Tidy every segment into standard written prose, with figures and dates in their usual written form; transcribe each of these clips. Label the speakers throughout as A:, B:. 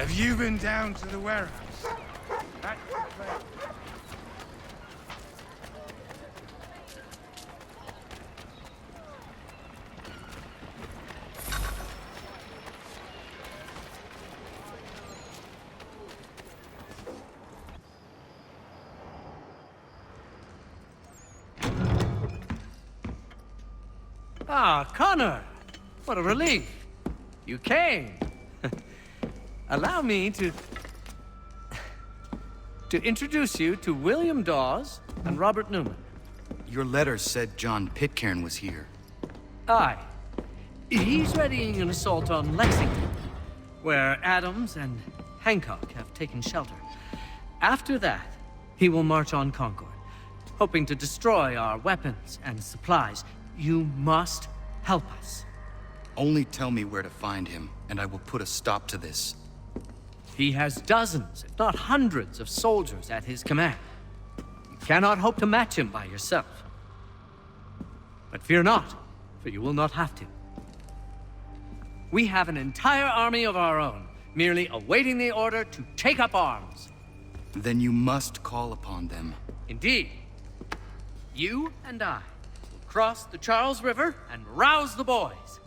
A: Have you been down to the warehouse? That's the place.
B: Ah, Connor! What a relief. You came. Allow me to introduce you to William Dawes and Robert Newman.
C: Your letter said John Pitcairn was here.
B: Aye. He's readying an assault on Lexington, where Adams and Hancock have taken shelter. After that, he will march on Concord, hoping to destroy our weapons and supplies. You must help us.
C: Only tell me where to find him, and I will put a stop to this.
B: He has dozens, if not hundreds, of soldiers at his command. You cannot hope to match him by yourself. But fear not, for you will not have to. We have an entire army of our own, merely awaiting the order to take up arms.
C: Then you must call upon them.
B: Indeed. You and I will cross the Charles River and rouse the boys.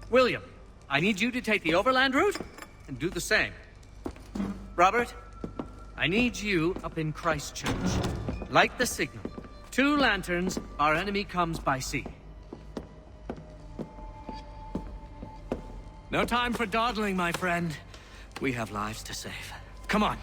B: William, I need you to take the overland route and do the same. Robert, I need you up in Christchurch. Light the signal. 2 lanterns, our enemy comes by sea. No time for dawdling, my friend. We have lives to save. Come on.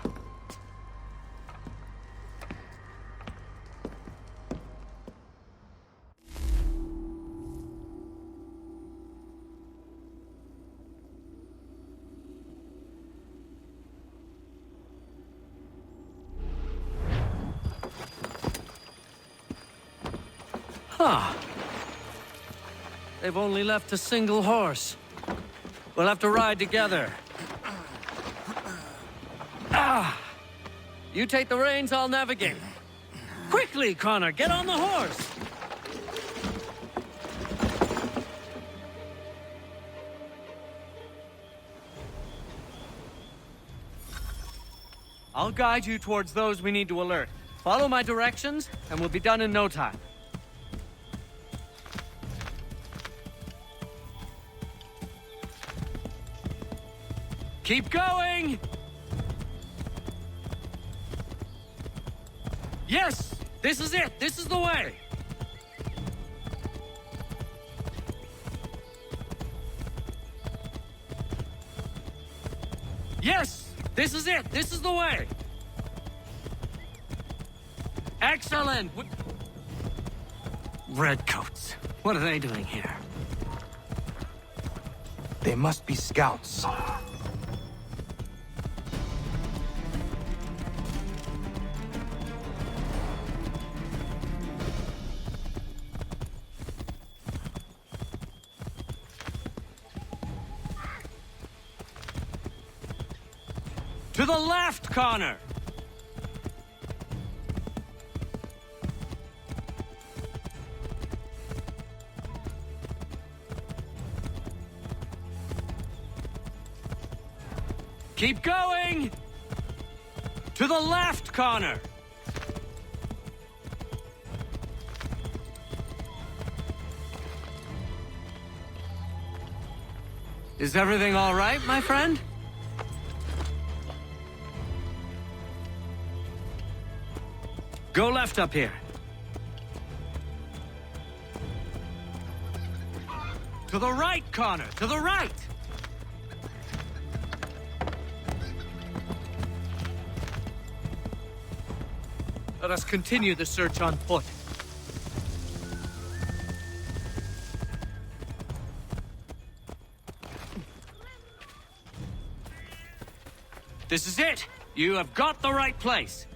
B: Huh. They've only left a single horse. We'll have to ride together. Ah! You take the reins, I'll navigate. Quickly, Connor, get on the horse! I'll guide you towards those we need to alert. Follow my directions, and we'll be done in no time. Keep going! Yes! This is it! This is the way! Yes! This is it! This is the way! Excellent! Redcoats. What are they doing here?
A: They must be scouts.
B: To the left, Connor! Keep going! To the left, Connor! Is everything all right, my friend? Go left up here. To the right, Connor! To the right! Let us continue the search on foot. This is it! You have got the right place!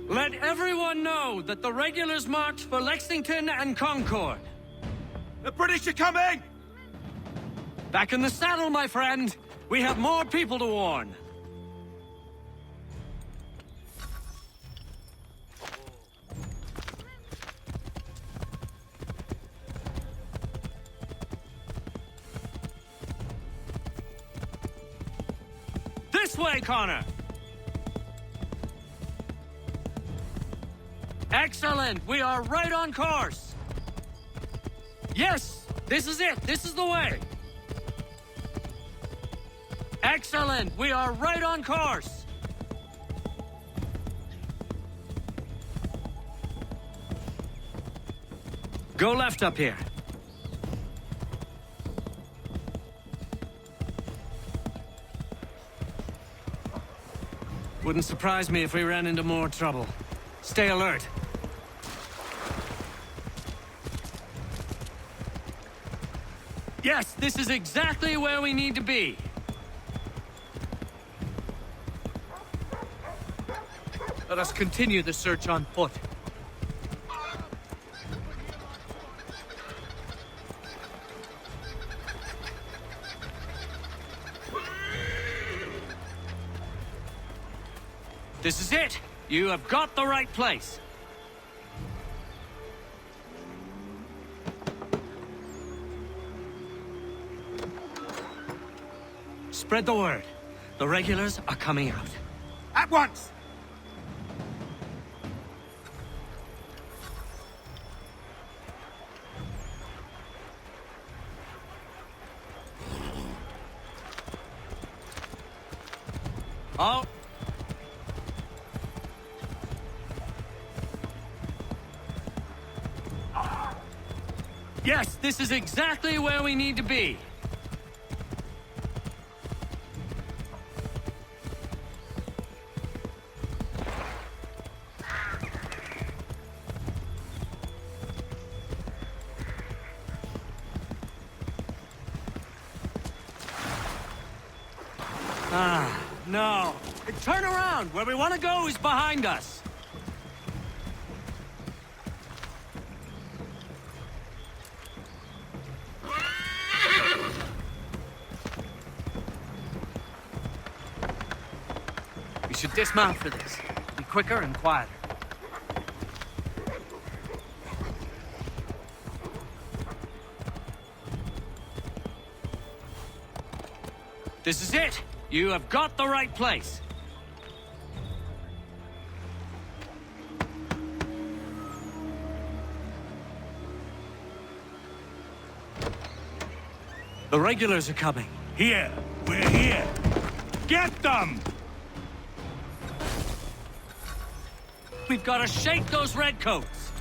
B: Let everyone know that the regulars marched for Lexington and Concord.
A: The British are coming!
B: Back in the saddle, my friend! We have more people to warn! This way, Connor! Excellent! We are right on course! Yes! This is it! This is the way! Excellent! We are right on course! Go left up here. Wouldn't surprise me if we ran into more trouble. Stay alert. Yes, this is exactly where we need to be. Let us continue the search on foot. This is it! You have got the right place! Spread the word. The regulars are coming out.
A: At once!
B: Oh! Yes, this is exactly where we need to be. Ah, no. Turn around! Where we want to go is behind us. We should dismount for this. Be quicker and quieter. This is it! You have got the right place! The regulars are coming.
A: Here! We're here! Get them!
B: We've got to shake those redcoats!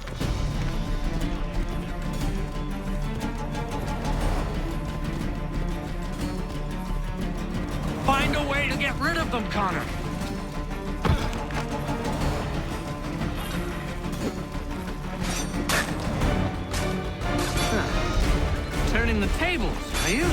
B: Find a way to get rid of them, Connor! Turning the tables, are you?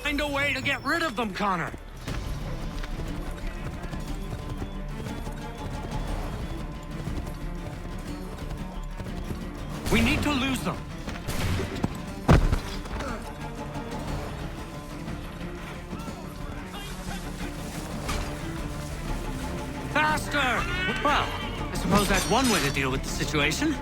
B: Find a way to get rid of them, Connor! We need to lose them. Faster! Well, I suppose that's one way to deal with the situation.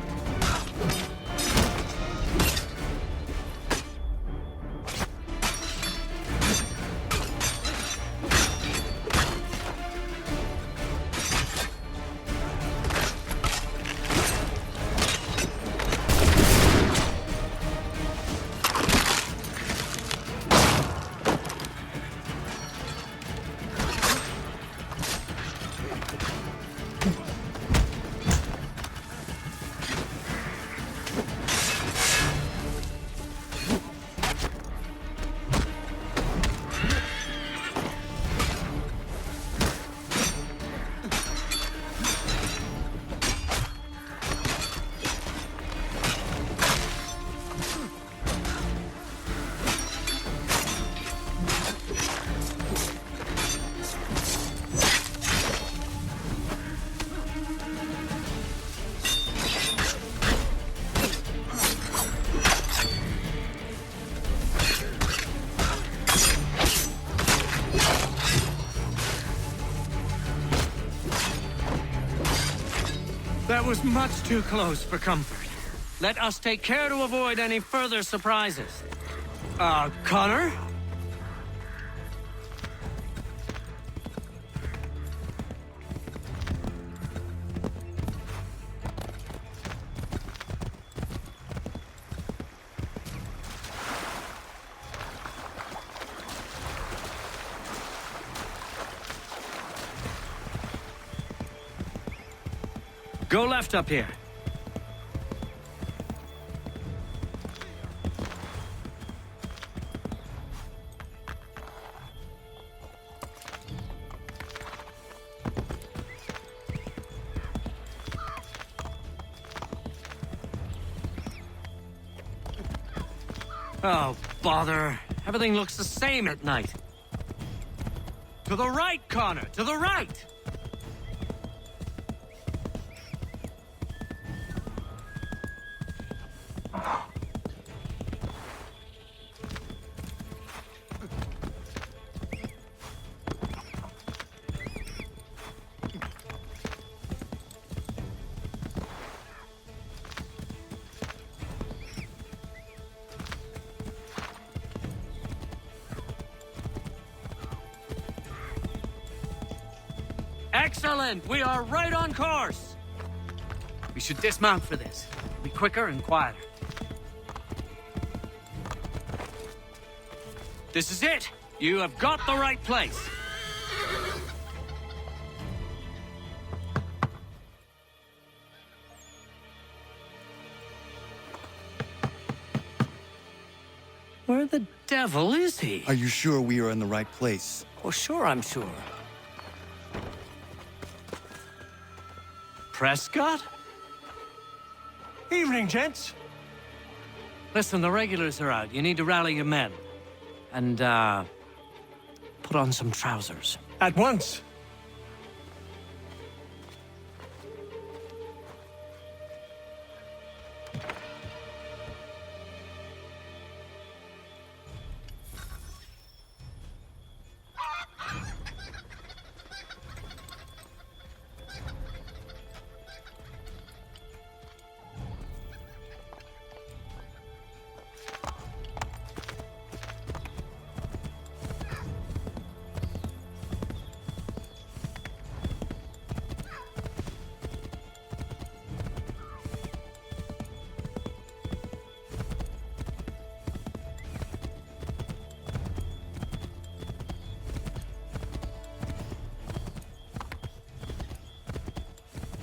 B: That was much too close for comfort. Let us take care to avoid any further surprises. Connor? Go left up here. Oh, bother. Everything looks the same at night. To the right, Connor! To the right! Excellent! We are right on course! We should dismount for this. It'll be quicker and quieter. This is it! You have got the right place! Where the devil is he?
C: Are you sure we are in the right place?
B: Oh, sure, I'm sure. Prescott?
D: Evening, gents.
B: Listen, the regulars are out. You need to rally your men. And, put on some trousers.
D: At once.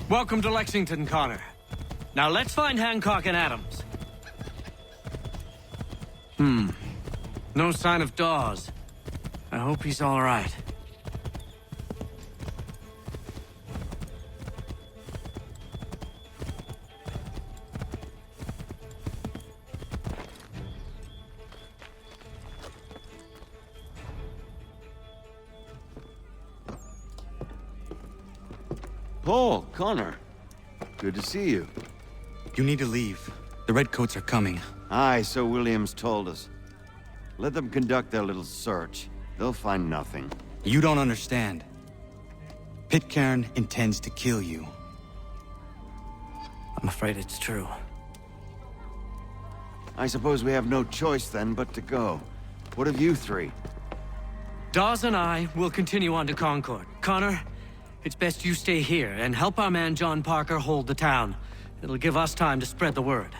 B: Welcome to Lexington, Connor. Now let's find Hancock and Adams. No sign of Dawes. I hope he's all right.
E: Paul, Connor. Good to see you.
C: You need to leave. The Redcoats are coming.
E: Aye, so Williams told us. Let them conduct their little search. They'll find nothing.
C: You don't understand. Pitcairn intends to kill you.
B: I'm afraid it's true.
E: I suppose we have no choice then but to go. What of you three?
B: Dawes and I will continue on to Concord. Connor, it's best you stay here and help our man John Parker hold the town. It'll give us time to spread the word.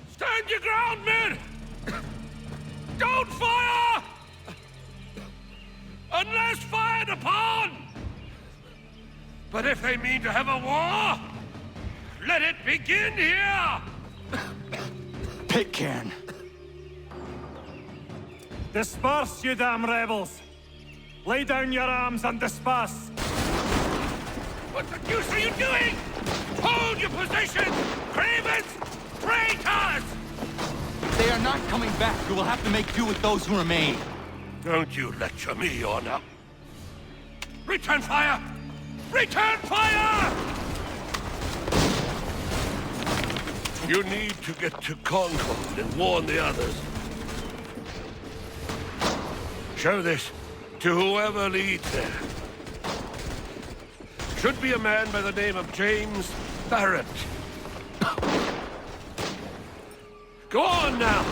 A: Stand your ground, men!
D: Don't fire! Unless fired upon! But if they mean to have a war, let it begin here!
C: Pitcairn!
F: Disperse, you damn rebels! Lay down your arms and disperse!
D: What the deuce are you doing? Hold your positions! Cravens! Traitors!
C: They are not coming back. We will have to make do with those who remain.
D: Don't you lecture me, Orna. Return fire! Return fire! You need to get to Concord and warn the others. Show this to whoever leads there. Should be a man by the name of James Barrett. Go on now!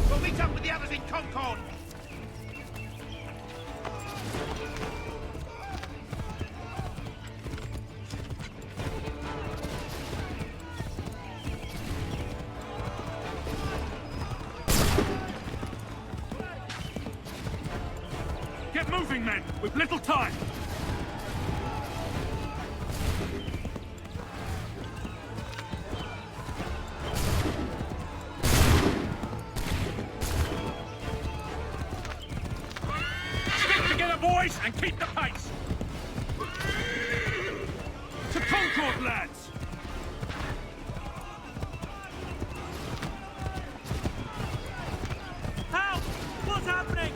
A: We'll meet up with the others in Concord.
F: Get moving, men! We've little time! Stick together, boys, and keep the pace! To Concord, lads! Help! What's happening?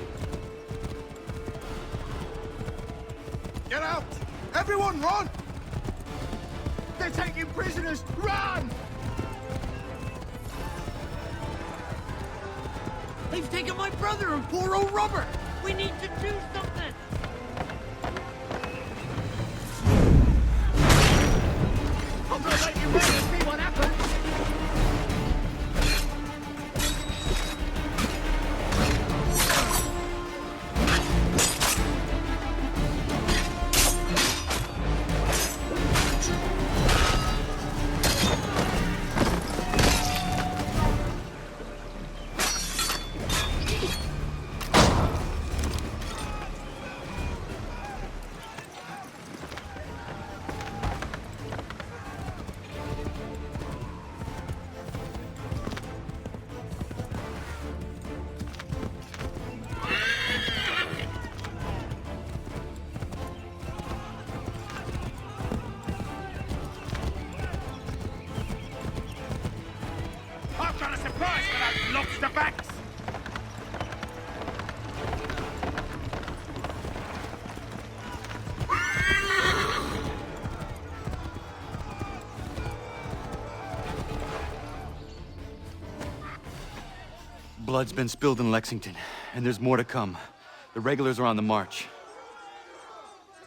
A: Get out! Everyone run! They're taking prisoners! Run!
B: They've taken my brother and poor old Robert! We need to do something!
A: I'm gonna let you wait and see what happens! price for that lobster backs!
C: Blood's been spilled in Lexington, and there's more to come. The regulars are on the march.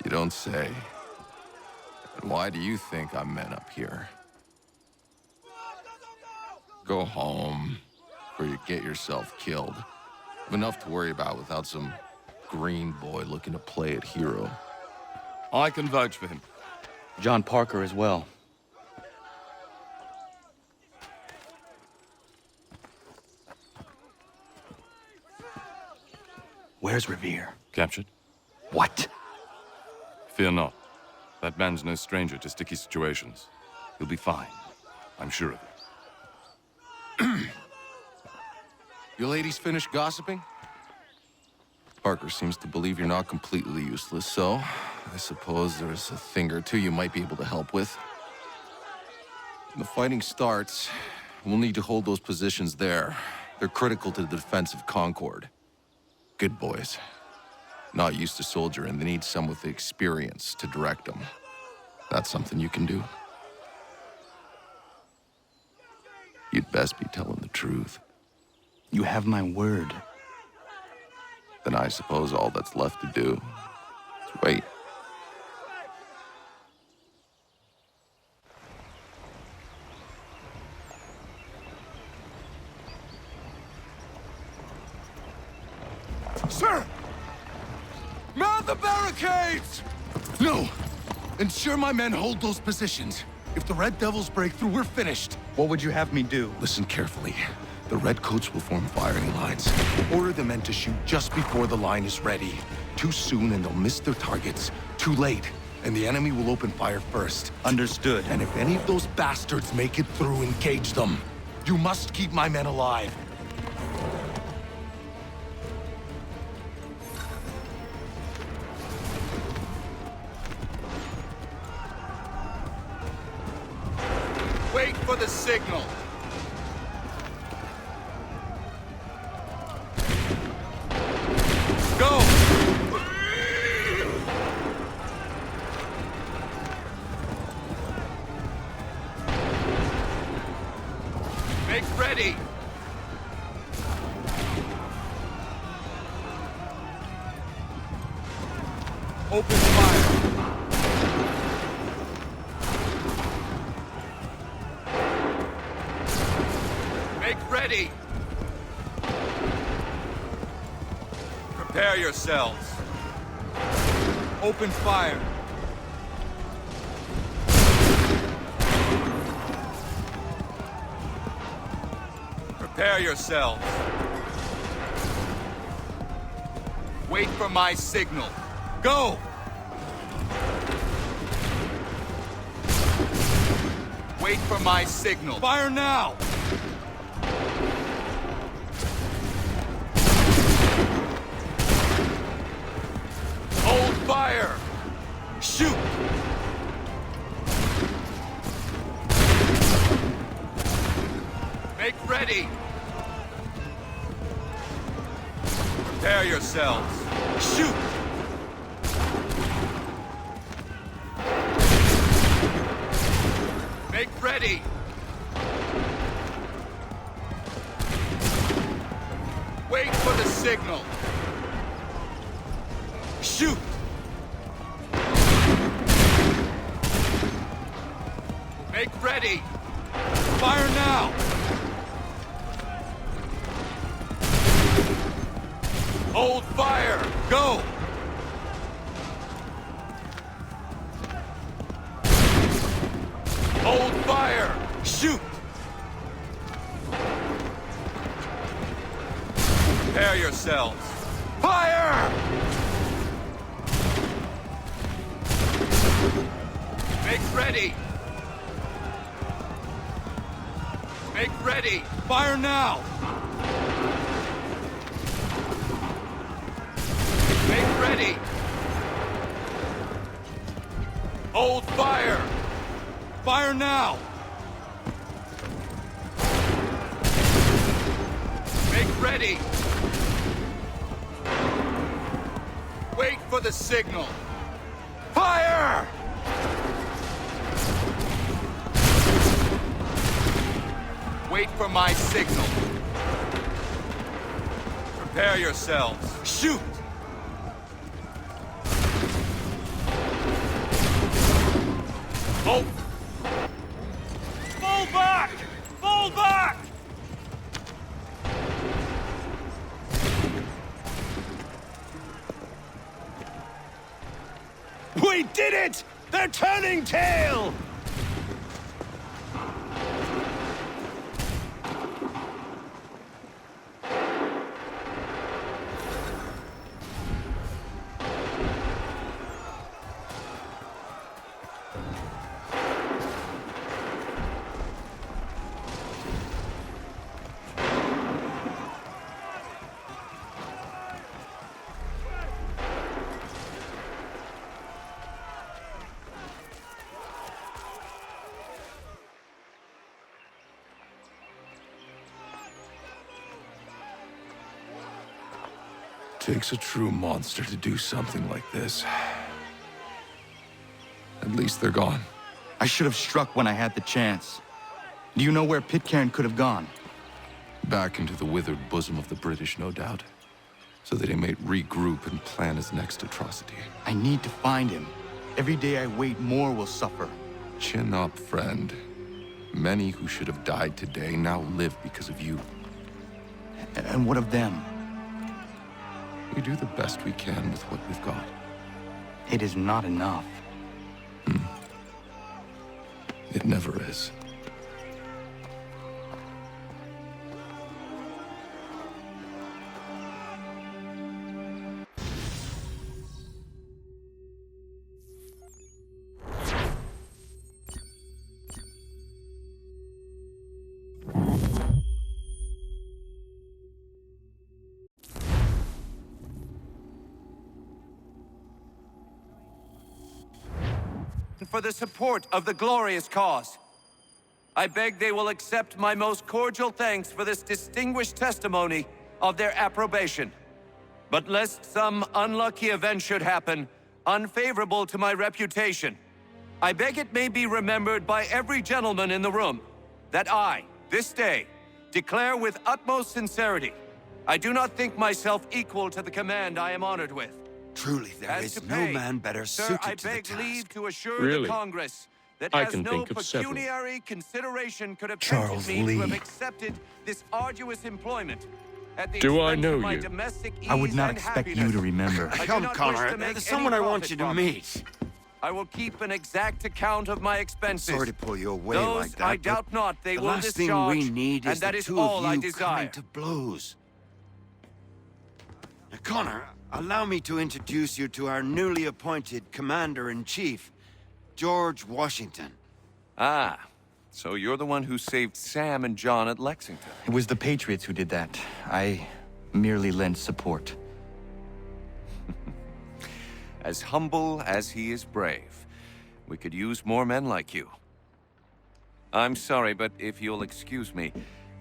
G: You don't say. And why do you think I'm men up here? Go home, or you get yourself killed. Have enough to worry about without some green boy looking to play it hero.
D: I can vouch for him.
C: John Parker as well. Where's Revere?
D: Captured?
C: What?
D: Fear not. That man's no stranger to sticky situations. He'll be fine. I'm sure of it.
G: You ladies finished gossiping? Parker seems to believe you're not completely useless, so I suppose there's a thing or two you might be able to help with. When the fighting starts, we'll need to hold those positions there. They're critical to the defense of Concord. Good boys. Not used to soldiering, they need some with the experience to direct them. That's something you can do. You'd best be telling the truth.
C: You have my word.
G: Then I suppose all that's left to do is wait.
D: Sir! Mount the barricades!
G: No! Ensure my men hold those positions. If the Red Devils break through, we're finished.
C: What would you have me do?
G: Listen carefully. The Redcoats will form firing lines. Order the men to shoot just before the line is ready. Too soon and they'll miss their targets. Too late, and the enemy will open fire first.
C: Understood.
G: And if any of those bastards make it through, engage them. You must keep my men alive.
D: Wait for the signal. Go! Make ready! Open fire! Make ready! Prepare yourselves. Open fire. Prepare yourselves. Wait for my signal. Go! Wait for my signal. Fire now! Hold fire! Shoot! Make ready! Prepare yourselves. Shoot! Make ready! Wait for the signal. Shoot! Make ready! Fire now! Hold fire! Go! Hold fire! Shoot! Prepare yourselves. Fire! Make ready! Make ready! Fire now! Make ready! Hold fire! Fire now!
C: Make ready! Wait for the signal! Fire! Wait for my signal. Prepare yourselves. Shoot! Oh!
F: Fall back! Fall back!
E: We did it! They're turning tail!
G: Takes a true monster to do something like this. At least they're gone.
C: I should have struck when I had the chance. Do you know where Pitcairn could have gone?
G: Back into the withered bosom of the British, no doubt. So that he might regroup and plan his next atrocity.
C: I need to find him. Every day I wait, more will suffer.
G: Chin up, friend. Many who should have died today now live because of you.
C: And what of them?
G: We do the best we can with what we've got.
C: It is not enough.
G: It never is.
H: For the support of the glorious cause. I beg they will accept my most cordial thanks for this distinguished testimony of their approbation. But lest some unlucky event should happen, unfavorable to my reputation, I beg it may be remembered by every gentleman in the room that I, this day, declare with utmost sincerity, I do not think myself equal to the command I am honored with.
E: Truly, there
H: As
E: is
H: to
E: no
H: pay,
E: man better
H: sir,
E: suited
H: I
E: to the
H: beg
E: task.
H: leave to assure
I: Really?
H: the Congress that
I: I
H: as
I: can
H: no
I: think of several.
H: pecuniary consideration could have
C: Charles
H: tempted me to have
C: Lee.
H: accepted this arduous employment at the
I: Do I
H: expense
I: know
H: of my
I: you?
H: domestic
C: I would
H: ease
C: not
H: and
C: expect you
H: happiness.
C: to remember.
H: I do
E: Come,
H: not wish
E: Connor.
H: to make
E: There's someone
H: any
E: I want
H: profit
E: you to
H: from it.
E: meet.
H: I will keep an exact account of my expenses.
E: Sorry to pull you away
H: Those
E: like that,
H: I
E: but
H: doubt not they
E: the
H: will
E: last
H: discharge,
E: thing we need
H: and
E: is
H: that
E: the
H: is
E: two
H: all
E: of
H: I
E: you
H: desire.
E: coming to blows. Now, Connor, allow me to introduce you to our newly appointed Commander-in-Chief, George Washington.
H: Ah, so you're the one who saved Sam and John at Lexington.
C: It was the Patriots who did that. I merely lent support.
H: As humble as he is brave. We could use more men like you. I'm sorry, but if you'll excuse me,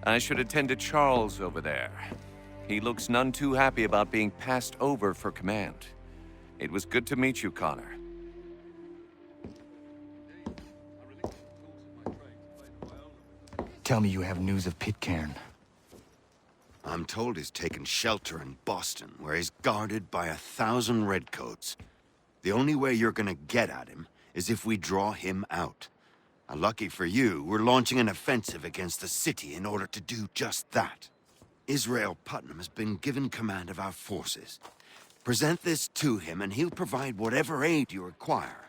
H: I should attend to Charles over there. He looks none too happy about being passed over for command. It was good to meet you, Connor.
C: Tell me you have news of Pitcairn.
E: I'm told he's taken shelter in Boston, where he's guarded by 1,000 redcoats. The only way you're gonna get at him is if we draw him out. And lucky for you, we're launching an offensive against the city in order to do just that. Israel Putnam has been given command of our forces. Present this to him and he'll provide whatever aid you require.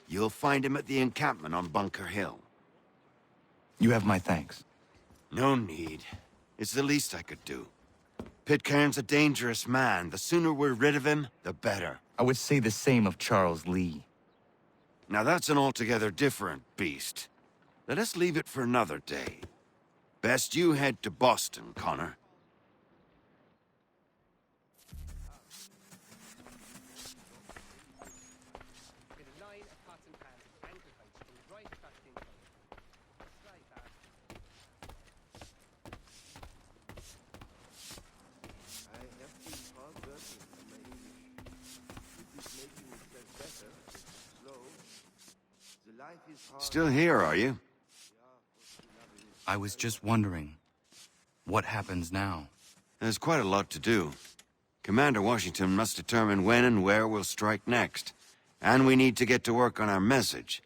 E: You'll find him at the encampment on Bunker Hill.
C: You have my thanks.
E: No need. It's the least I could do. Pitcairn's a dangerous man. The sooner we're rid of him, the better.
C: I would say the same of Charles Lee.
E: Now that's an altogether different beast. Let us leave it for another day. Best you head to Boston, Connor. Still here, are you?
C: I was just wondering, what happens now?
E: There's quite a lot to do. Commander Washington must determine when and where we'll strike next. And we need to get to work on our message.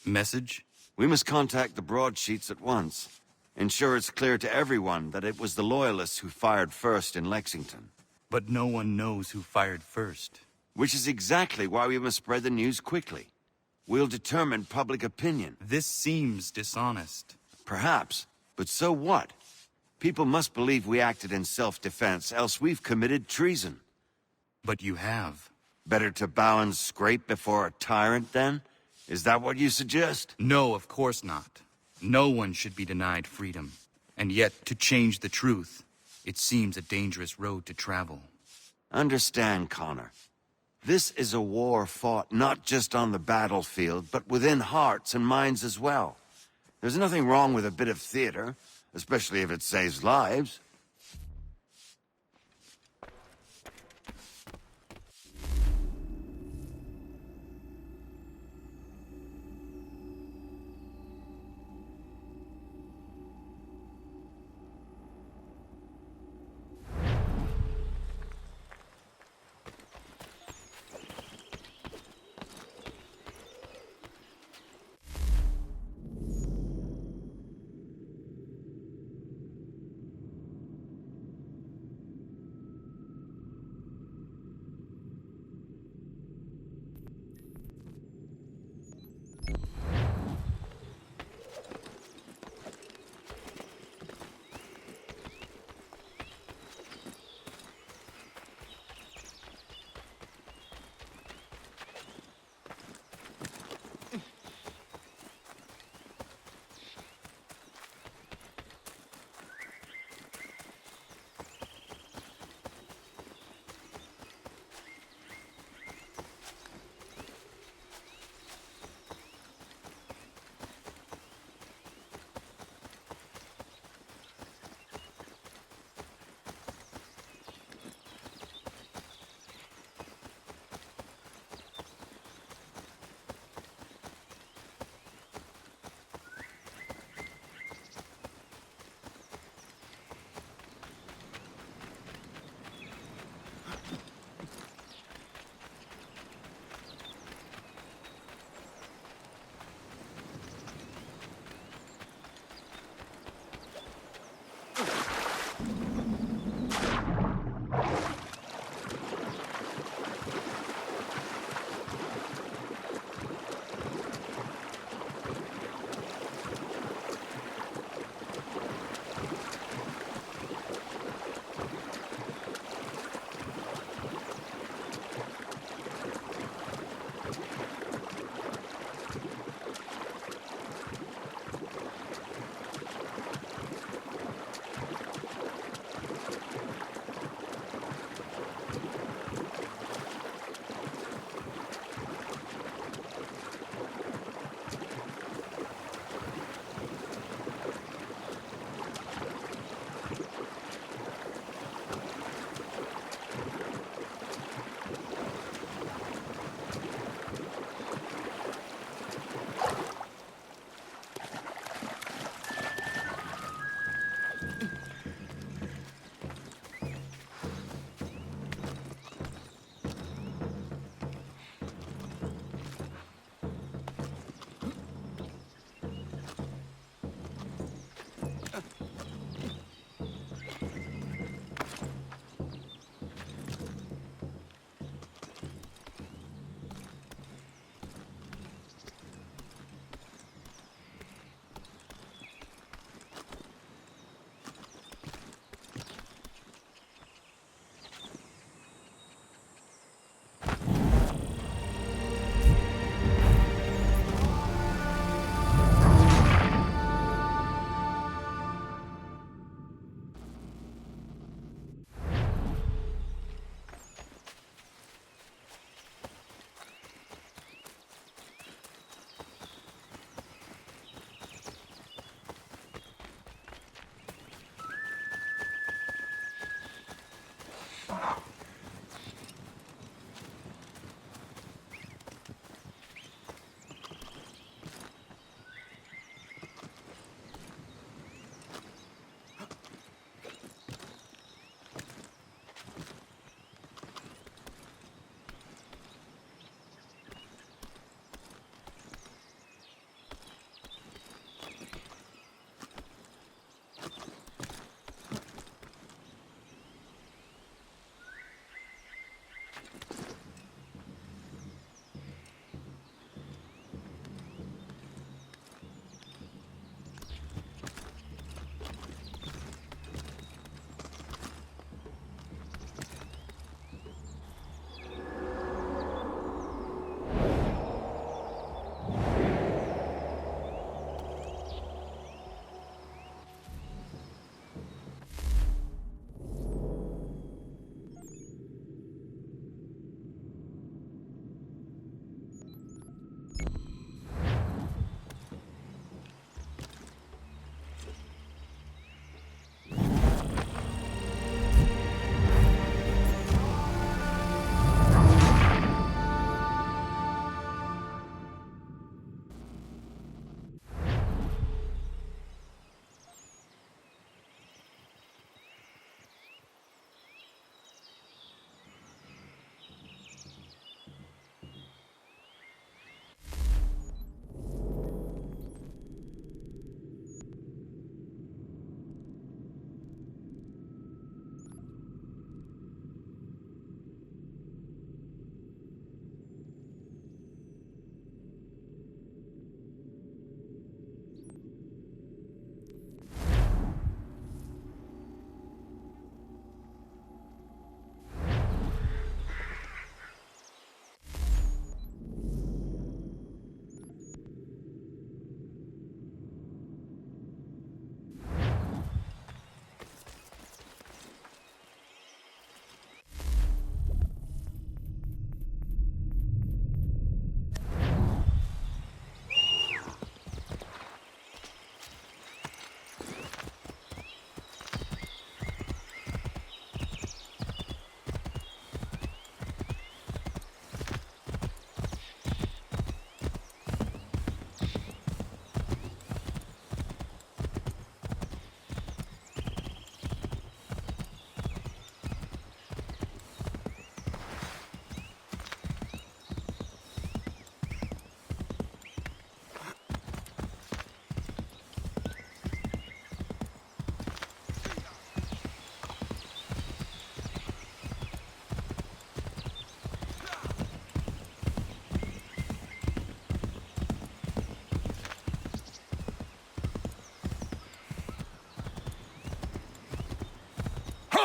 C: Message?
E: We must contact the broadsheets at once. Ensure it's clear to everyone that it was the Loyalists who fired first in Lexington.
C: But no one knows who fired first.
E: Which is exactly why we must spread the news quickly. We'll determine public opinion.
C: This seems dishonest.
E: Perhaps, but so what? People must believe we acted in self-defense, else we've committed treason.
C: But you have.
E: Better to bow and scrape before a tyrant, then? Is that what you suggest?
C: No, of course not. No one should be denied freedom. And yet, to change the truth, it seems a dangerous road to travel.
E: Understand, Connor. This is a war fought not just on the battlefield, but within hearts and minds as well. There's nothing wrong with a bit of theater, especially if it saves lives.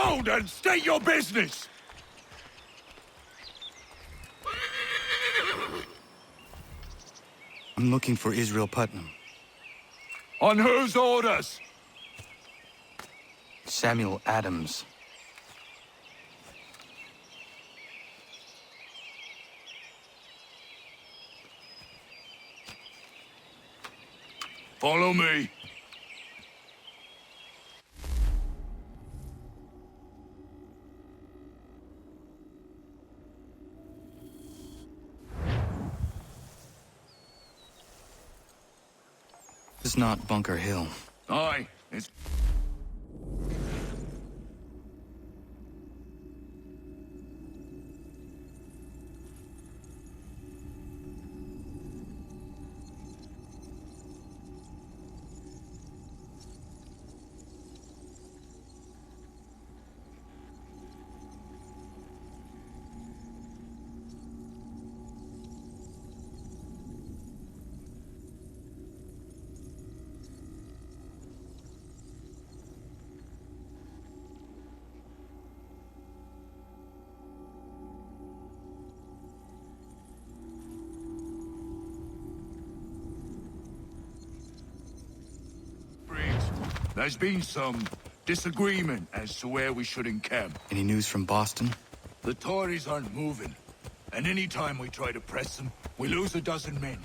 A: Hold and state your business!
C: I'm looking for Israel Putnam.
A: On whose orders?
C: Samuel Adams.
A: Follow me.
C: This is not Bunker Hill.
A: Aye, it's... There's been some disagreement as to where we should encamp.
C: Any news from Boston?
A: The Tories aren't moving, and any time we try to press them, we lose a dozen men.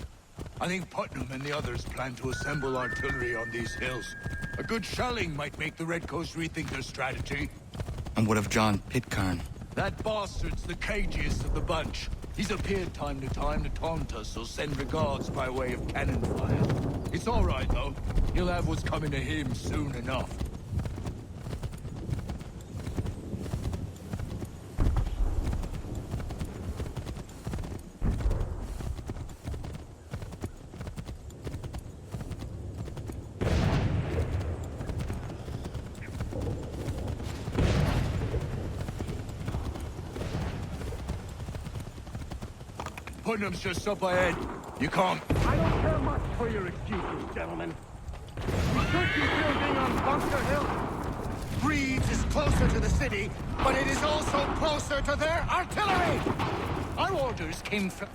A: I think Putnam and the others plan to assemble artillery on these hills. A good shelling might make the Redcoats rethink their strategy.
C: And what of John Pitcairn?
A: That bastard's the cagiest of the bunch. He's appeared time to taunt us, so send regards by way of cannon fire. It's all right, though. He'll have what's coming to him soon enough. Putnam's just up ahead. You can't...
F: I don't care much for your excuses, gentlemen. We should be building on Bunker Hill.
I: Reed's is closer to the city, but it is also closer to their artillery! Our orders came from...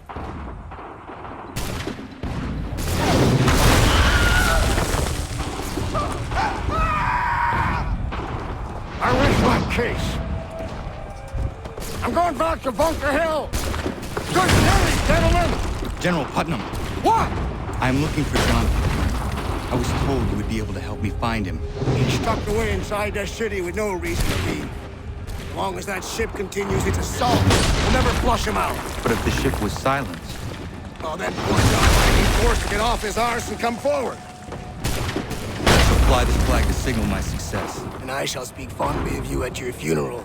I: I rest my case. I'm going back to Bunker Hill! Good morning, gentlemen!
C: General Putnam!
I: What?
C: I'm looking for John Pitcairn. I was told you would be able to help me find him.
I: He's tucked away inside that city with no reason to be. As long as that ship continues its assault, we'll never flush him out.
C: But if the ship was silenced...
I: Oh, then poor John might be forced to get off his arse and come forward.
C: I shall fly this flag to signal my success.
I: And I shall speak fondly of you at your funeral.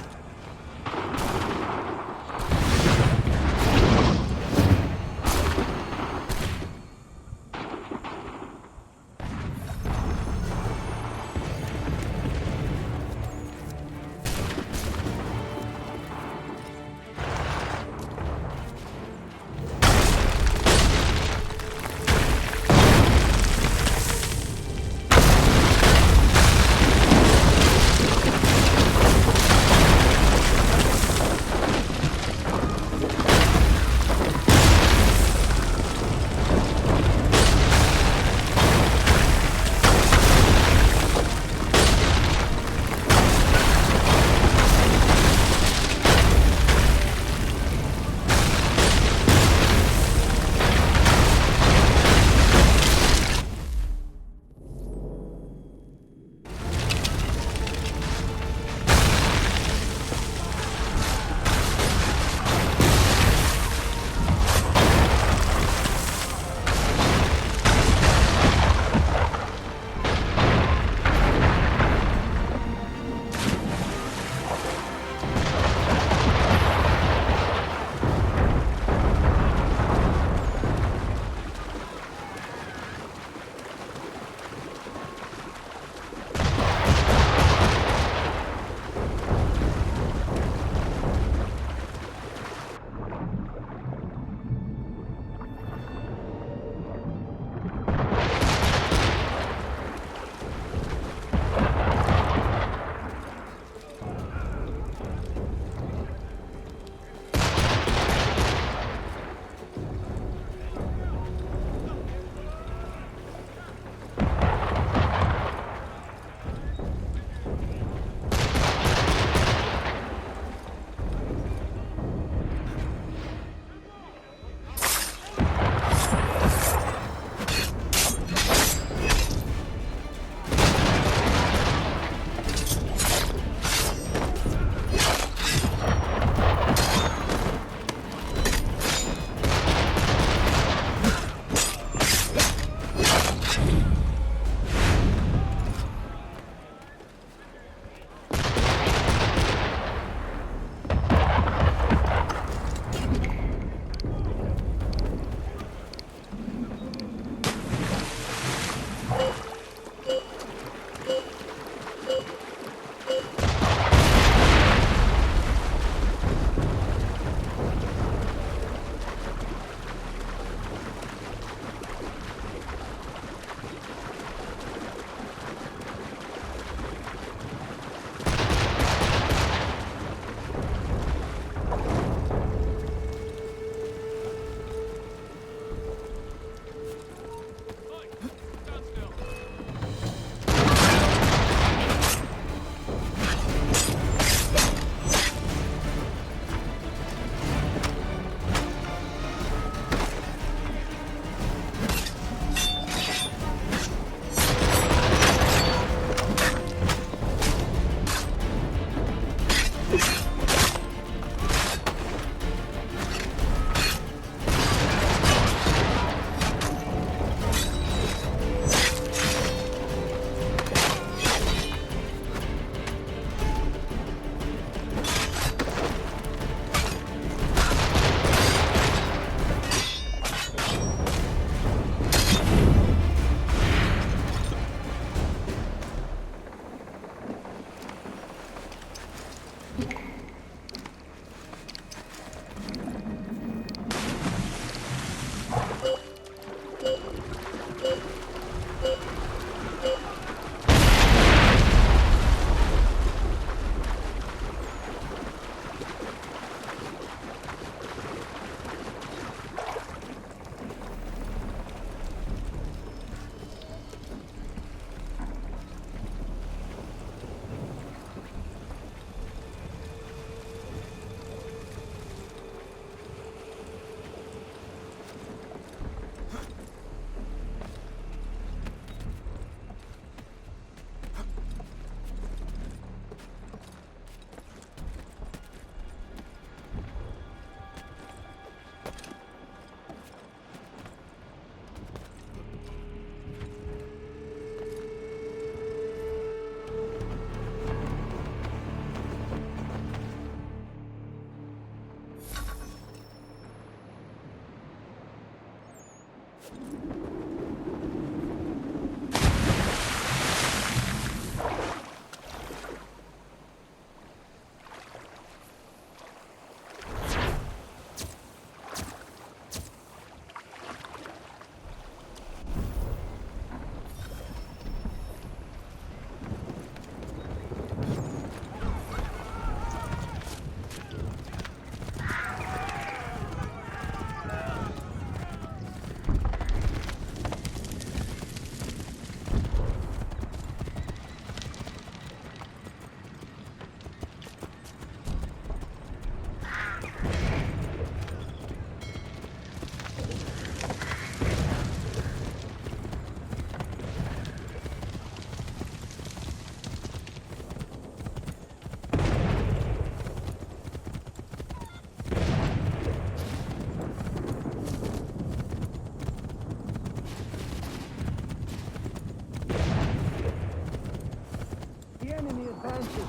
I: enemy advances,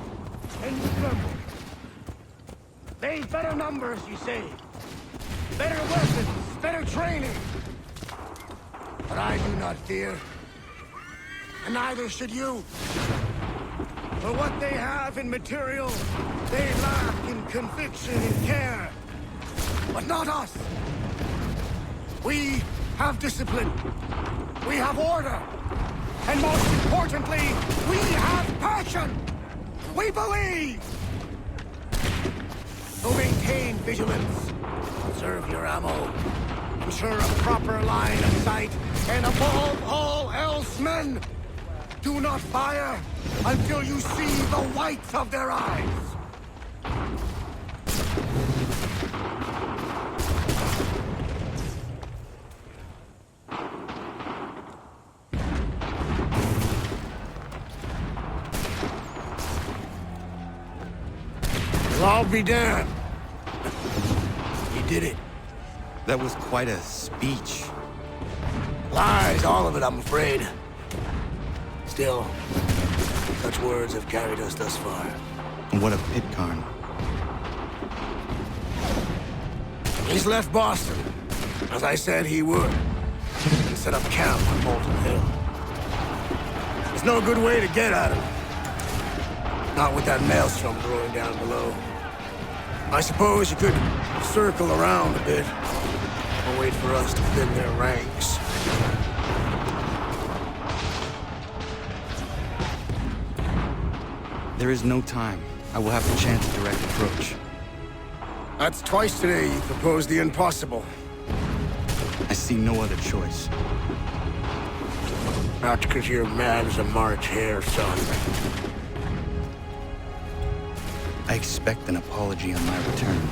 I: and you tremble. They've better numbers, you say. Better weapons, better training. But I do not fear. And neither should you. For what they have in material, they lack in conviction and care. But not us. We have discipline. We have order. And most importantly, we have passion. We believe. So maintain vigilance. Conserve your ammo. Ensure a proper line of sight. And above all else, men, do not fire until you see the whites of their eyes. Well, I'll be damned. You did it.
E: That was quite a speech.
I: Lies, all of it, I'm afraid. Still, such words have carried us thus far.
E: And what of Pitcairn?
I: He's left Boston, as I said he would, and set up camp on Bolton Hill. There's no good way to get at him. Not with that maelstrom brewing down below. I suppose you could circle around a bit, or wait for us to thin their ranks.
C: There is no time. I will have to chance a direct approach.
I: That's twice today you proposed the impossible.
C: I see no other choice.
I: Not because you're mad as a March hare, son.
C: I expect an apology on my return.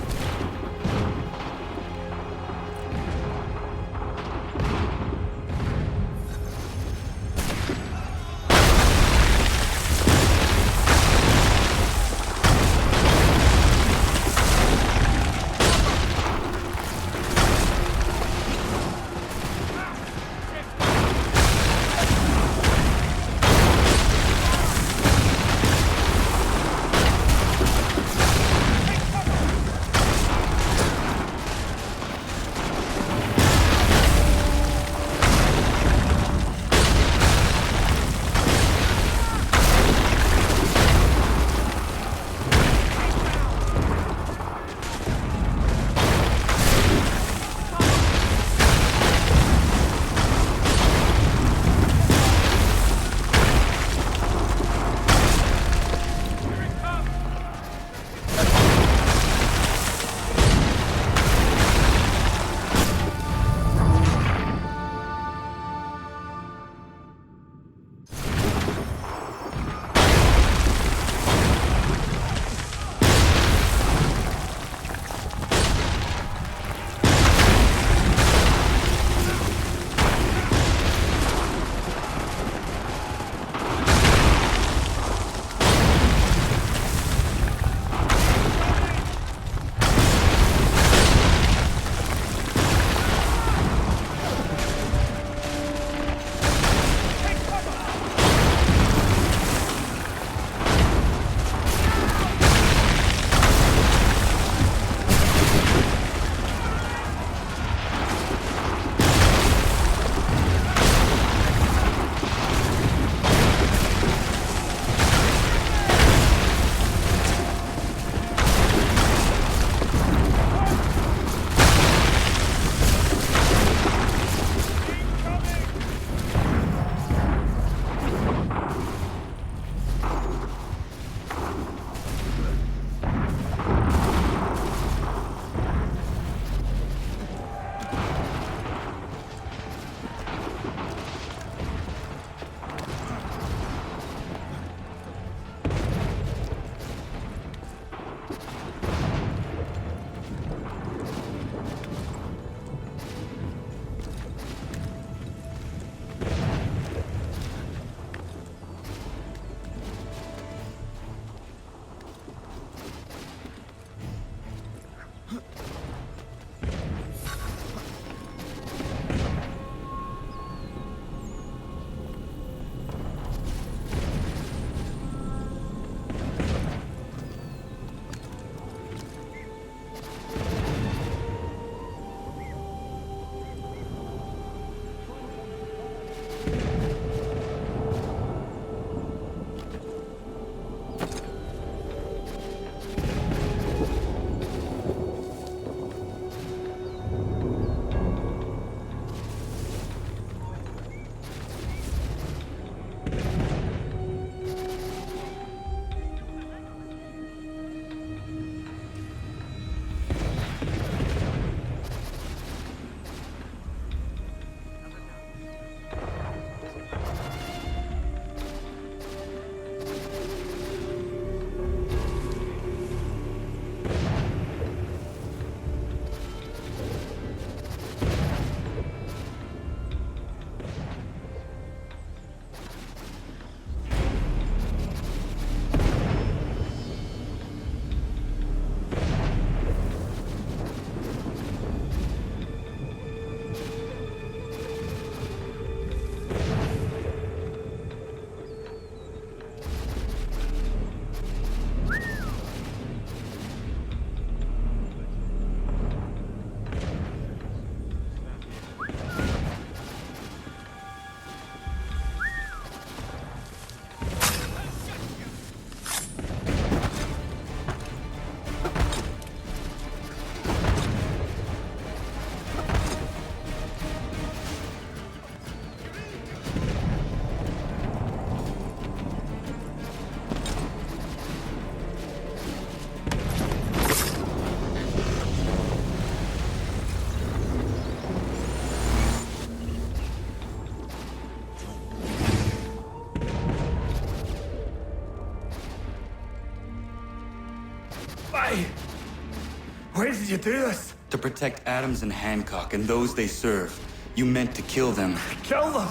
F: Why did you do this?
C: To protect Adams and Hancock and those they serve, you meant to kill them.
F: Kill them?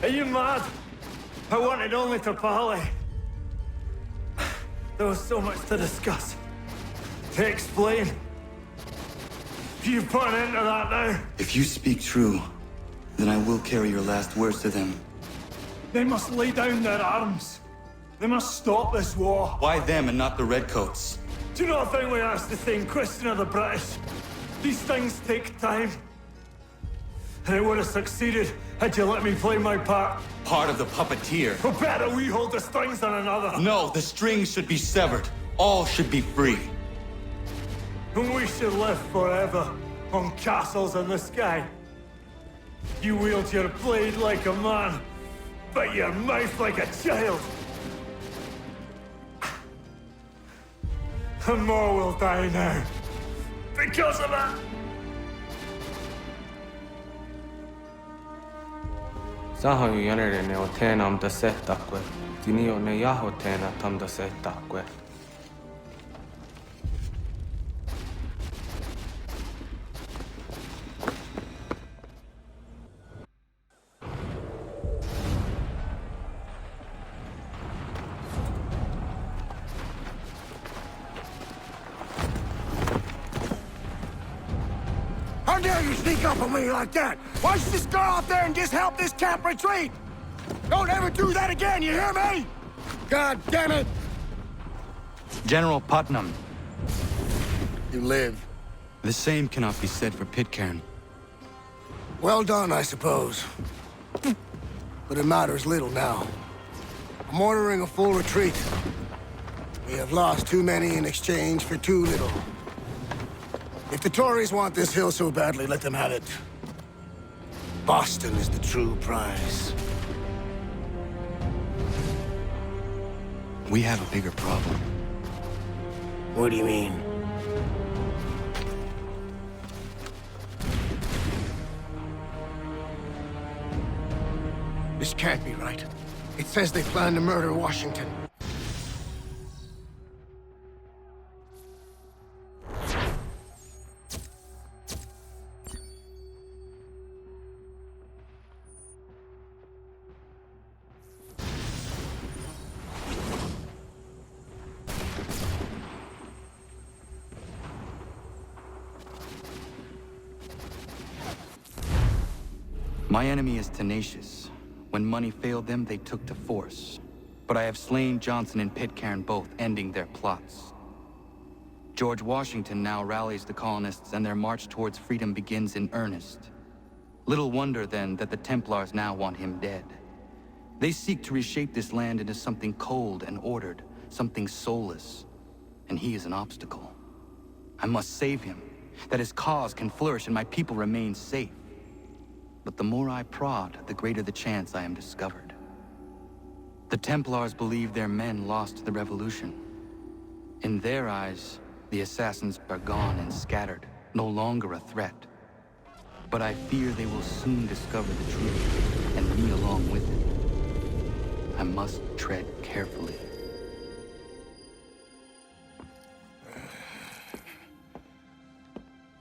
F: Are you mad? I wanted only to parley. There was so much to discuss, to explain. You put an end to that now.
C: If you speak true, then I will carry your last words to them.
F: They must lay down their arms. They must stop this war.
C: Why them and not the Redcoats?
F: Do you not think we asked the same question of the British? These things take time. And it would have succeeded had you let me play my part.
C: Part of the puppeteer.
F: But better we hold the strings than another.
C: No, the strings should be severed. All should be free.
F: And we should live forever on castles in the sky. You wield your blade like a man, but your mouth like a child. And more will die now. Because of it!
J: Sahoin jänerene o tēnām da setakwe. Tini o ne yaho tēnā tam da setakwe.
I: How dare you sneak up on me like that? Why don't you just go out there and just help this camp retreat? Don't ever do that again, you hear me? God damn it!
C: General Putnam.
I: You live.
C: The same cannot be said for Pitcairn.
I: Well done, I suppose. But it matters little now. I'm ordering a full retreat. We have lost too many in exchange for too little. If the Tories want this hill so badly, let them have it. Boston is the true prize.
C: We have a bigger problem.
I: What do you mean? This can't be right. It says they plan to murder Washington.
C: My enemy is tenacious. When money failed them, they took to force. But I have slain Johnson and Pitcairn both, ending their plots. George Washington now rallies the colonists, and their march towards freedom begins in earnest. Little wonder, then, that the Templars now want him dead. They seek to reshape this land into something cold and ordered, something soulless. And he is an obstacle. I must save him, that his cause can flourish and my people remain safe. But the more I prod, the greater the chance I am discovered. The Templars believe their men lost the revolution. In their eyes, the assassins are gone and scattered, no longer a threat. But I fear they will soon discover the truth, and me along with it. I must tread carefully.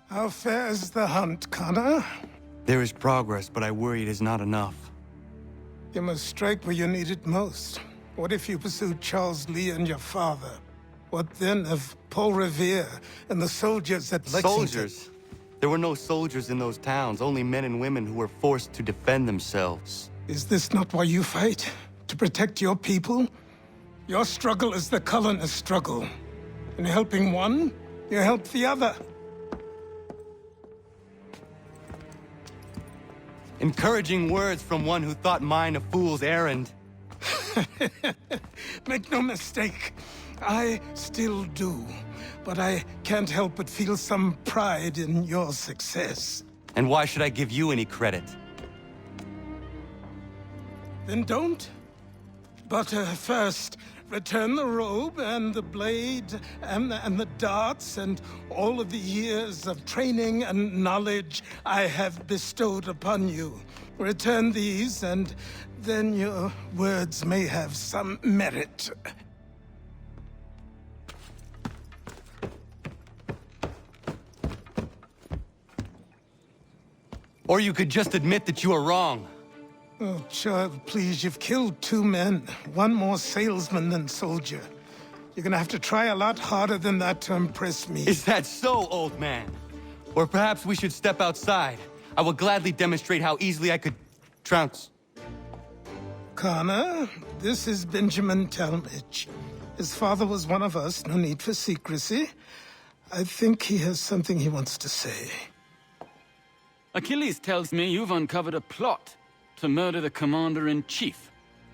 K: How fares the hunt, Connor?
C: There is progress, but I worry it is not enough.
K: You must strike where you need it most. What if you pursued Charles Lee and your father? What then of Paul Revere and the soldiers at Lexington?
C: Soldiers? There were no soldiers in those towns, only men and women who were forced to defend themselves.
K: Is this not why you fight? To protect your people? Your struggle is the colonist struggle. In helping one, you help the other.
C: Encouraging words from one who thought mine a fool's errand.
K: Make no mistake, I still do. But I can't help but feel some pride in your success.
C: And why should I give you any credit?
K: Then don't. But first, return the robe and the blade and the darts and all of the years of training and knowledge I have bestowed upon you. Return these, and then your words may have some merit.
C: Or you could just admit that you are wrong.
K: Oh, child, please, you've killed 2 men. One more salesman than soldier. You're gonna have to try a lot harder than that to impress me.
C: Is that so, old man? Or perhaps we should step outside. I will gladly demonstrate how easily I could trounce.
K: Connor, this is Benjamin Talmadge. His father was one of us, no need for secrecy. I think he has something he wants to say.
L: Achilles tells me you've uncovered a plot to murder the Commander-in-Chief.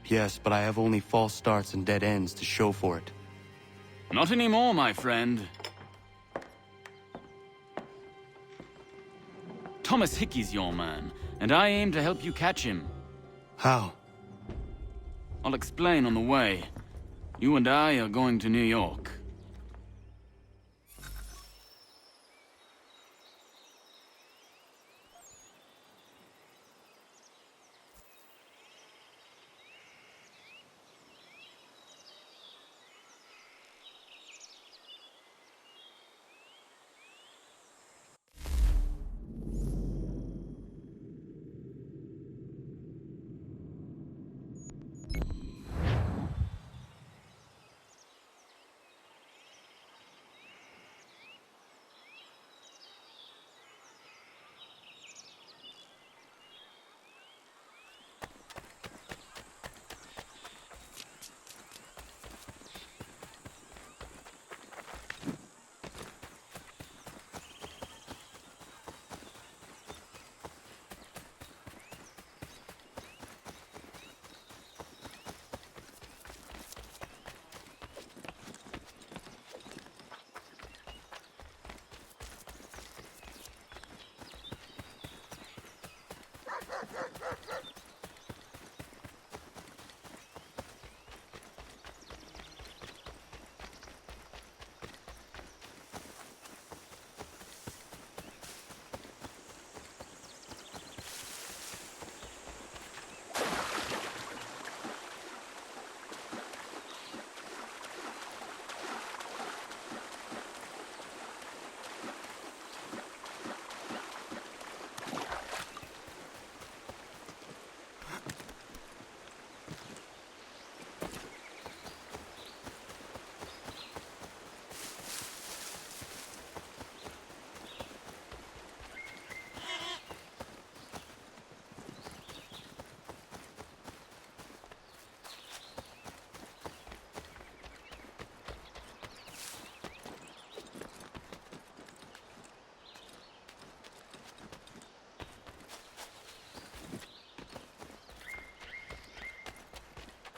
C: Yes, but I have only false starts and dead ends to show for it.
L: Not anymore, my friend. Thomas Hickey's your man, and I aim to help you catch him.
C: How?
L: I'll explain on the way. You and I are going to New York.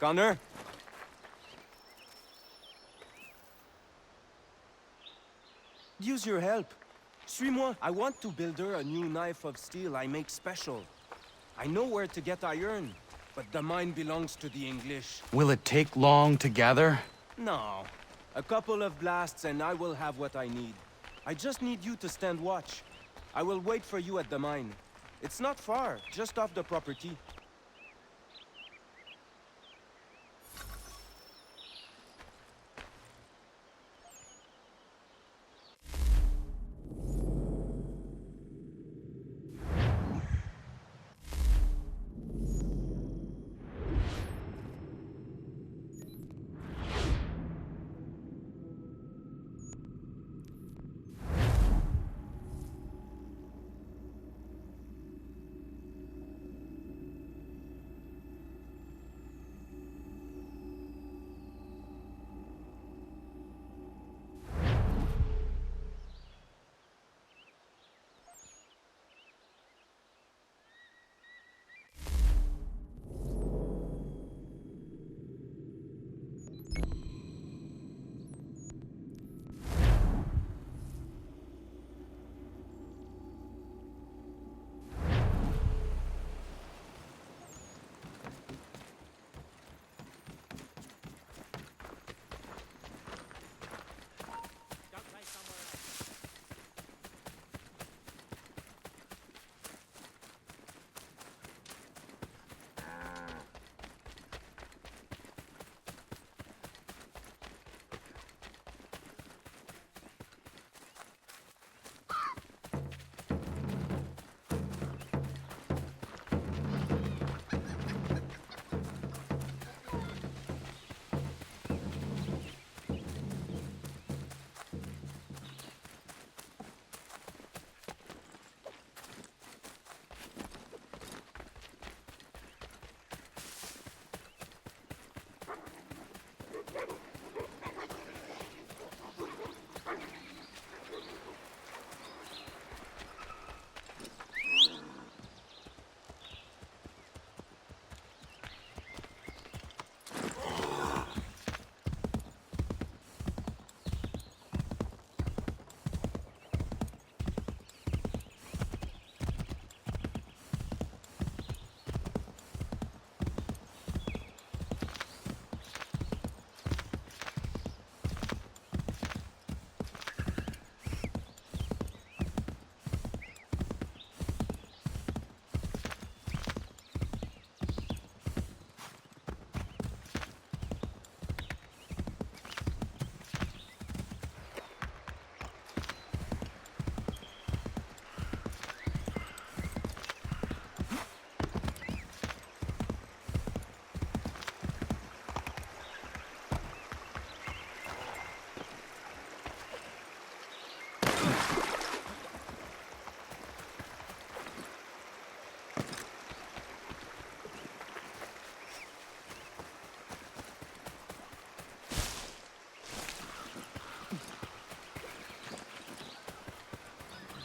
H: Connor?
M: Use your help. Suis-moi. I want to build her a new knife of steel I make special. I know where to get iron, but the mine belongs to the English.
C: Will it take long to gather?
M: No. A couple of blasts and I will have what I need. I just need you to stand watch. I will wait for you at the mine. It's not far, just off the property.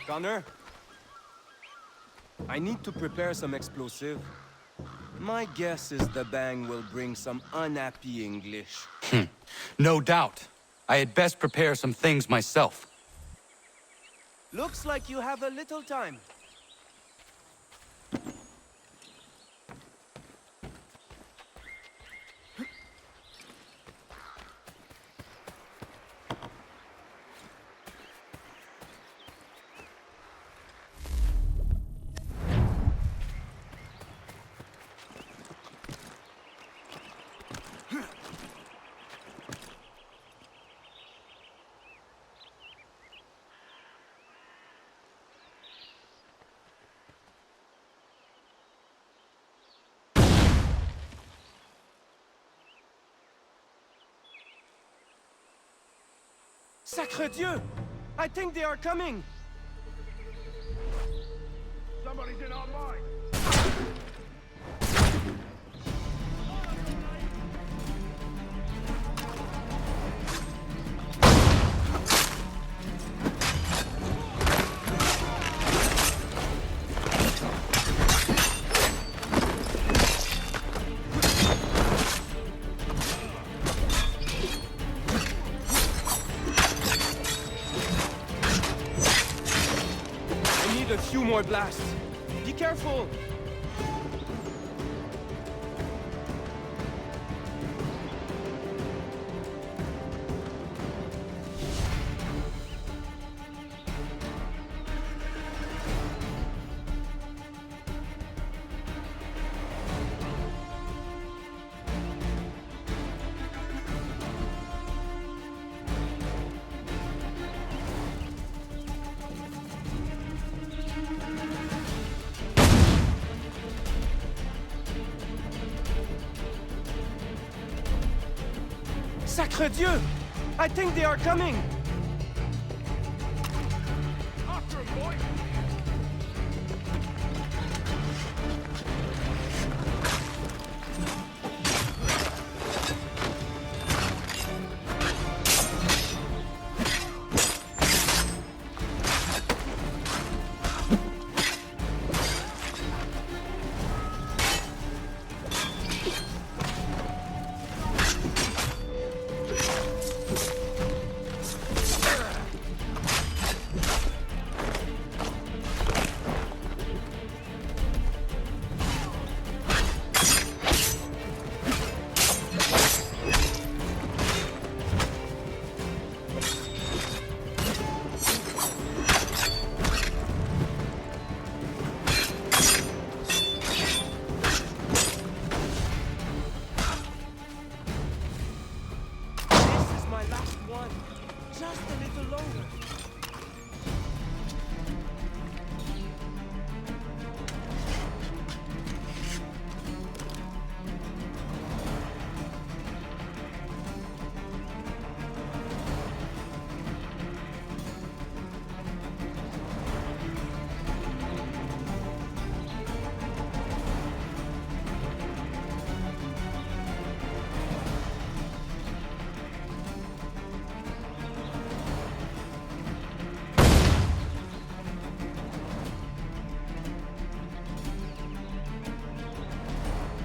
M: Connor? I need to prepare some explosive. My guess is the bang will bring some unhappy English.
C: No doubt. I had best prepare some things myself.
M: Looks like you have a little time. Sacre Dieu! I think they are coming!
I: Somebody's in our mine!
M: A few more blasts. Be careful! Sacre Dieu! I think they are coming!
I: After him, boy!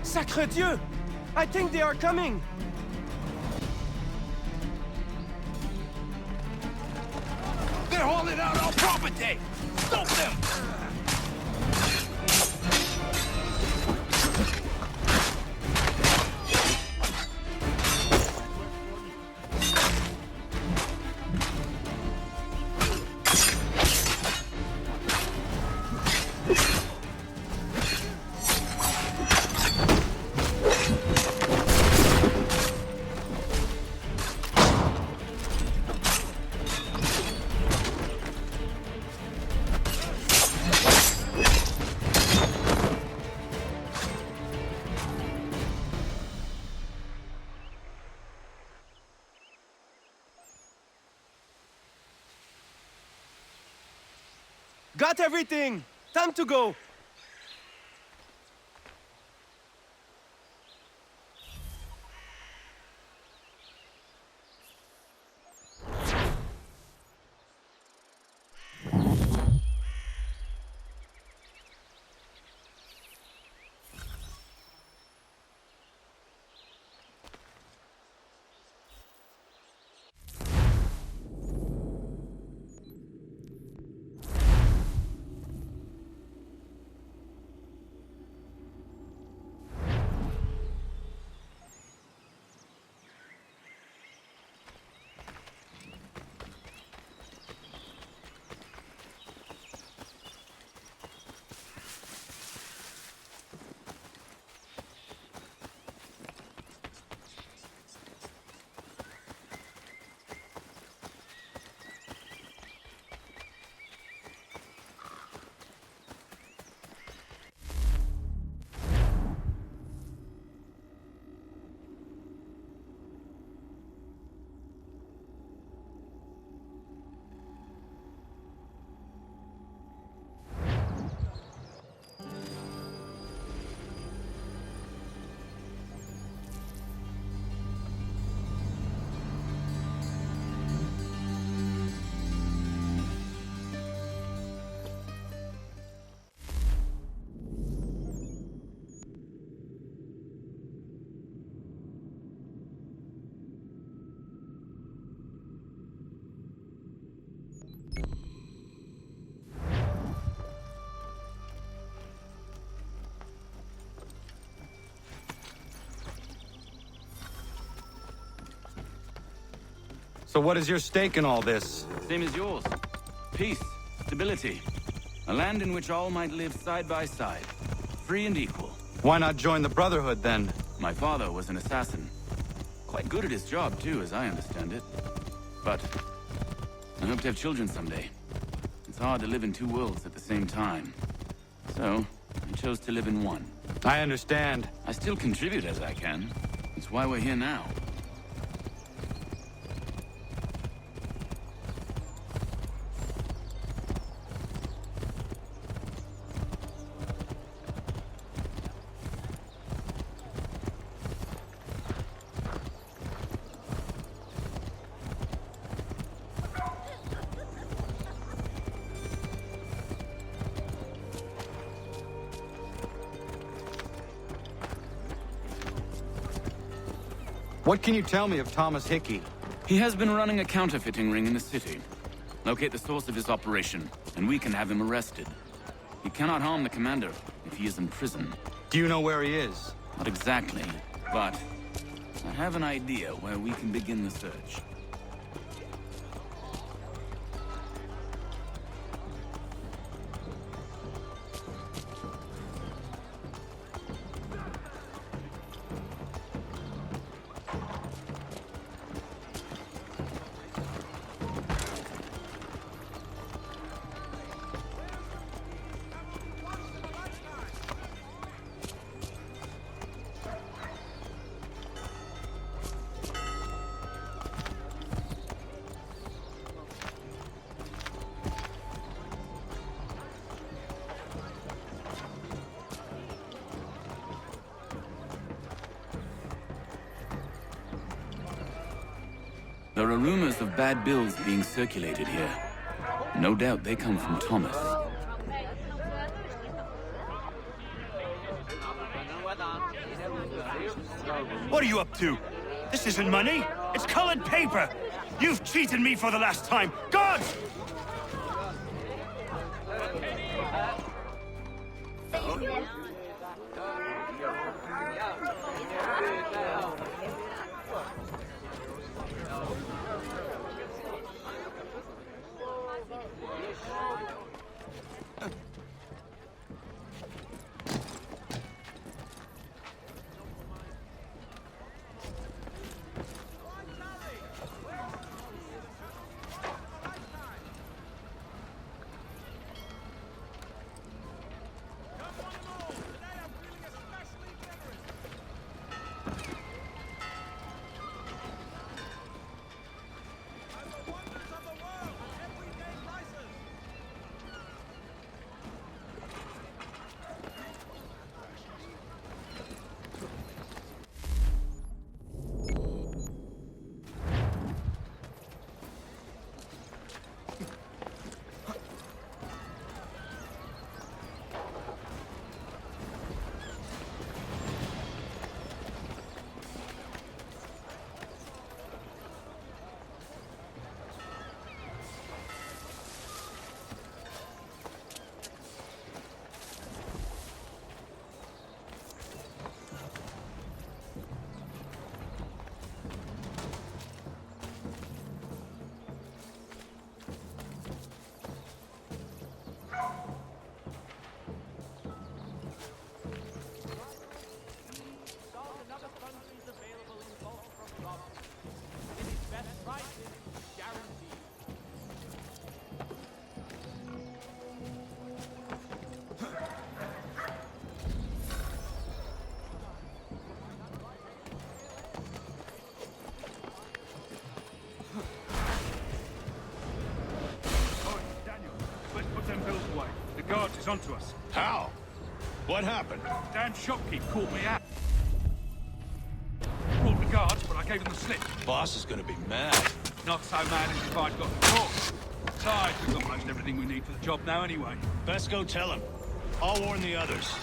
M: Sacre Dieu! I think they are coming!
I: They're hauling out our property! Stop them!
M: Got everything! Time to go!
C: So what is your stake in all this?
L: Same as yours. Peace, stability. A land in which all might live side by side, free and equal.
C: Why not join the Brotherhood, then?
L: My father was an assassin. Quite good at his job, too, as I understand it. But I hope to have children someday. It's hard to live in two worlds at the same time. So, I chose to live in one.
C: I understand.
L: I still contribute as I can. It's why we're here now.
C: What can you tell me of Thomas Hickey?
L: He has been running a counterfeiting ring in the city. Locate the source of his operation, and we can have him arrested. He cannot harm the commander if he is in prison.
C: Do you know where he is?
L: Not exactly, but I have an idea where we can begin the search. There are rumors of bad bills being circulated here. No doubt they come from Thomas.
I: What are you up to? This isn't money. It's colored paper. You've cheated me for the last time. Gods!
N: Is onto us.
A: How? What happened?
N: Damn shopkeep caught me out. Called the guards, but I gave them the slip.
A: Boss is gonna be mad.
N: Not so mad as if I'd got the caught. Besides, we've got most everything we need for the job now anyway.
A: Best go tell him. I'll warn the others.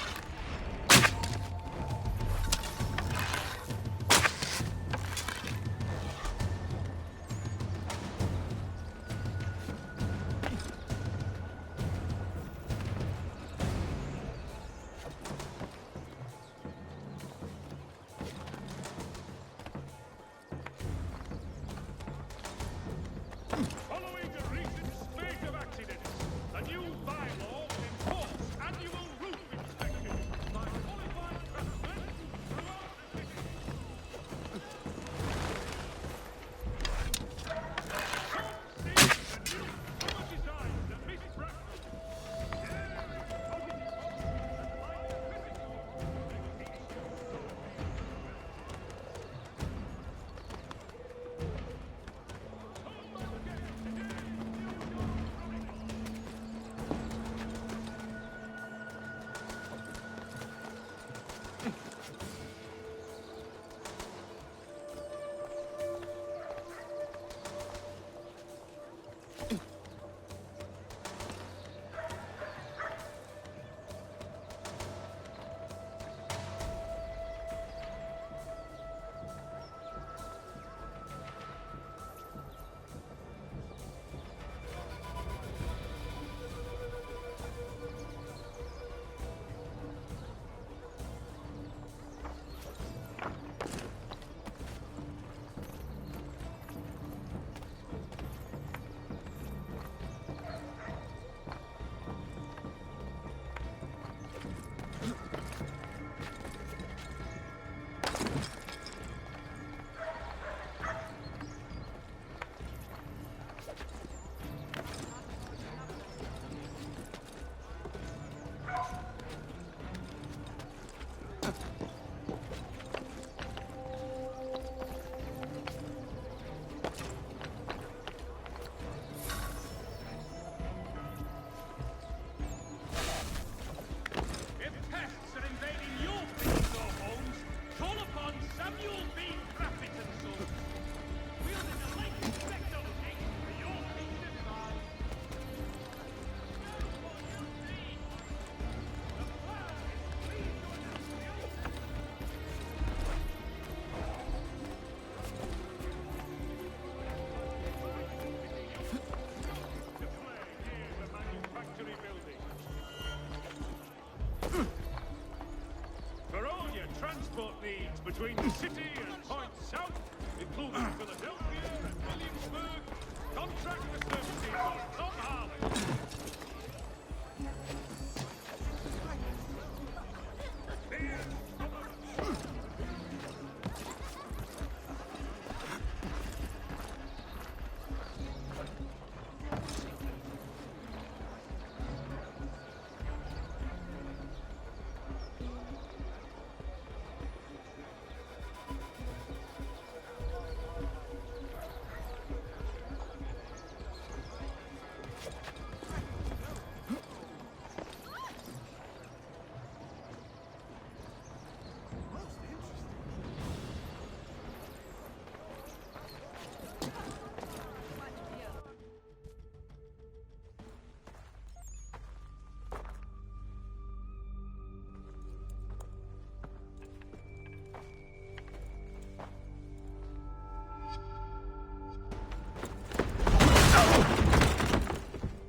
O: routes between the city and points south, including Philadelphia and Williamsburg. Contract the services of Tom Harley.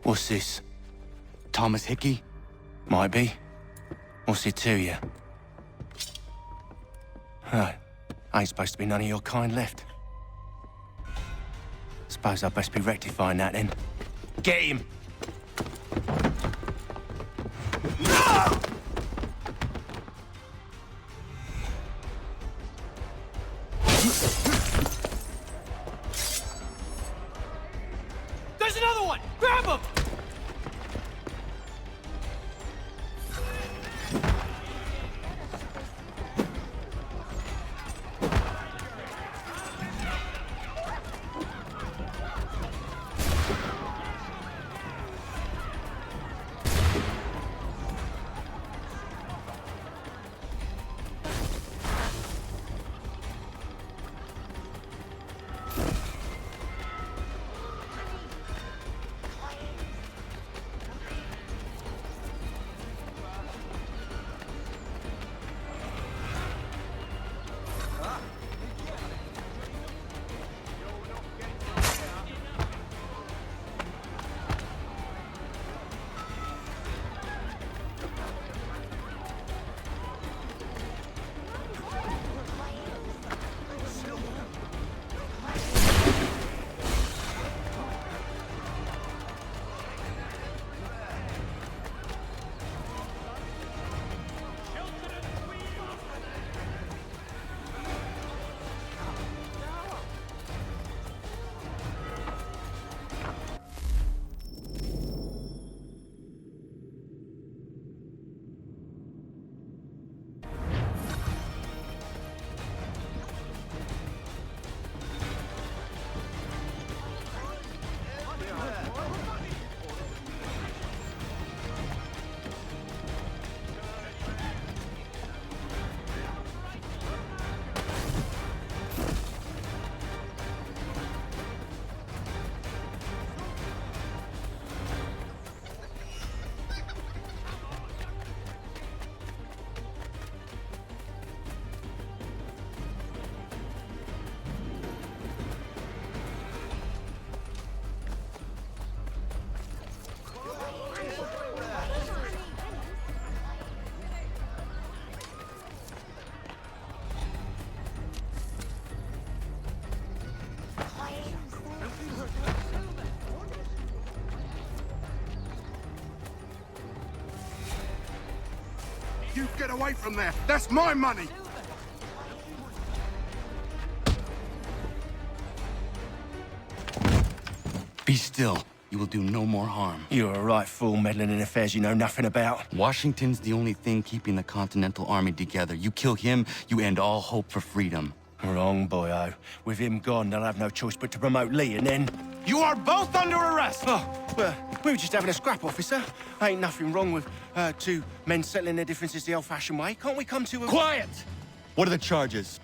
I: What's this?
C: Thomas Hickey?
I: Might be. What's it to you? Oh, ain't supposed to be none of your kind left. Suppose I'd best be rectifying that then. Get him!
B: There's another one! Grab him!
P: You get away from there! That's my money!
C: Be still. You will do no more harm.
I: You're a right fool meddling in affairs you know nothing about.
C: Washington's the only thing keeping the Continental Army together. You kill him, you end all hope for freedom.
I: Wrong, boyo. With him gone, they'll have no choice but to promote Lee, and then...
P: You are both under arrest!
I: Oh, well, we were just having a scrap, officer. Ain't nothing wrong with two men settling their differences the old-fashioned way. Can't we come to a...
P: Quiet!
C: What are the charges?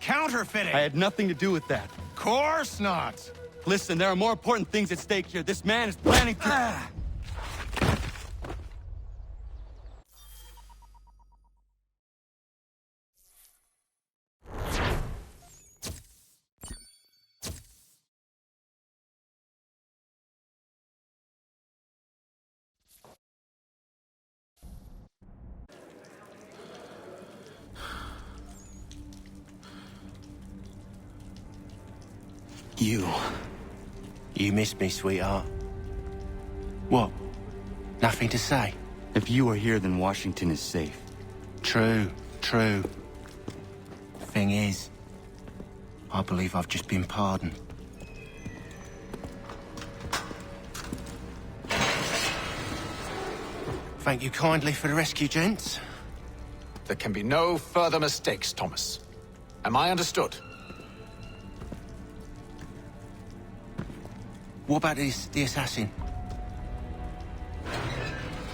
P: Counterfeiting!
C: I had nothing to do with that.
P: Course not!
C: Listen, there are more important things at stake here. This man is planning to...
I: You miss me, sweetheart. What? Nothing to say?
C: If you are here, then Washington is safe.
I: True. Thing is, I believe I've just been pardoned. Thank you kindly for the rescue, gents.
Q: There can be no further mistakes, Thomas. Am I understood?
I: What about the assassin?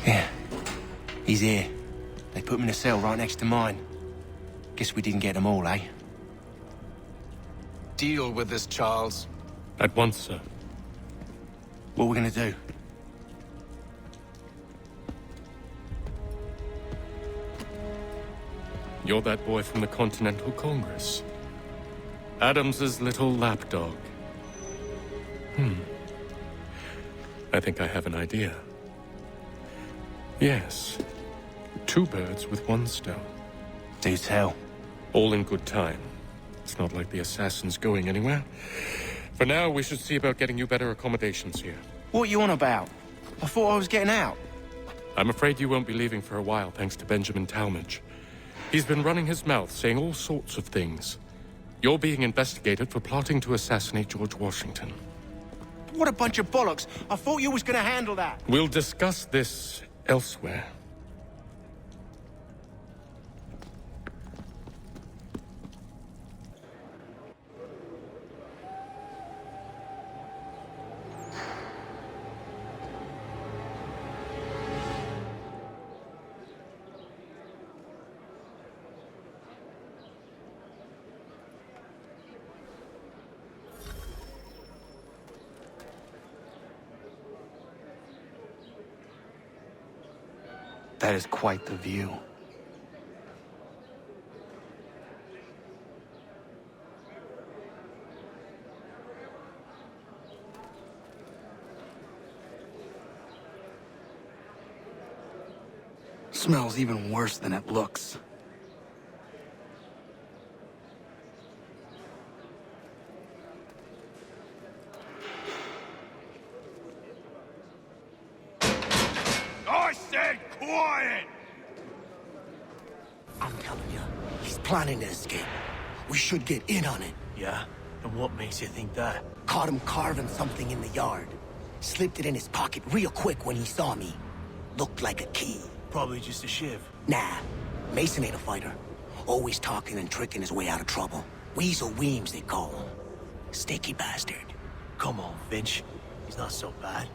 I: Yeah, he's here. They put him in a cell right next to mine. Guess we didn't get them all, eh?
Q: Deal with this, Charles.
R: At once, sir.
I: What are we gonna do?
R: You're that boy from the Continental Congress. Adams's little lapdog. I think I have an idea. Yes. 2 birds with 1 stone.
I: Do tell.
R: All in good time. It's not like the assassin's going anywhere. For now, we should see about getting you better accommodations here.
I: What are you on about? I thought I was getting out.
R: I'm afraid you won't be leaving for a while, thanks to Benjamin Talmadge. He's been running his mouth, saying all sorts of things. You're being investigated for plotting to assassinate George Washington.
I: What a bunch of bollocks. I thought you was gonna handle that.
R: We'll discuss this elsewhere.
C: That is quite the view. Smells even worse than it looks.
O: I said quiet!
I: I'm telling you, he's planning to escape. We should get in on it.
M: Yeah? And what makes you think that?
I: Caught him carving something in the yard. Slipped it in his pocket real quick when he saw me. Looked like a key.
M: Probably just a shiv.
I: Nah, Mason ain't a fighter. Always talking and tricking his way out of trouble. Weasel Weems, they call him. Sticky bastard.
M: Come on, Finch. He's not so bad.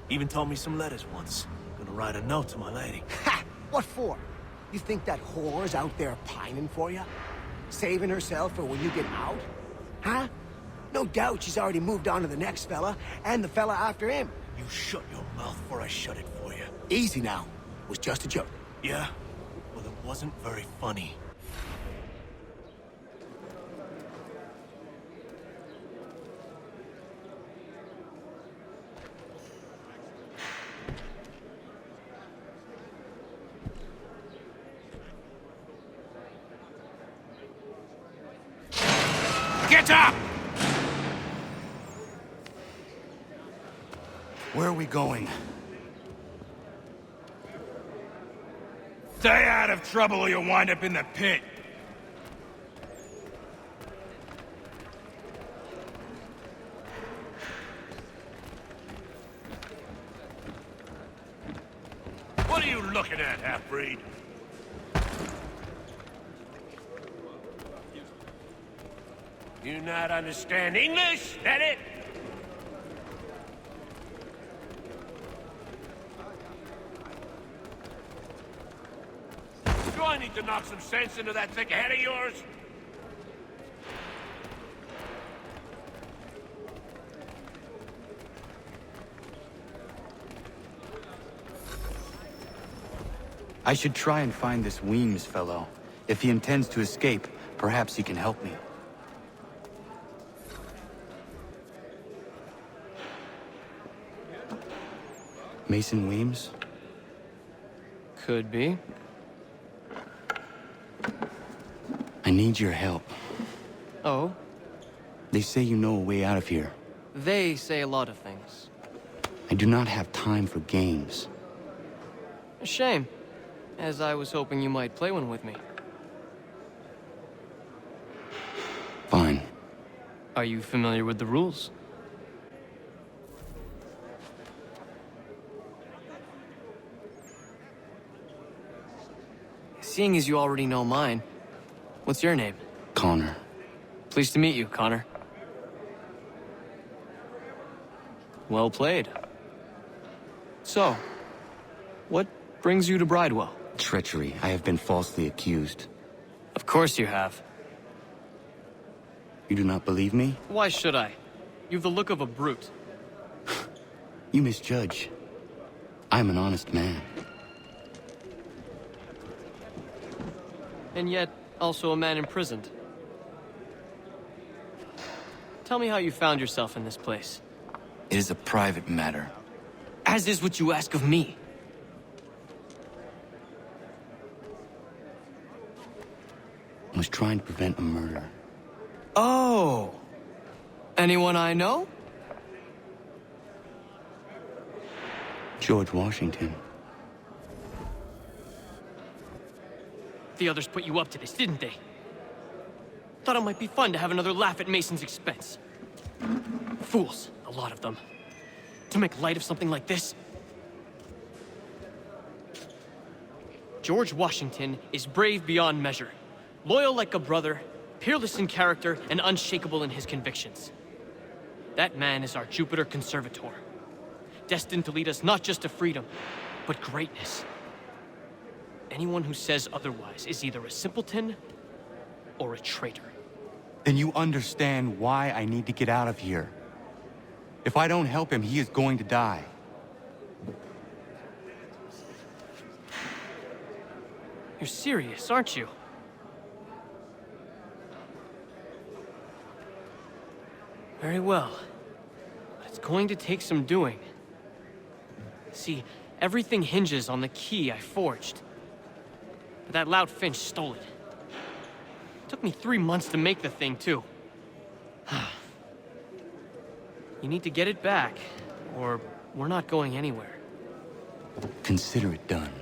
M: Even told me some letters once. Gonna write a note to my lady.
I: Ha! What for? You think that whore's out there pining for you? Saving herself for when you get out? Huh? No doubt she's already moved on to the next fella, and the fella after him.
M: You shut your mouth before I shut it for you.
I: Easy now. It was just a joke.
M: Yeah? Well, it wasn't very funny.
Q: Get up!
C: Where are we going?
O: Stay out of trouble or you'll wind up in the pit. What are you looking at, half-breed? You not understand English? That it? Do I need to knock some sense into that thick head of yours?
C: I should try and find this Weems fellow. If he intends to escape, perhaps he can help me. Mason Weems?
J: Could be.
C: I need your help.
J: Oh?
C: They say you know a way out of here.
S: They say a lot of things.
C: I do not have time for games.
S: A shame, as I was hoping you might play one with me.
C: Fine.
S: Are you familiar with the rules? Seeing as you already know mine, what's your name?
C: Connor.
S: Pleased to meet you, Connor. Well played. So, what brings you to Bridewell?
C: Treachery. I have been falsely accused.
S: Of course you have.
C: You do not believe me?
S: Why should I? You've the look of a brute.
C: You misjudge. I'm an honest man.
S: And yet, also a man imprisoned. Tell me how you found yourself in this place.
C: It is a private matter.
S: As is what you ask of me.
C: I was trying to prevent a murder.
S: Oh! Anyone I know?
C: George Washington.
S: The others put you up to this, didn't they? Thought it might be fun to have another laugh at Mason's expense. Fools, a lot of them. To make light of something like this. George Washington is brave beyond measure, loyal like a brother, peerless in character, and unshakable in his convictions. That man is our Jupiter Conservator, destined to lead us not just to freedom, but greatness. Anyone who says otherwise is either a simpleton or a traitor.
C: Then you understand why I need to get out of here. If I don't help him, he is going to die.
S: You're serious, aren't you? Very well. But it's going to take some doing. See, everything hinges on the key I forged. But that loud Finch stole it. Took me 3 months to make the thing, too. You need to get it back, or we're not going anywhere.
C: Consider it done.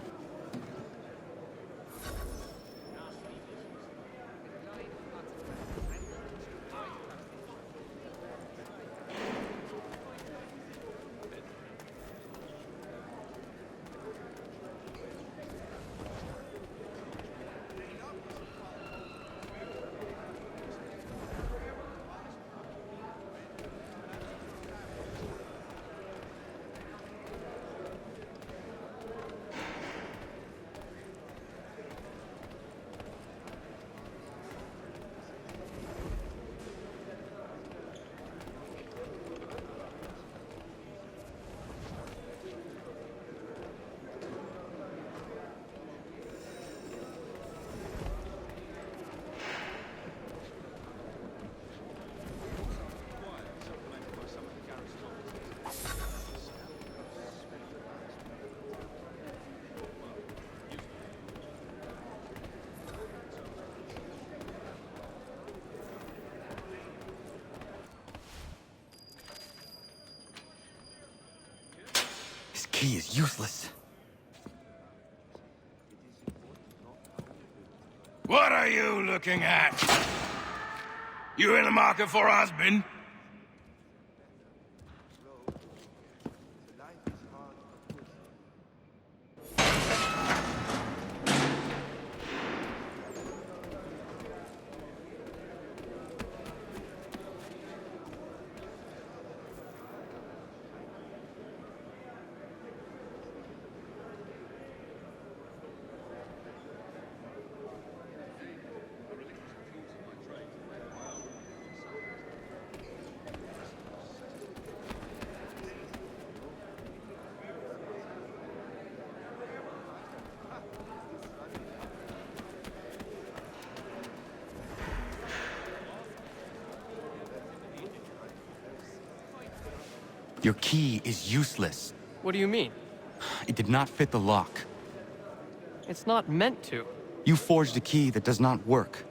C: This key is useless.
A: What are you looking at? You in the market for a husband?
C: Your key is useless.
S: What do you mean?
C: It did not fit the lock.
S: It's not meant to.
C: You forged a key that does not work.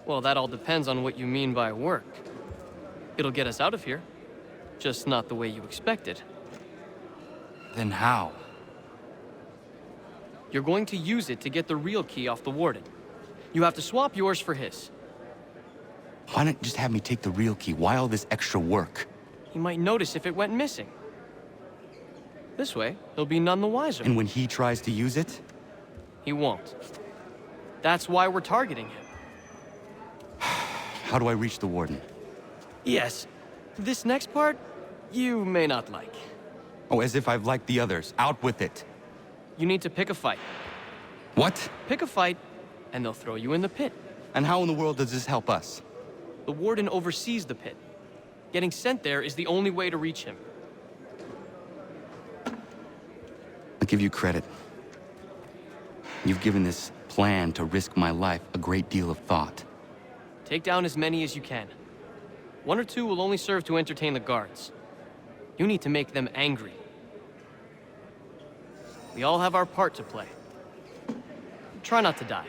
S: Well, that all depends on what you mean by work. It'll get us out of here. Just not the way you expected.
C: Then how?
S: You're going to use it to get the real key off the Warden. You have to swap yours for his.
C: Why not just have me take the real key? Why all this extra work?
S: He might notice if it went missing. This way, he'll be none the wiser.
C: And when he tries to use it?
S: He won't. That's why we're targeting him.
C: How do I reach the Warden?
S: Yes. This next part, you may not like.
C: Oh, as if I've liked the others. Out with it.
S: You need to pick a fight.
C: What?
S: Pick a fight, and they'll throw you in the pit.
C: And how in the world does this help us?
S: The Warden oversees the pit. Getting sent there is the only way to reach him.
C: I'll give you credit. You've given this plan to risk my life a great deal of thought.
S: Take down as many as you can. 1 or 2 will only serve to entertain the guards. You need to make them angry. We all have our part to play. Try not to die.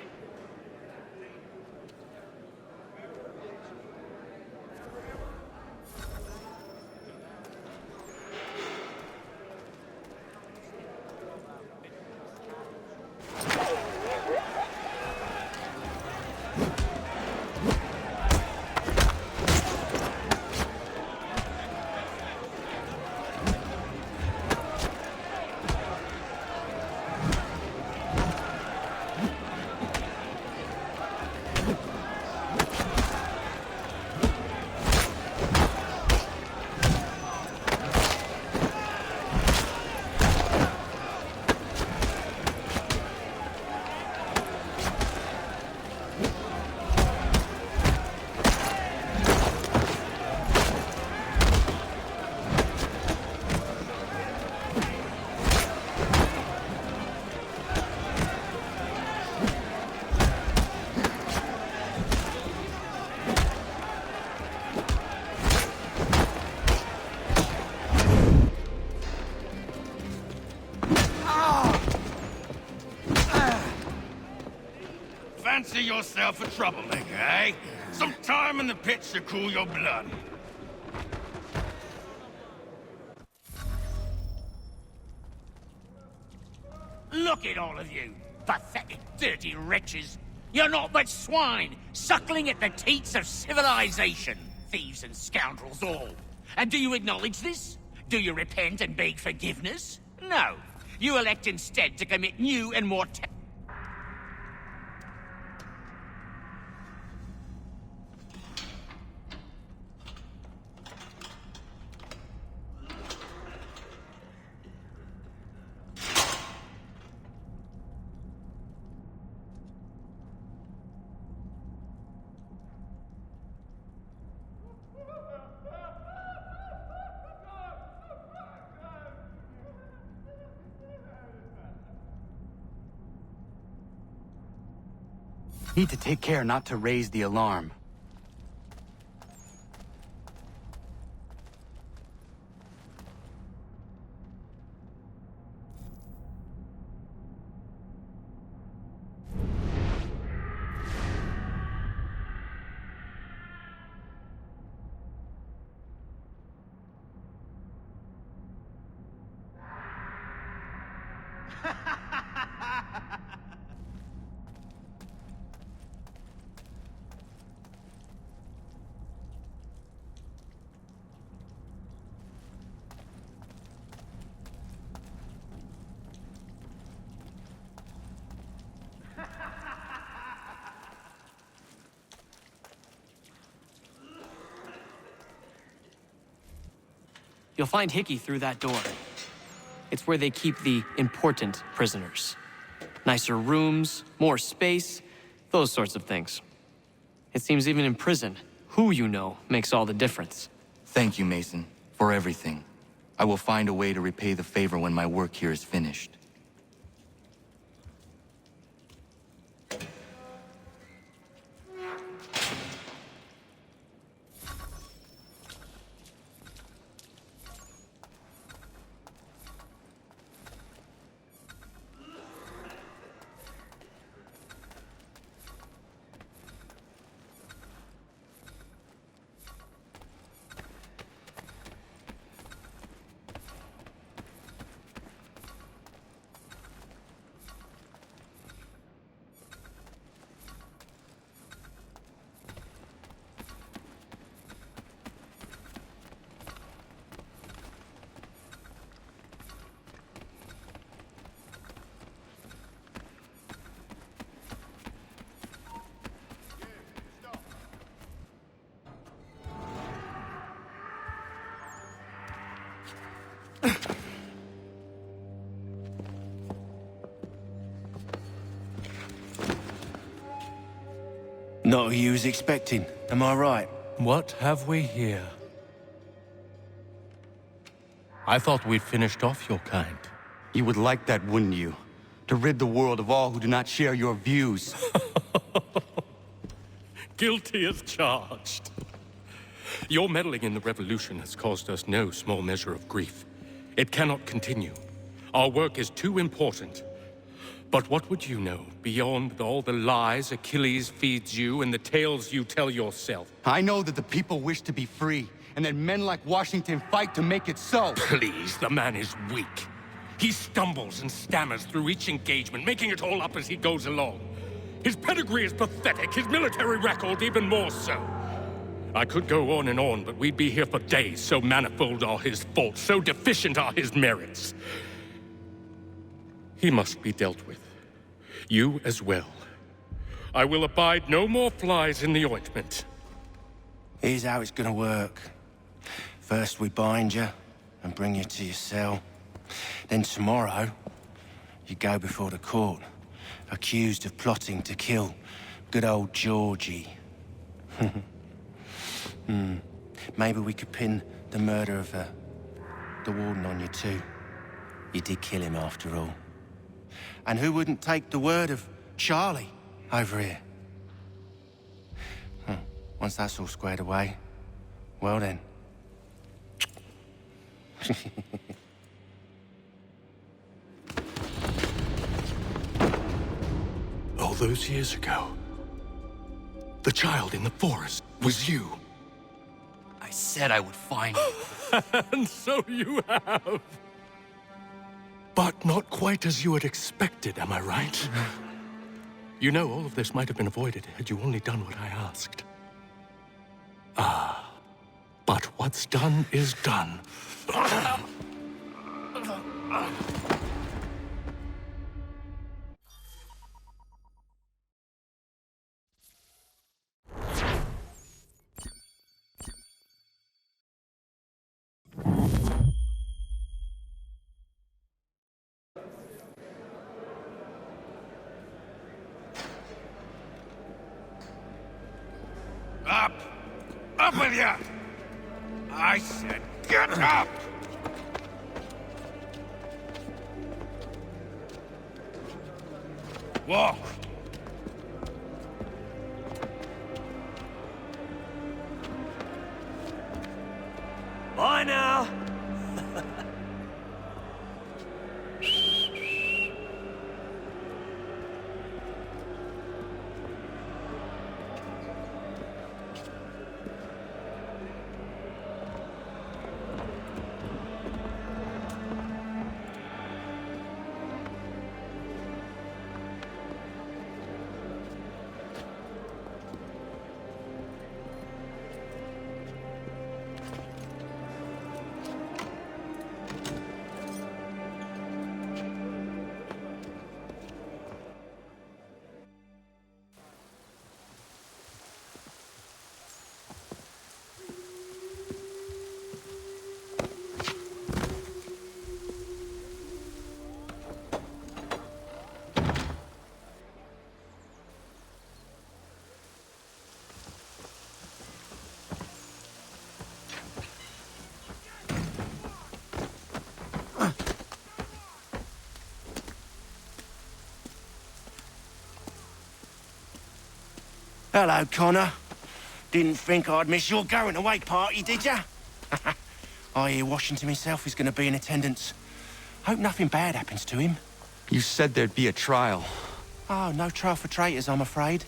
T: Fancy yourself a troublemaker, eh? Some time in the pits to cool your blood.
I: Look at all of you, pathetic, dirty wretches. You're not but swine, suckling at the teats of civilization. Thieves and scoundrels all. And do you acknowledge this? Do you repent and beg forgiveness? No. You elect instead to commit new and more
C: Need to take care not to raise the alarm.
S: You'll find Hickey through that door. It's where they keep the important prisoners. Nicer rooms, more space, those sorts of things. It seems even in prison, who you know makes all the difference.
C: Thank you, Mason, for everything. I will find a way to repay the favor when my work here is finished.
I: Not who you was expecting, am I right?
R: What have we here? I thought we'd finished off your kind.
C: You would like that, wouldn't you? To rid the world of all who do not share your views.
R: Guilty as charged. Your meddling in the revolution has caused us no small measure of grief. It cannot continue. Our work is too important. But what would you know beyond all the lies Achilles feeds you and the tales you tell yourself?
C: I know that the people wish to be free, and that men like Washington fight to make it so.
R: Please, the man is weak. He stumbles and stammers through each engagement, making it all up as he goes along. His pedigree is pathetic, his military record even more so. I could go on, but we'd be here for days, so manifold are his faults, so deficient are his merits. He must be dealt with. You as well. I will abide no more flies in the ointment.
I: Here's how it's gonna work. First we bind you and bring you to your cell. Then tomorrow, you go before the court, accused of plotting to kill good old Georgie. Maybe we could pin the murder of the warden on you too. You did kill him after all. And who wouldn't take the word of Charlie over here? Once that's all squared away, well then.
R: All those years ago, the child in the forest was you.
C: I said I would find you.
R: And so you have. But not quite as you had expected, am I right? You know, all of this might have been avoided had you only done what I asked. But what's done is done.
T: Up! Up with you! I said get up! Walk!
H: Bye now!
I: Hello, Connor. Didn't think I'd miss your going away party, did ya? I hear Washington himself is going to be in attendance. Hope nothing bad happens to him.
C: You said there'd be a trial.
I: Oh, no trial for traitors, I'm afraid.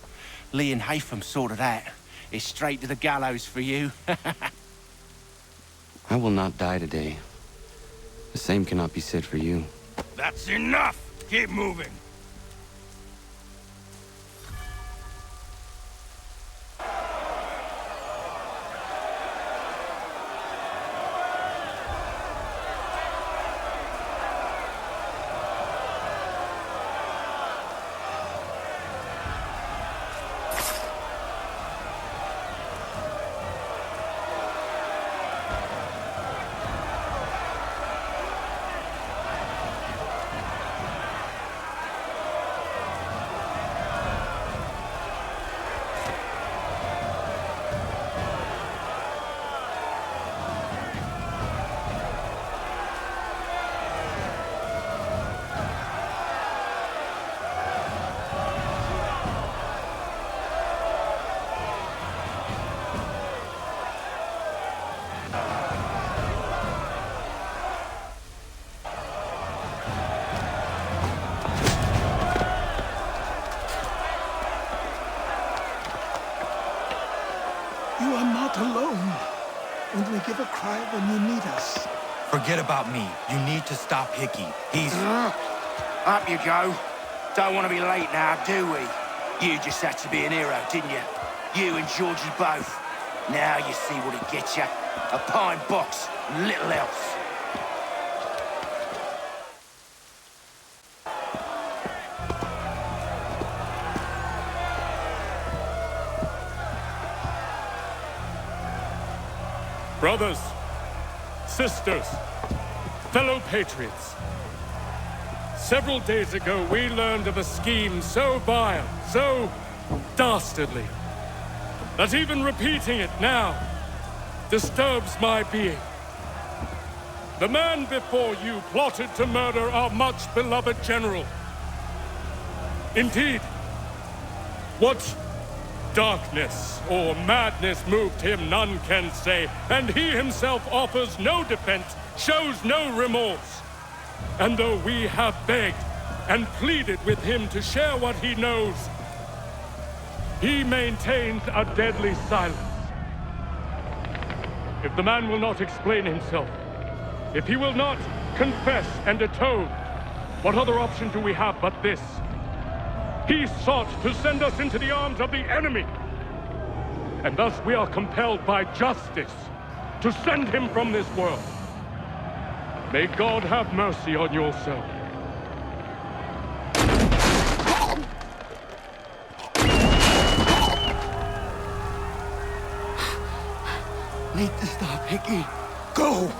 I: Lee and Haytham sorted that. It's straight to the gallows for you.
C: I will not die today. The same cannot be said for you.
T: That's enough! Keep moving!
K: Only give a cry when you need us.
C: Forget about me. You need to stop Hickey. He's...
I: Up you go. Don't want to be late now, do we? You just had to be an hero, didn't you? You and Georgie both. Now you see what it gets you. A pine box, and little else.
R: Brothers, sisters, fellow patriots. Several days ago, we learned of a scheme so vile, so dastardly, that even repeating it now disturbs my being. The man before you plotted to murder our much-beloved general. Indeed, what darkness or madness moved him, none can say, and he himself offers no defense, shows no remorse. And though we have begged and pleaded with him to share what he knows, he maintains a deadly silence. If the man will not explain himself, if he will not confess and atone, what other option do we have but this? He sought to send us into the arms of the enemy. And thus we are compelled by justice to send him from this world. May God have mercy on your soul.
I: Need to stop Hickey.
K: Go!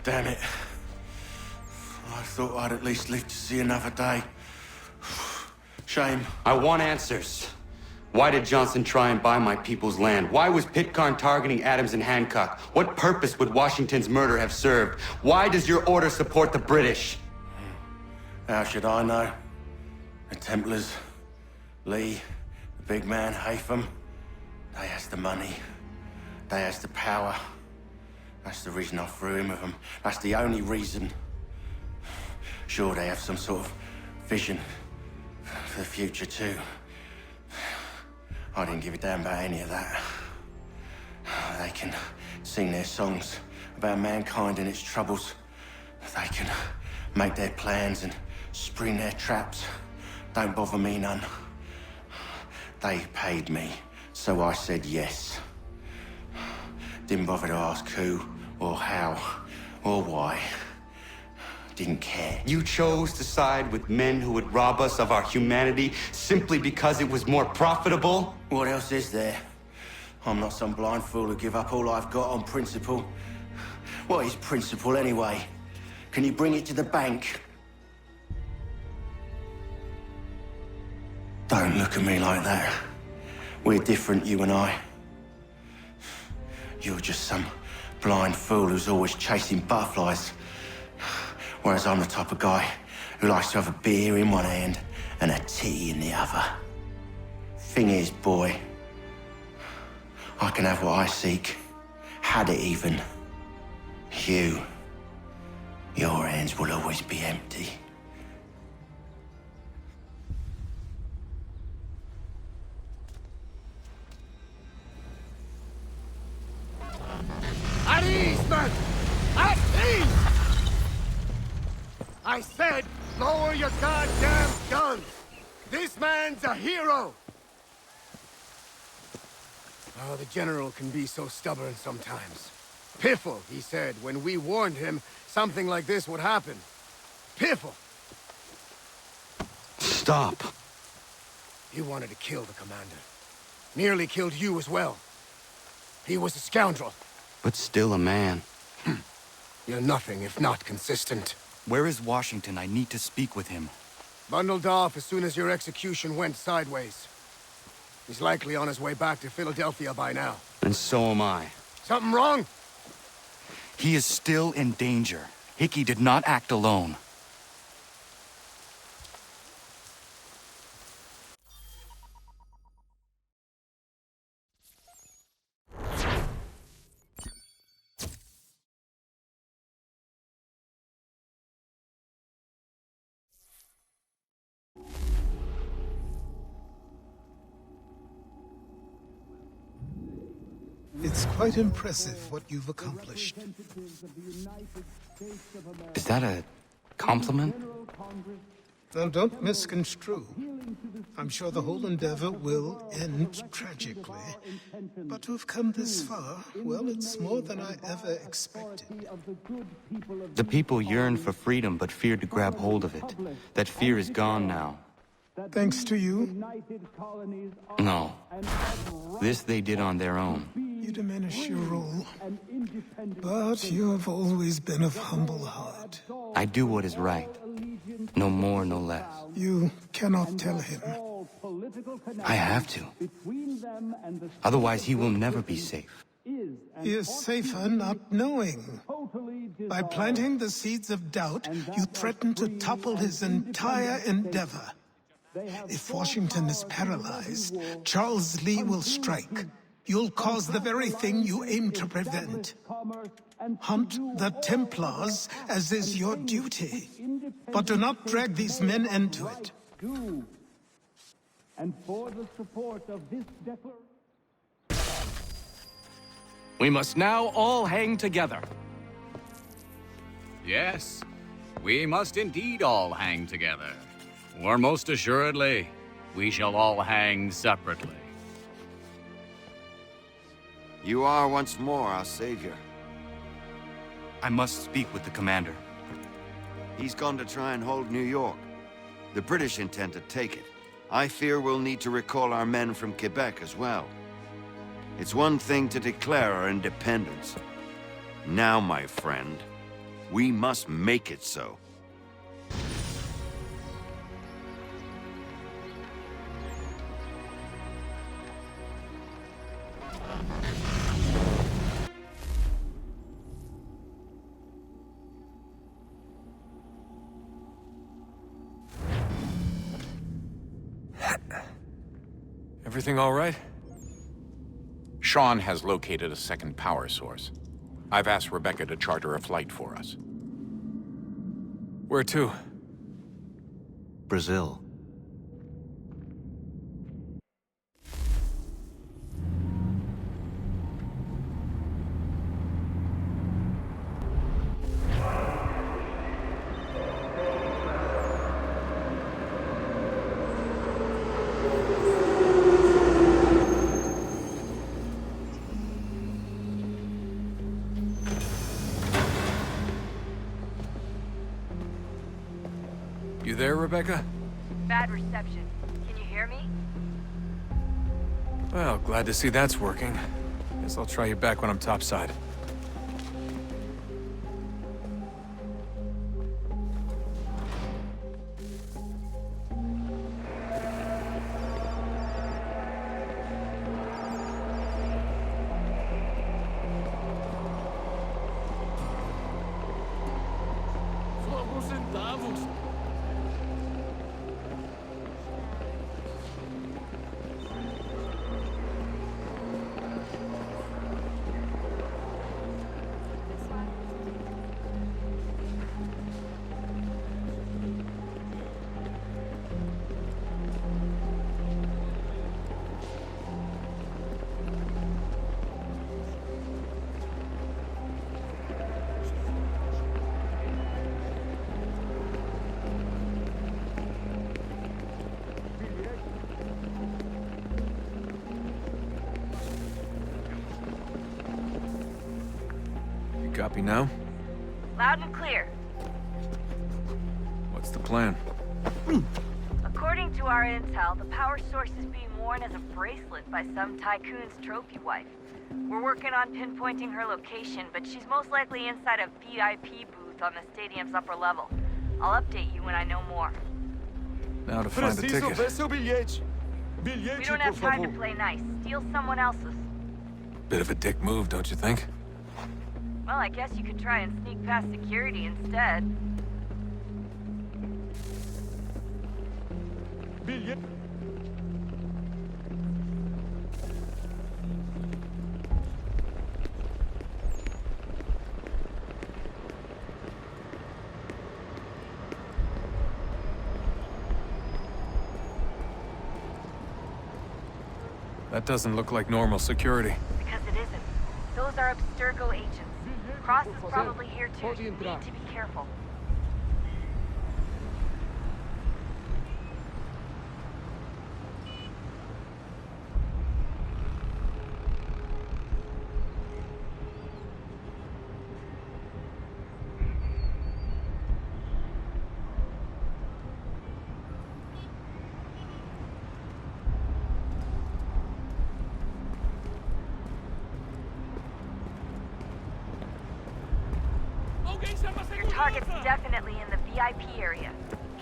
I: Damn it. I thought I'd at least live to see another day. Shame.
C: I want answers. Why did Johnson try and buy my people's land? Why was Pitcairn targeting Adams and Hancock? What purpose would Washington's murder have served? Why does your order support the British?
I: How should I know? The Templars, Lee, the big man, Haytham, they has the money. They has the power. That's the reason I threw in with them. That's the only reason. Sure, they have some sort of vision for the future, too. I didn't give a damn about any of that. They can sing their songs about mankind and its troubles. They can make their plans and spring their traps. Don't bother me none. They paid me, so I said yes. Didn't bother to ask who, or how, or why. Didn't care.
C: You chose to side with men who would rob us of our humanity simply because it was more profitable?
I: What else is there? I'm not some blind fool who give up all I've got on principle. What is principle anyway? Can you bring it to the bank? Don't look at me like that. We're different, you and I. You're just some blind fool who's always chasing butterflies. Whereas I'm the type of guy who likes to have a beer in one hand and a tea in the other. Thing is, boy, I can have what I seek. Had it even. Your hands will always be empty. At ease, men! At ease! I said, lower your goddamn guns! This man's a hero!
P: Oh, the General can be so stubborn sometimes. Piffle, he said, when we warned him something like this would happen. Piffle!
C: Stop.
P: He wanted to kill the commander. Nearly killed you as well. He was a scoundrel.
C: But still a man.
P: You're nothing if not consistent.
C: Where is Washington? I need to speak with him.
P: Bundled off as soon as your execution went sideways. He's likely on his way back to Philadelphia by now.
C: And so am I.
P: Something wrong?
C: He is still in danger. Hickey did not act alone.
K: It's quite impressive what you've accomplished.
C: Is that a compliment?
K: Now, don't misconstrue. I'm sure the whole endeavor will end tragically. But to have come this far, well, it's more than I ever expected.
C: The people yearn for freedom but fear to grab hold of it. That fear is gone now.
K: Thanks to you?
C: No. This they did on their own.
K: You diminish your role. But you have always been of humble heart.
C: I do what is right. No more, no less.
K: You cannot tell him.
C: I have to. Otherwise, he will never be safe.
K: He is safer not knowing. By planting the seeds of doubt, you threaten to topple his entire endeavor. If Washington is paralyzed, Charles Lee will strike. You'll cause the very thing you aim to prevent. Hunt the Templars, as is your duty. But do not drag these men into it.
I: And for the support of this declaration...
Q: We must now all hang together.
B: Yes, we must indeed all hang together. Or most assuredly, we shall all hang separately.
E: You are once more our savior.
C: I must speak with the commander.
E: He's gone to try and hold New York. The British intend to take it. I fear we'll need to recall our men from Quebec as well. It's one thing to declare our independence. Now, my friend, we must make it so.
Q: Everything all right?
U: Sean has located a second power source. I've asked Rebecca to charter a flight for us.
Q: Where to?
C: Brazil.
Q: You there, Rebecca?
V: Bad reception. Can you hear me?
Q: Well, glad to see that's working. Guess I'll try you back when I'm topside. Copy now?
V: Loud and clear.
Q: What's the plan?
V: According to our intel, the power source is being worn as a bracelet by some tycoon's trophy wife. We're working on pinpointing her location, but she's most likely inside a VIP booth on the stadium's upper level. I'll update you when I know more.
D: Now to find a ticket.
V: We don't have time to play nice. Steal someone else's.
D: Bit of a dick move, don't you think?
V: Well, I guess you could try and sneak past security instead.
D: That doesn't look like normal security.
V: Because it isn't. Those are Abstergo agents. Cross is probably here too. You need to be careful. Your target's definitely in the VIP area.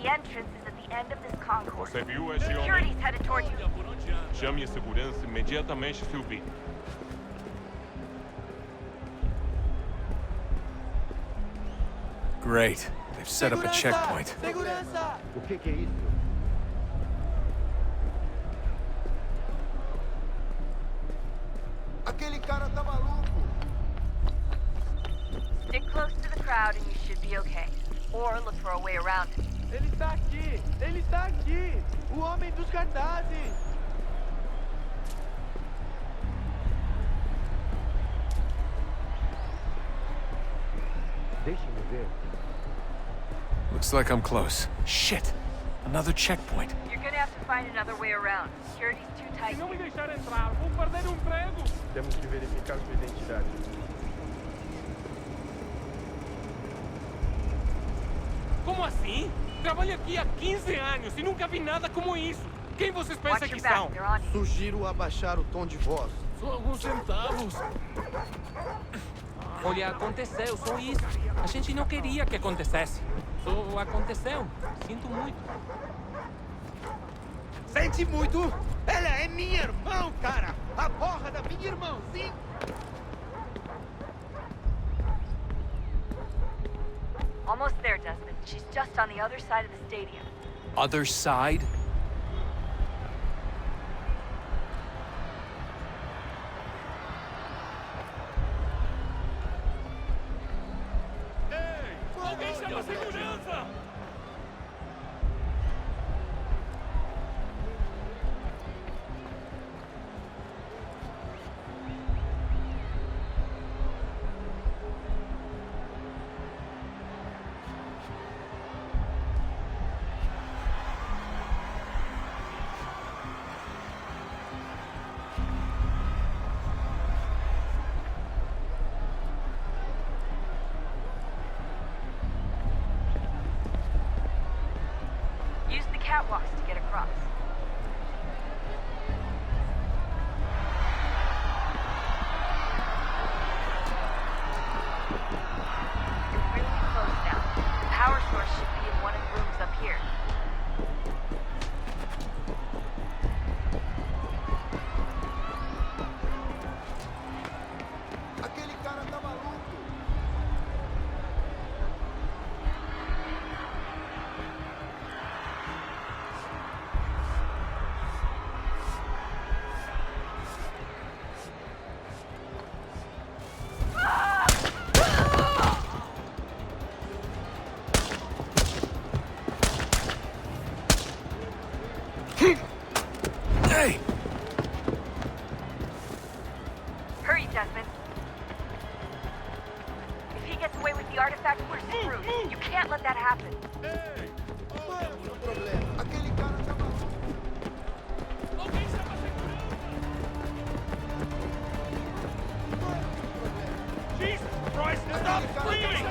V: The entrance is at the end of this concourse.
O: Você viu esse homem?
V: Security's headed toward you.
O: Chame a segurança imediatamente, Sylvie.
D: Great. They've set up a checkpoint.
I: O que é isso?
P: Aquele cara tá maluco.
V: Stick close to the crowd and you should be okay. Or look for a way around it.
G: Ele está aqui! Ele está aqui! O homem dos cartazes!
I: Deixe-me ver.
D: Looks like I'm close. Shit! Another checkpoint.
V: You're gonna have to find another way around. Security's too tight.
G: Se não me deixar entrar, vou perder um emprego!
M: Temos que verificar sua identidade.
R: Como assim? Trabalho aqui há 15 anos e nunca vi nada como isso. Quem vocês pensam que são?
P: Sugiro abaixar o tom de voz.
R: Só alguns centavos. Olha, aconteceu, só isso. A gente não queria que acontecesse. Só aconteceu. Sinto muito.
G: Sente muito? Ela é minha irmã, cara! A porra da minha irmã, sim!
V: Almost there, Desmond. She's just on the other side of the stadium.
D: Other side?
R: Alguém chama a segurança!
V: Use the catwalks to get across. You're really close now. The power source should be in one of the rooms up here.
P: Aquele cara tá maluco.
D: Hey!
V: Hurry, Desmond. If he gets away with the artifact, we're screwed. You can't let that happen.
P: Aquele cara tá maluco.
O: Jesus Christ, stop screaming!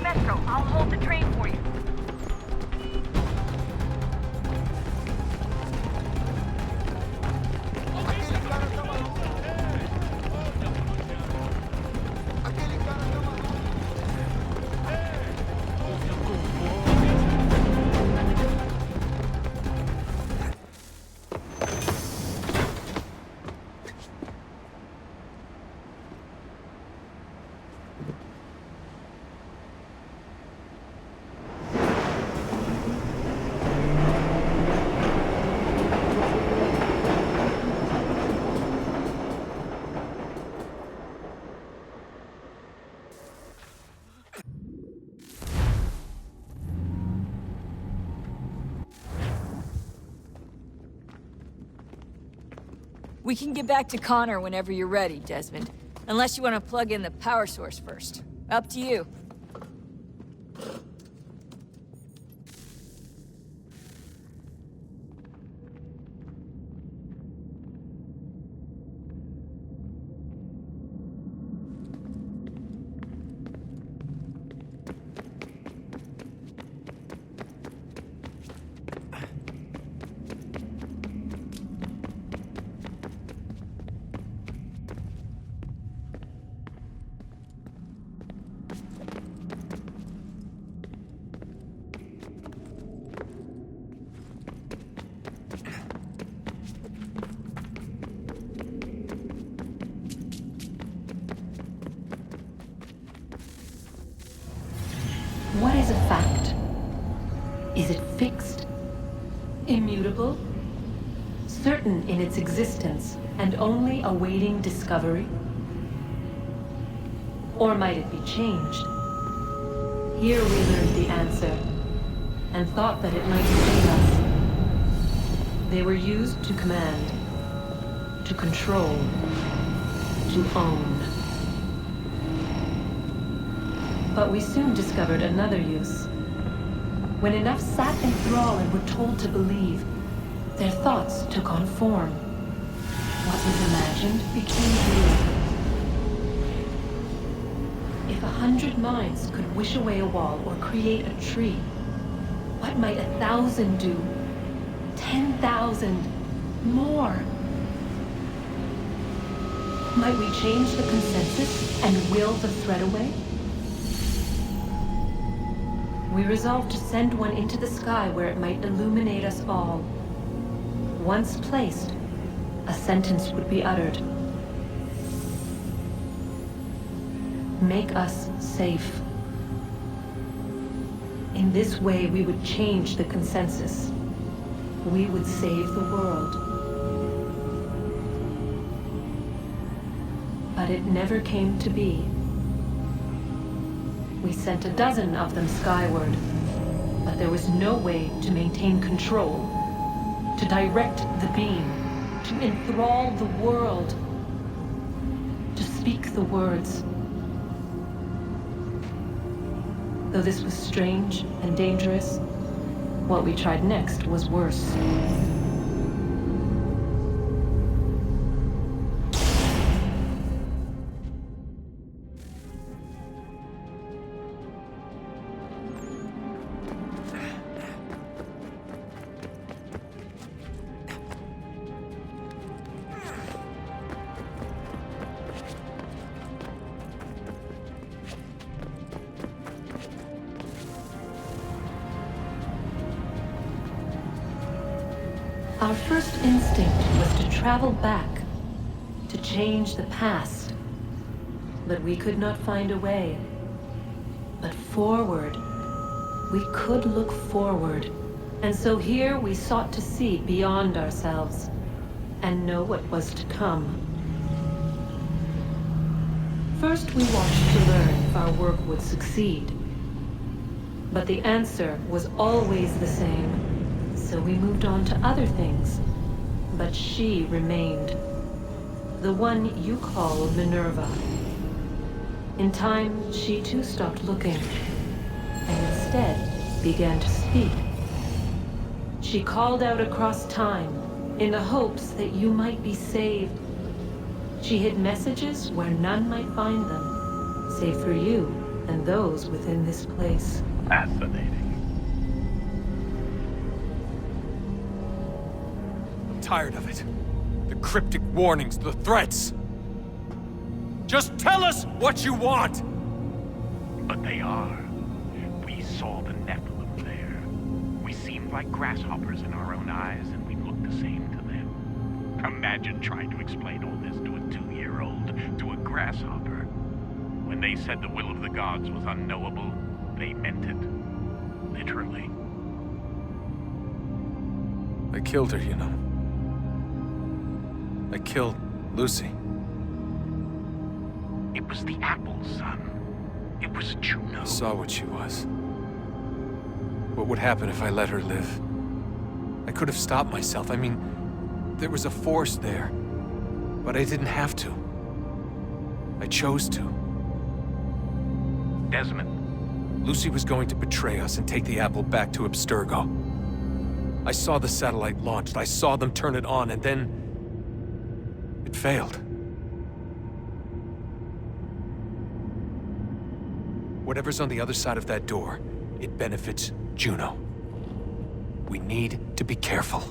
V: Destro. I'll hold the train for you.
F: We can get back to Connor whenever you're ready, Desmond. Unless you want to plug in the power source first. Up to you.
L: What is a fact? Is it fixed? Immutable? Certain in its existence and only awaiting discovery? Or might it be changed? Here we learned the answer, and thought that it might save us. They were used to command, to control, to own. But we soon discovered another use. When enough sat in thrall and were told to believe, their thoughts took on form. What was imagined became real. If 100 minds could wish away a wall or create a tree, what might 1,000 do? 10,000? More? Might we change the consensus and will the thread away? We resolved to send one into the sky where it might illuminate us all. Once placed, a sentence would be uttered. Make us safe. In this way, we would change the consensus. We would save the world. But it never came to be. We sent a dozen of them skyward, but there was no way to maintain control, to direct the beam, to enthrall the world, to speak the words. Though this was strange and dangerous, what we tried next was worse. Our first instinct was to travel back, to change the past. But we could not find a way. But forward, we could look forward. And so here we sought to see beyond ourselves and know what was to come. First we watched to learn if our work would succeed. But the answer was always the same. So we moved on to other things, but she remained. The one you call Minerva. In time, she too stopped looking, and instead began to speak. She called out across time, in the hopes that you might be saved. She hid messages where none might find them, save for you and those within this place.
O: Fascinating.
D: I'm tired of it. The cryptic warnings, the threats. Just tell us what you want!
O: But they are. We saw the Nephilim there. We seemed like grasshoppers in our own eyes, and we looked the same to them. Imagine trying to explain all this to a 2-year-old, to a grasshopper. When they said the will of the gods was unknowable, they meant it. Literally.
D: I killed her, you know. I killed Lucy.
O: It was the apple, son. It was Juno.
D: I saw what she was. What would happen if I let her live? I could have stopped myself. I mean, there was a force there. But I didn't have to. I chose to.
O: Desmond.
D: Lucy was going to betray us and take the apple back to Abstergo. I saw the satellite launched. I saw them turn it on, and then... it failed. Whatever's on the other side of that door, it benefits Juno. We need to be careful.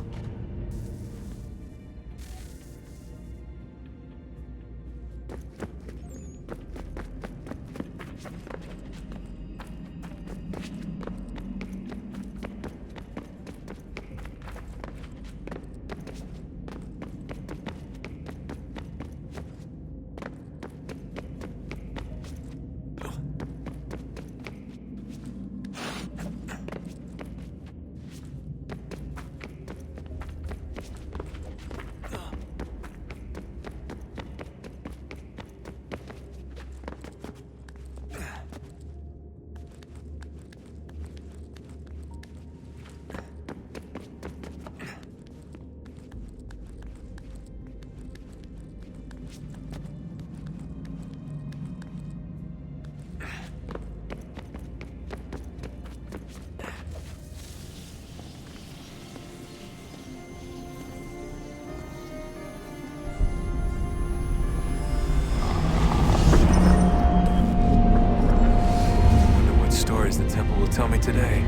D: The temple will tell me today.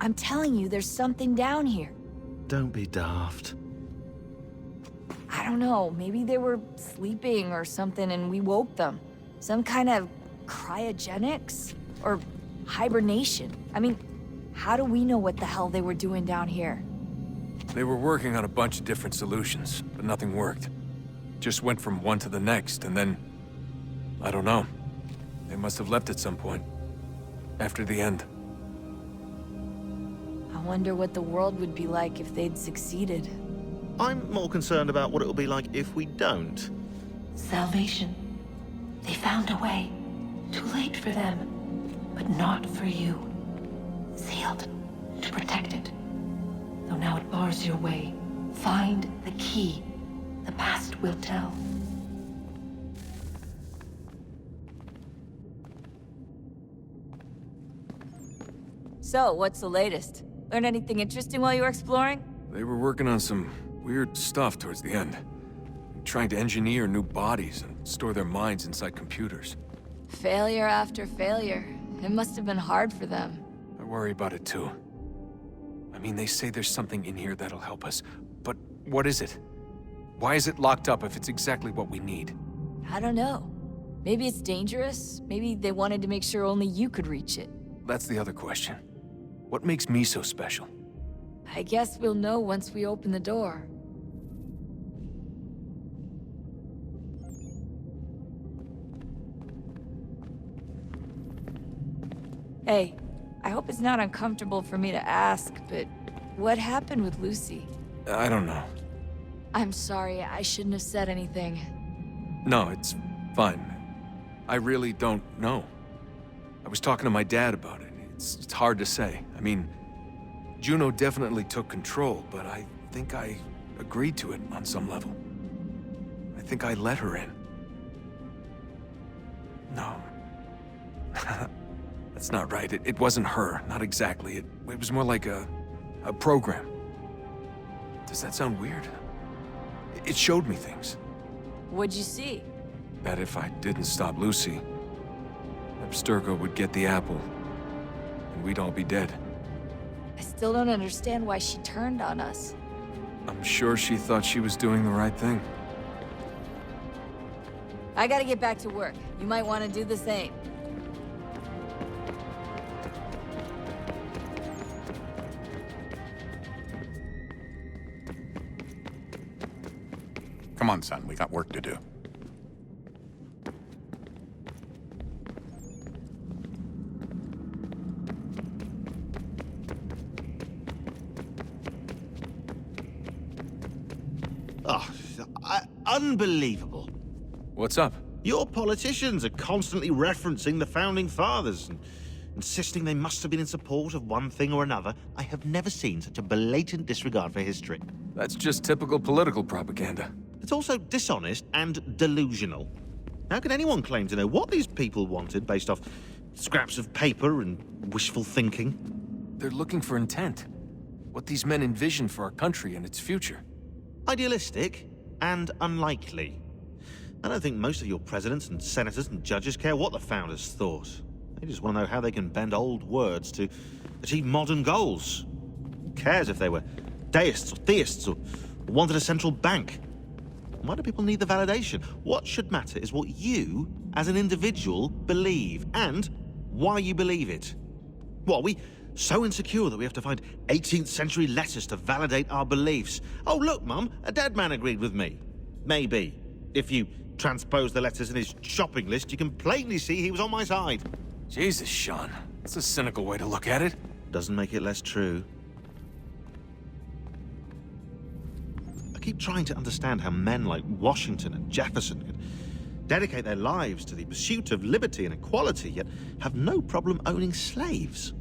F: I'm telling you, there's something down here.
J: Don't be daft.
F: I don't know, maybe they were sleeping or something and we woke them. Some kind of cryogenics? Or hibernation? I mean, how do we know what the hell they were doing down here?
D: They were working on a bunch of different solutions, but nothing worked. Just went from one to the next, and then... I don't know. They must have left at some point. After the end.
F: I wonder what the world would be like if they'd succeeded.
J: I'm more concerned about what it'll be like if we don't.
L: Salvation. They found a way. Too late for them, but not for you. Sealed to protect it. Though now it bars your way. Find the key. The past will tell.
F: So, what's the latest? Learn anything interesting while you were exploring?
D: They were working on some weird stuff towards the end. Trying to engineer new bodies and store their minds inside computers.
F: Failure after failure. It must have been hard for them.
D: I worry about it too. I mean, they say there's something in here that'll help us, but what is it? Why is it locked up if it's exactly what we need?
F: I don't know. Maybe it's dangerous. Maybe they wanted to make sure only you could reach it.
D: That's the other question. What makes me so special?
F: I guess we'll know once we open the door. Hey, I hope it's not uncomfortable for me to ask, but what happened with Lucy?
D: I don't know.
F: I'm sorry, I shouldn't have said anything.
D: No, it's fine. I really don't know. I was talking to my dad about it. It's hard to say. I mean, Juno definitely took control, but I think I agreed to it on some level. I think I let her in. No. That's not right. It wasn't her. Not exactly. It was more like a program. Does that sound weird? It showed me things.
F: What'd you see?
D: That if I didn't stop Lucy, Abstergo would get the apple, and we'd all be dead.
F: I still don't understand why she turned on us.
D: I'm sure she thought she was doing the right thing.
F: I gotta get back to work. You might want to do the same.
U: Come on, son. We got work to do.
J: Oh, unbelievable.
D: What's up?
J: Your politicians are constantly referencing the Founding Fathers and insisting they must have been in support of one thing or another. I have never seen such a blatant disregard for history.
D: That's just typical political propaganda.
J: It's also dishonest and delusional. How can anyone claim to know what these people wanted based off scraps of paper and wishful thinking?
D: They're looking for intent. What these men envision for our country and its future.
J: Idealistic and unlikely. I don't think most of your presidents and senators and judges care what the founders thought. They just want to know how they can bend old words to achieve modern goals. Who cares if they were deists or theists or wanted a central bank? Why do people need the validation? What should matter is what you, as an individual, believe, and why you believe it. What, are we so insecure that we have to find 18th century letters to validate our beliefs? Oh, look, Mum, a dead man agreed with me. Maybe. If you transpose the letters in his shopping list, you can plainly see he was on my side.
D: Jesus, Sean. That's a cynical way to look at it.
J: Doesn't make it less true. I keep trying to understand how men like Washington and Jefferson could dedicate their lives to the pursuit of liberty and equality, yet have no problem owning slaves.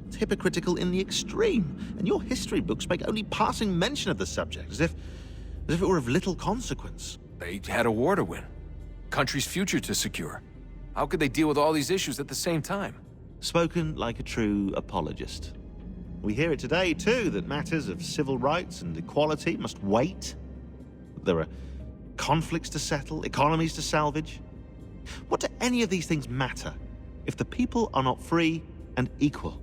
J: It's hypocritical in the extreme, and your history books make only passing mention of the subject, as if it were of little consequence.
D: They had a war to win. Country's future to secure. How could they deal with all these issues at the same time?
J: Spoken like a true apologist. We hear it today, too, that matters of civil rights and equality must wait. There are conflicts to settle, economies to salvage. What do any of these things matter if the people are not free and equal?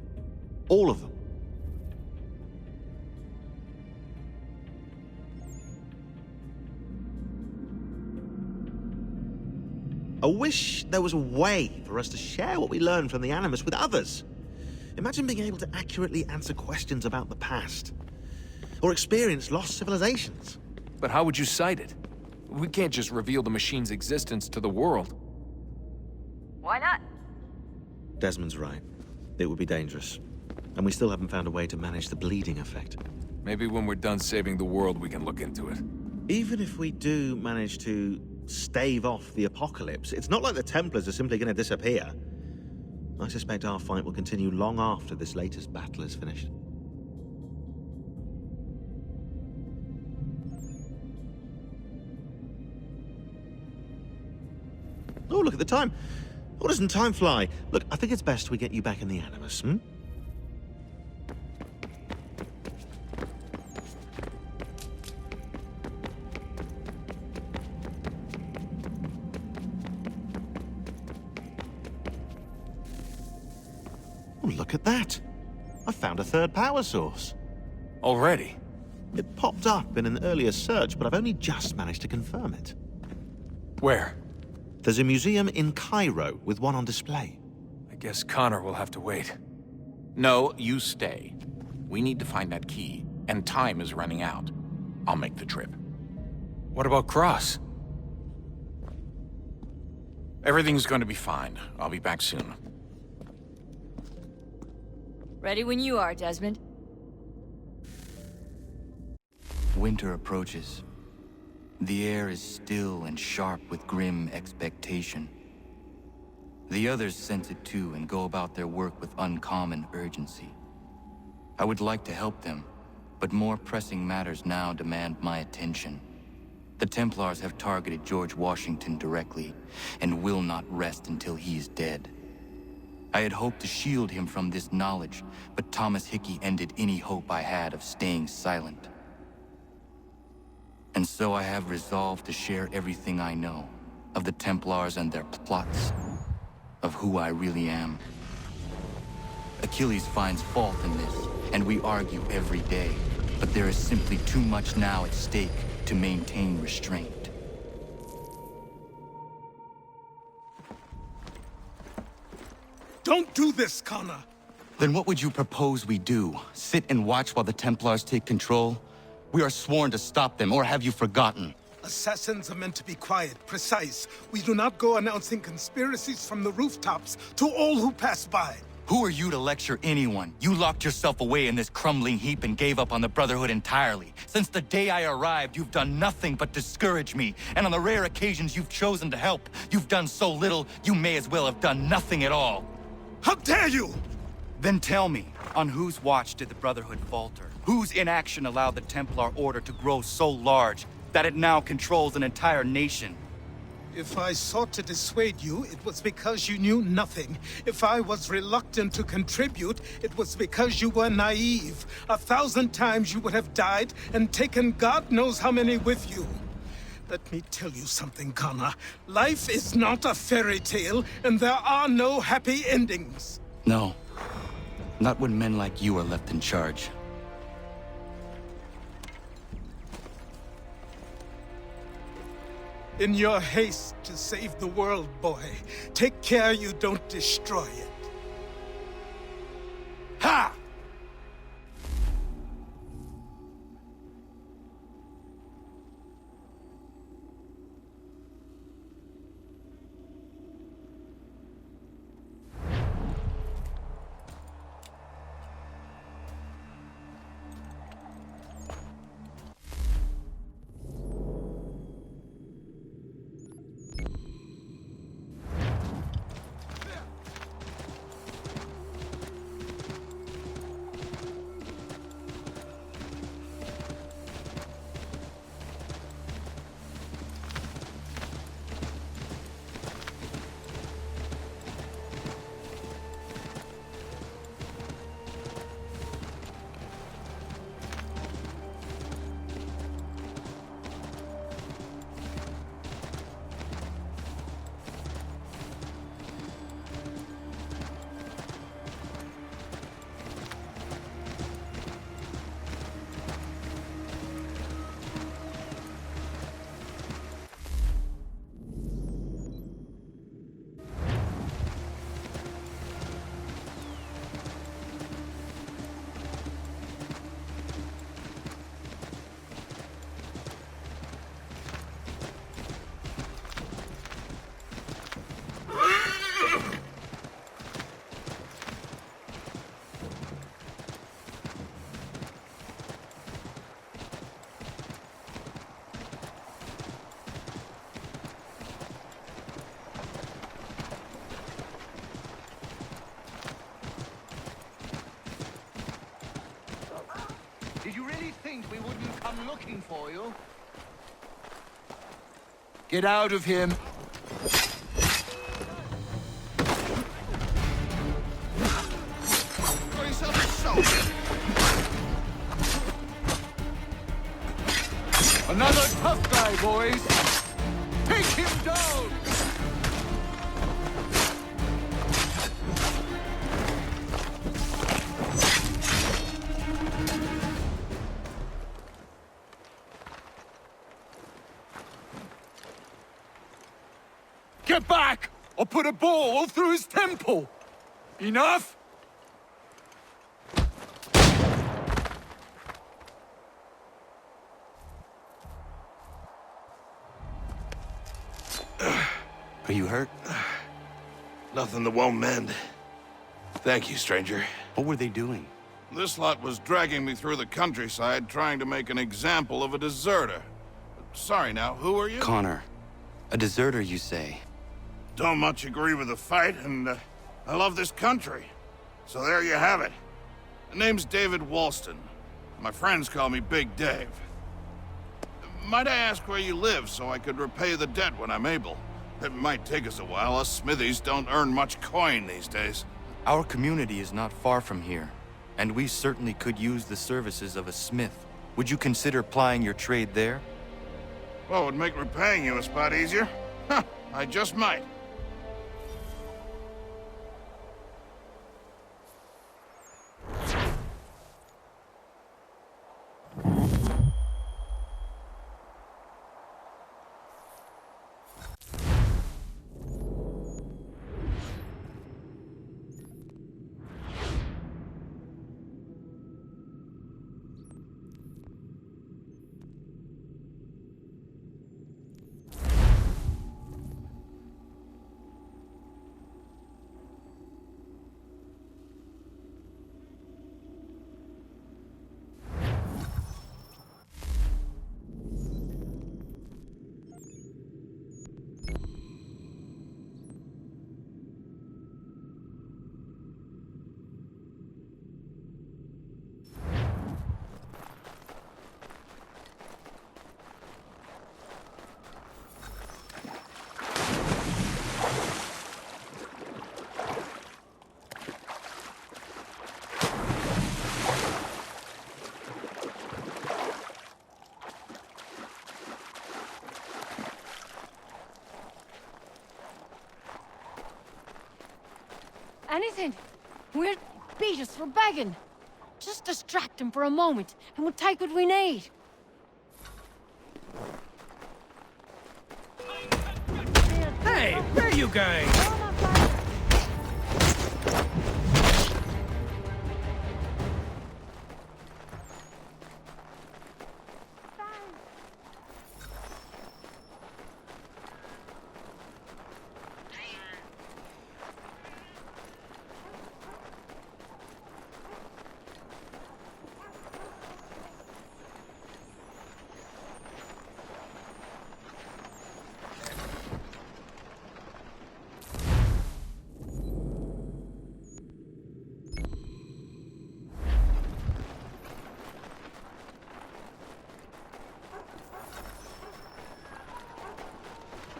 J: All of them. I wish there was a way for us to share what we learned from the Animus with others. Imagine being able to accurately answer questions about the past. Or experience lost civilizations.
D: But how would you cite it? We can't just reveal the machine's existence to the world.
V: Why not?
J: Desmond's right. It would be dangerous. And we still haven't found a way to manage the bleeding effect.
D: Maybe when we're done saving the world, we can look into it.
J: Even if we do manage to stave off the apocalypse, it's not like the Templars are simply going to disappear. I suspect our fight will continue long after this latest battle is finished. Oh, look at the time. Oh, doesn't time fly? Look, I think it's best we get you back in the Animus, hmm? Oh, look at that. I found a third power source.
D: Already?
J: It popped up in an earlier search, but I've only just managed to confirm it.
D: Where?
J: There's a museum in Cairo with one on display.
D: I guess Connor will have to wait.
U: No, you stay. We need to find that key, and time is running out. I'll make the trip.
D: What about Cross?
U: Everything's going to be fine. I'll be back soon.
F: Ready when you are, Desmond.
C: Winter approaches. The air is still and sharp with grim expectation. The others sense it too and go about their work with uncommon urgency. I would like to help them, but more pressing matters now demand my attention. The Templars have targeted George Washington directly, and will not rest until he is dead. I had hoped to shield him from this knowledge, but Thomas Hickey ended any hope I had of staying silent. And so I have resolved to share everything I know of the Templars and their plots, of who I really am. Achilles finds fault in this, and we argue every day, but there is simply too much now at stake to maintain restraint.
K: Don't do this, Connor!
C: Then what would you propose we do? Sit and watch while the Templars take control? We are sworn to stop them, or have you forgotten?
K: Assassins are meant to be quiet, precise. We do not go announcing conspiracies from the rooftops to all who pass by.
C: Who are you to lecture anyone? You locked yourself away in this crumbling heap and gave up on the Brotherhood entirely. Since the day I arrived, you've done nothing but discourage me. And on the rare occasions you've chosen to help, you've done so little, you may as well have done nothing at all.
K: How dare you!
C: Then tell me, on whose watch did the Brotherhood falter? Whose inaction allowed the Templar Order to grow so large that it now controls an entire nation?
K: If I sought to dissuade you, it was because you knew nothing. If I was reluctant to contribute, it was because you were naive. 1,000 times you would have died and taken God knows how many with you. Let me tell you something, Connor. Life is not a fairy tale, and there are no happy endings.
C: No. Not when men like you are left in charge.
K: In your haste to save the world, boy, take care you don't destroy it. Ha!
I: Did you really think we wouldn't come looking for you? Get out of him.
T: Got yourself a soldier.
I: Another tough guy, boys. Take him down.
D: Get back! Or put a ball through his temple! Enough?
C: Are you hurt?
T: Nothing that won't mend. Thank you, stranger.
C: What were they doing?
T: This lot was dragging me through the countryside, trying to make an example of a deserter. Sorry now, who are you?
C: Connor. A deserter, you say?
T: Don't much agree with the fight, and I love this country. So there you have it. The name's David Walston. My friends call me Big Dave. Might I ask where you live so I could repay the debt when I'm able? It might take us a while. Us smithies don't earn much coin these days.
C: Our community is not far from here, and we certainly could use the services of a smith. Would you consider plying your trade there?
T: Well, it would make repaying you a spot easier. Huh, I just might.
A: Anything. We'll beat us for begging. Just distract him for a moment, and we'll take what we need.
B: Hey, where are you going?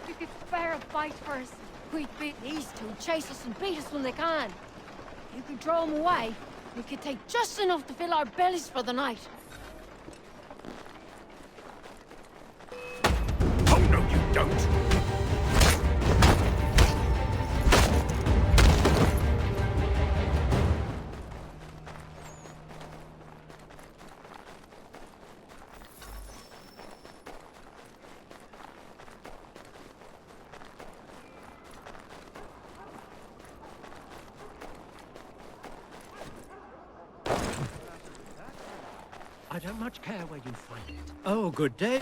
A: You could spare a fight for us. We'd beat these two, chase us and beat us when they can. You could throw them away. We could take just enough to fill our bellies for the night.
R: Oh, no, you don't!
N: I don't much care where you find it. Oh, good day.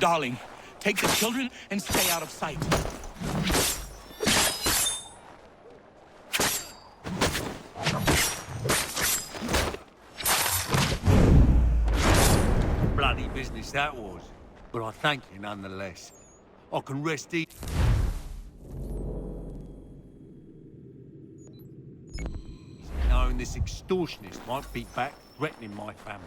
N: Darling, take the children and stay out of sight.
W: Bloody business that was, but I thank you nonetheless. I can rest easy. Knowing knowing this extortionist might be back threatening my family.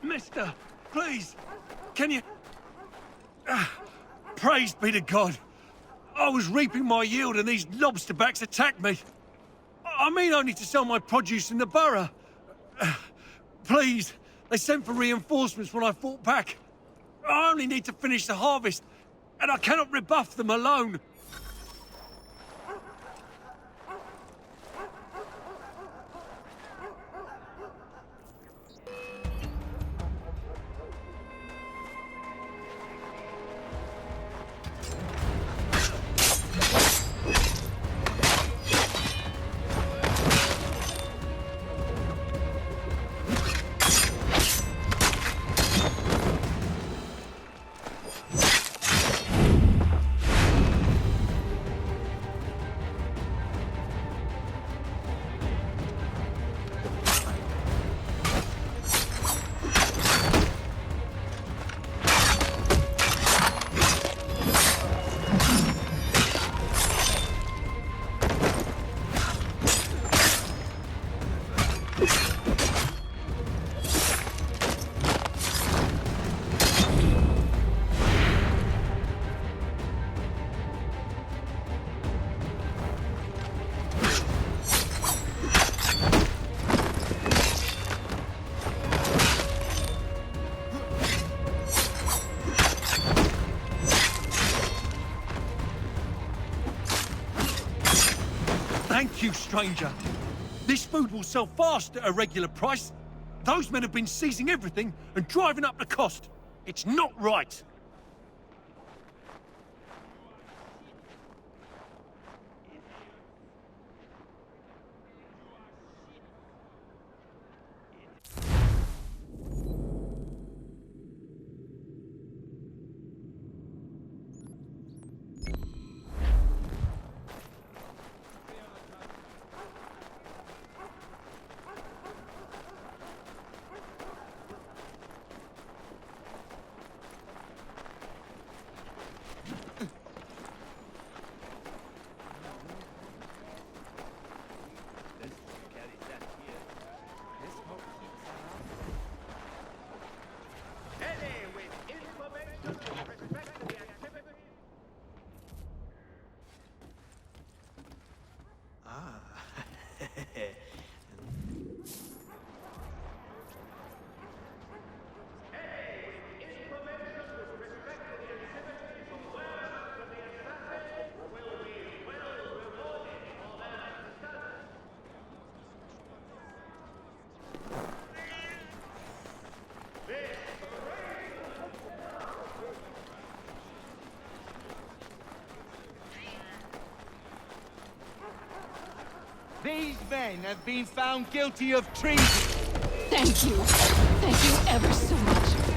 N: Mister, please, can you... Praise be to God. I was reaping my yield and these lobsterbacks attacked me. I mean only to sell my produce in the borough. Please, they sent for reinforcements when I fought back. I only need to finish the harvest, and I cannot rebuff them alone. Thank you, stranger. This food will sell fast at a regular price. Those men have been seizing everything and driving up the cost. It's not right.
G: These men have been found guilty of treason.
A: Thank you. Thank you ever so much.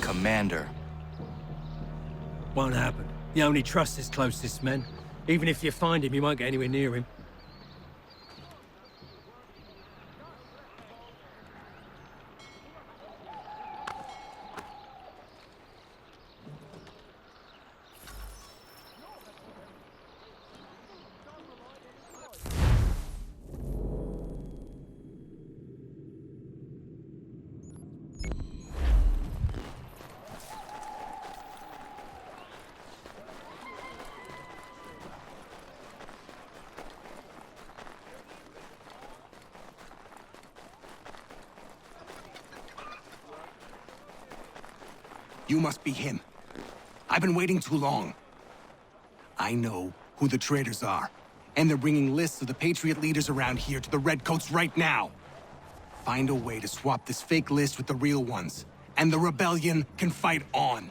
C: Commander.
W: Won't happen. He only trusts his closest men. Even if you find him, you won't get anywhere near him.
E: You must be him. I've been waiting too long. I know who the traitors are, and they're bringing lists of the Patriot leaders around here to the Redcoats right now. Find a way to swap this fake list with the real ones, and the rebellion can fight on.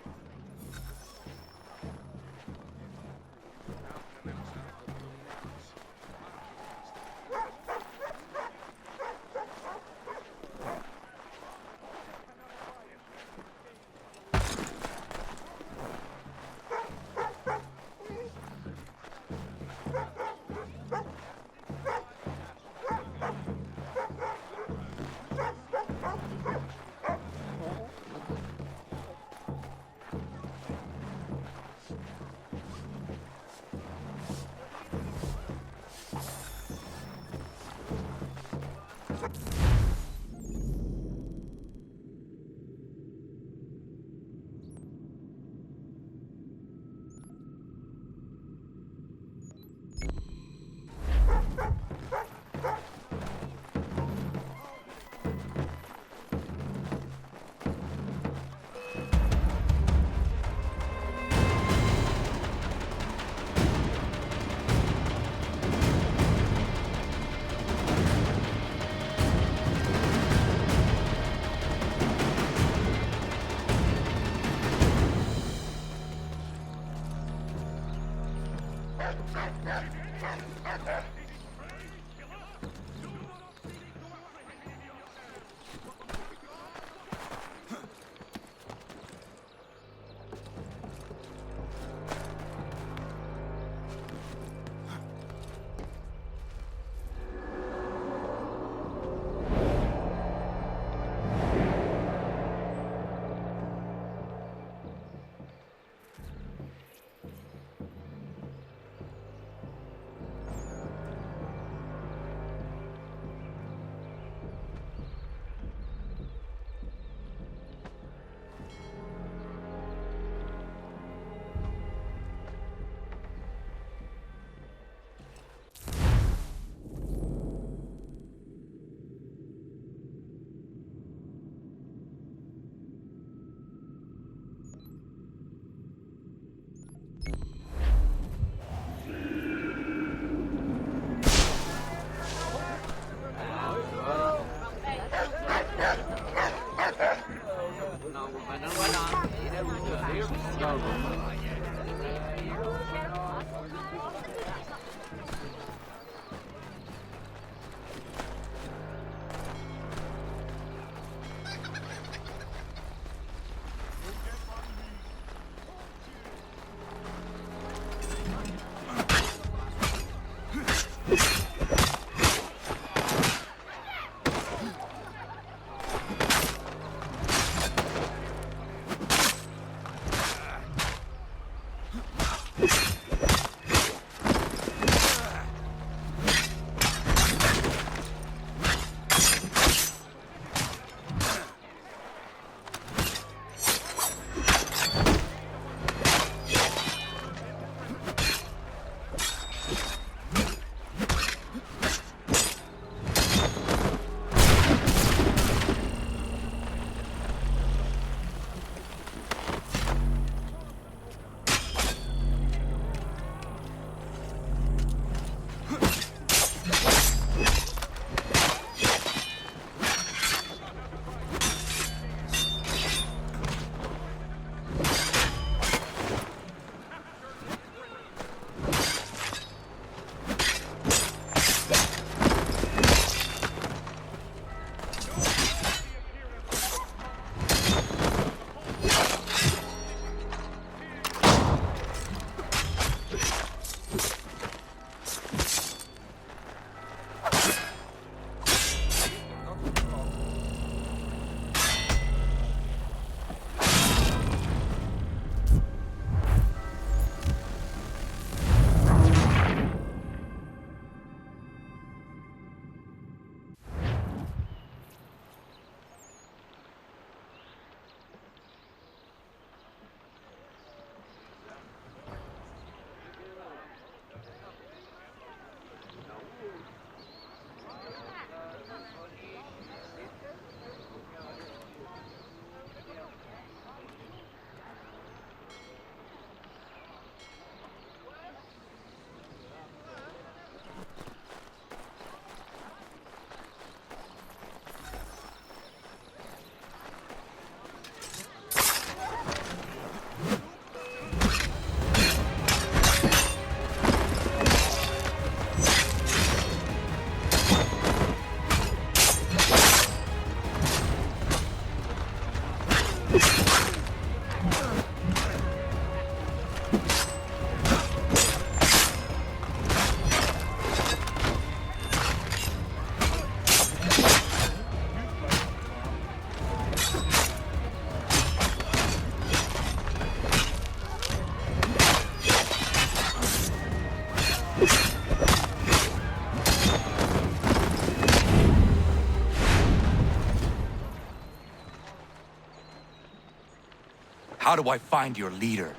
C: How do I find your leader?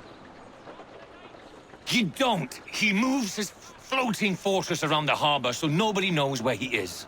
R: You don't. He moves his floating fortress around the harbor so nobody knows where he is.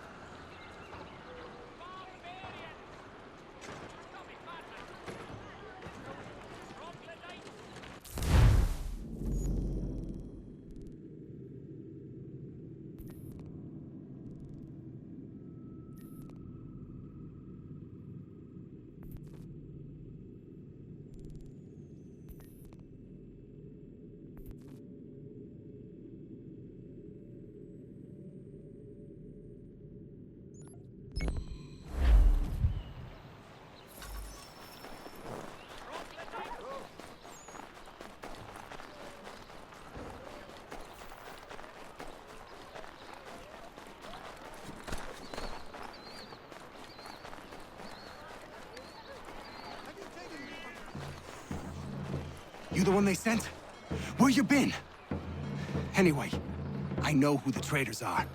E: You the one they sent? Where you been? Anyway, I know who the traitors are.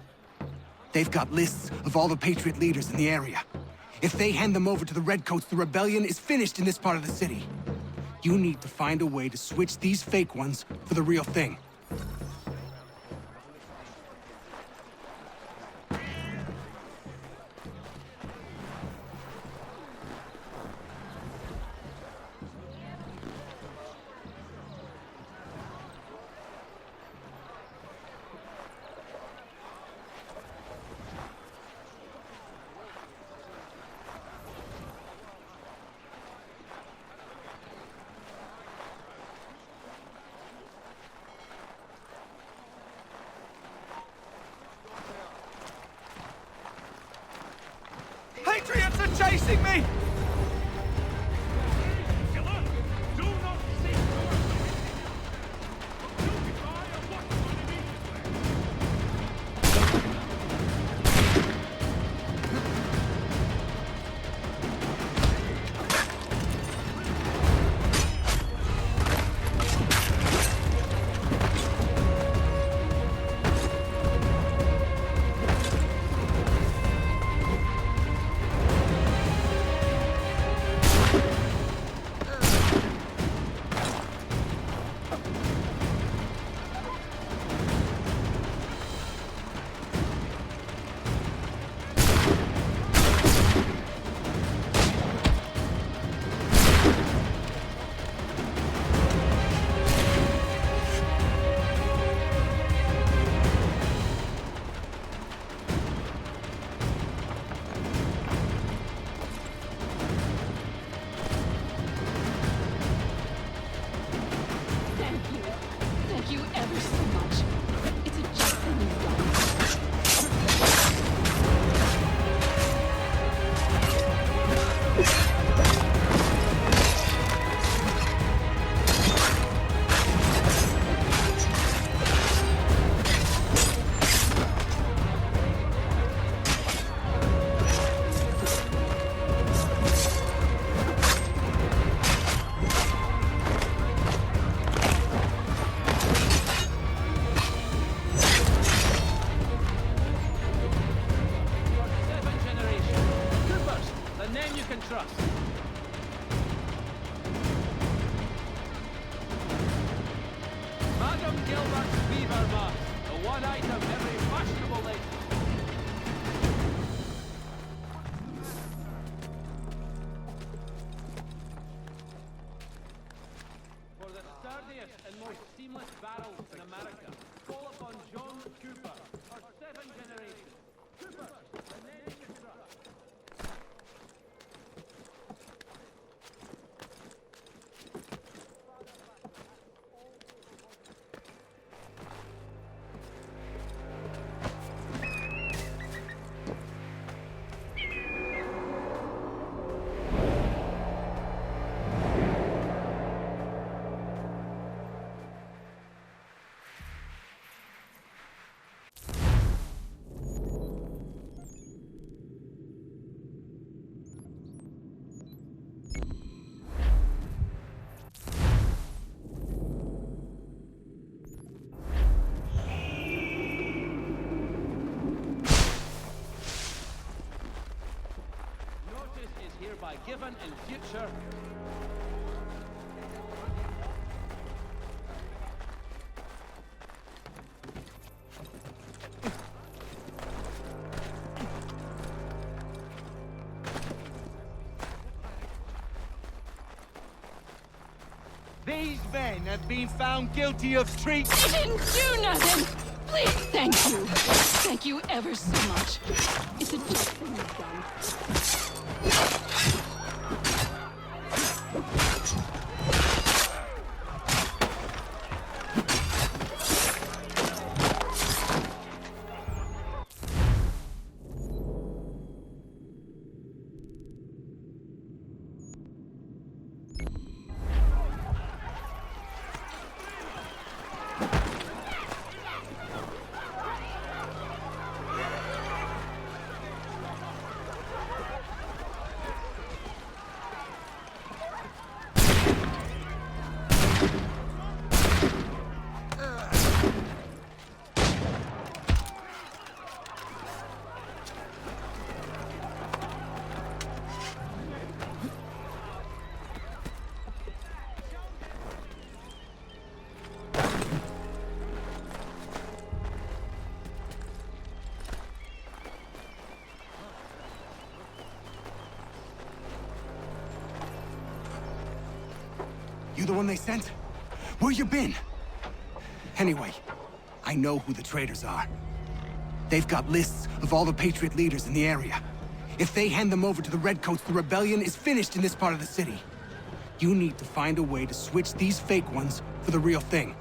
E: They've got lists of all the Patriot leaders in the area. If they hand them over to the Redcoats, the rebellion is finished in this part of the city. You need to find a way to switch these fake ones for the real thing.
G: Patriots are chasing me!
H: Given in future.
G: These men have been found guilty of treason.
A: I didn't do nothing! Please, thank you. Thank you ever so much. It's a just thing you've done.
E: You the one they sent? Where you been? Anyway, I know who the traitors are. They've got lists of all the Patriot leaders in the area. If they hand them over to the Redcoats, the rebellion is finished in this part of the city. You need to find a way to switch these fake ones for the real thing.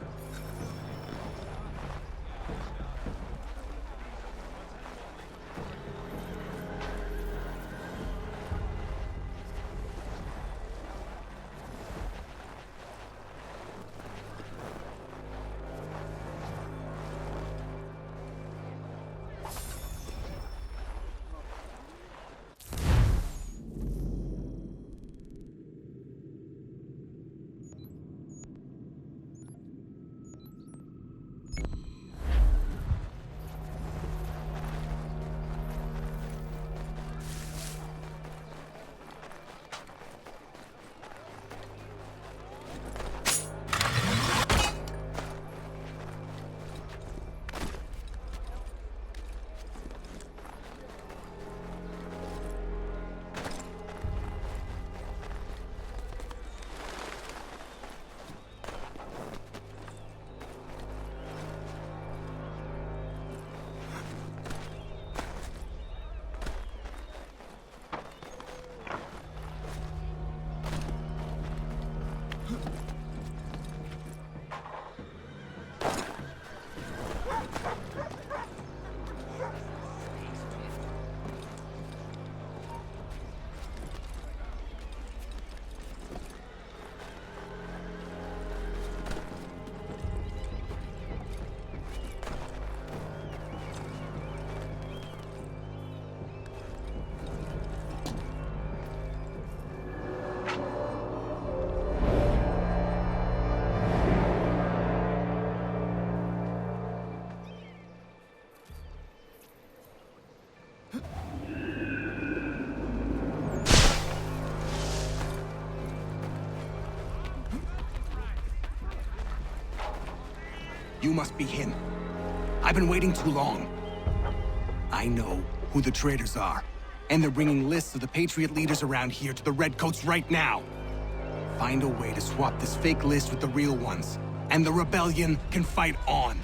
E: You must be him. I've been waiting too long. I know who the traitors are, and they're bringing lists of the Patriot leaders around here to the Redcoats right now. Find a way to swap this fake list with the real ones, and the rebellion can fight on.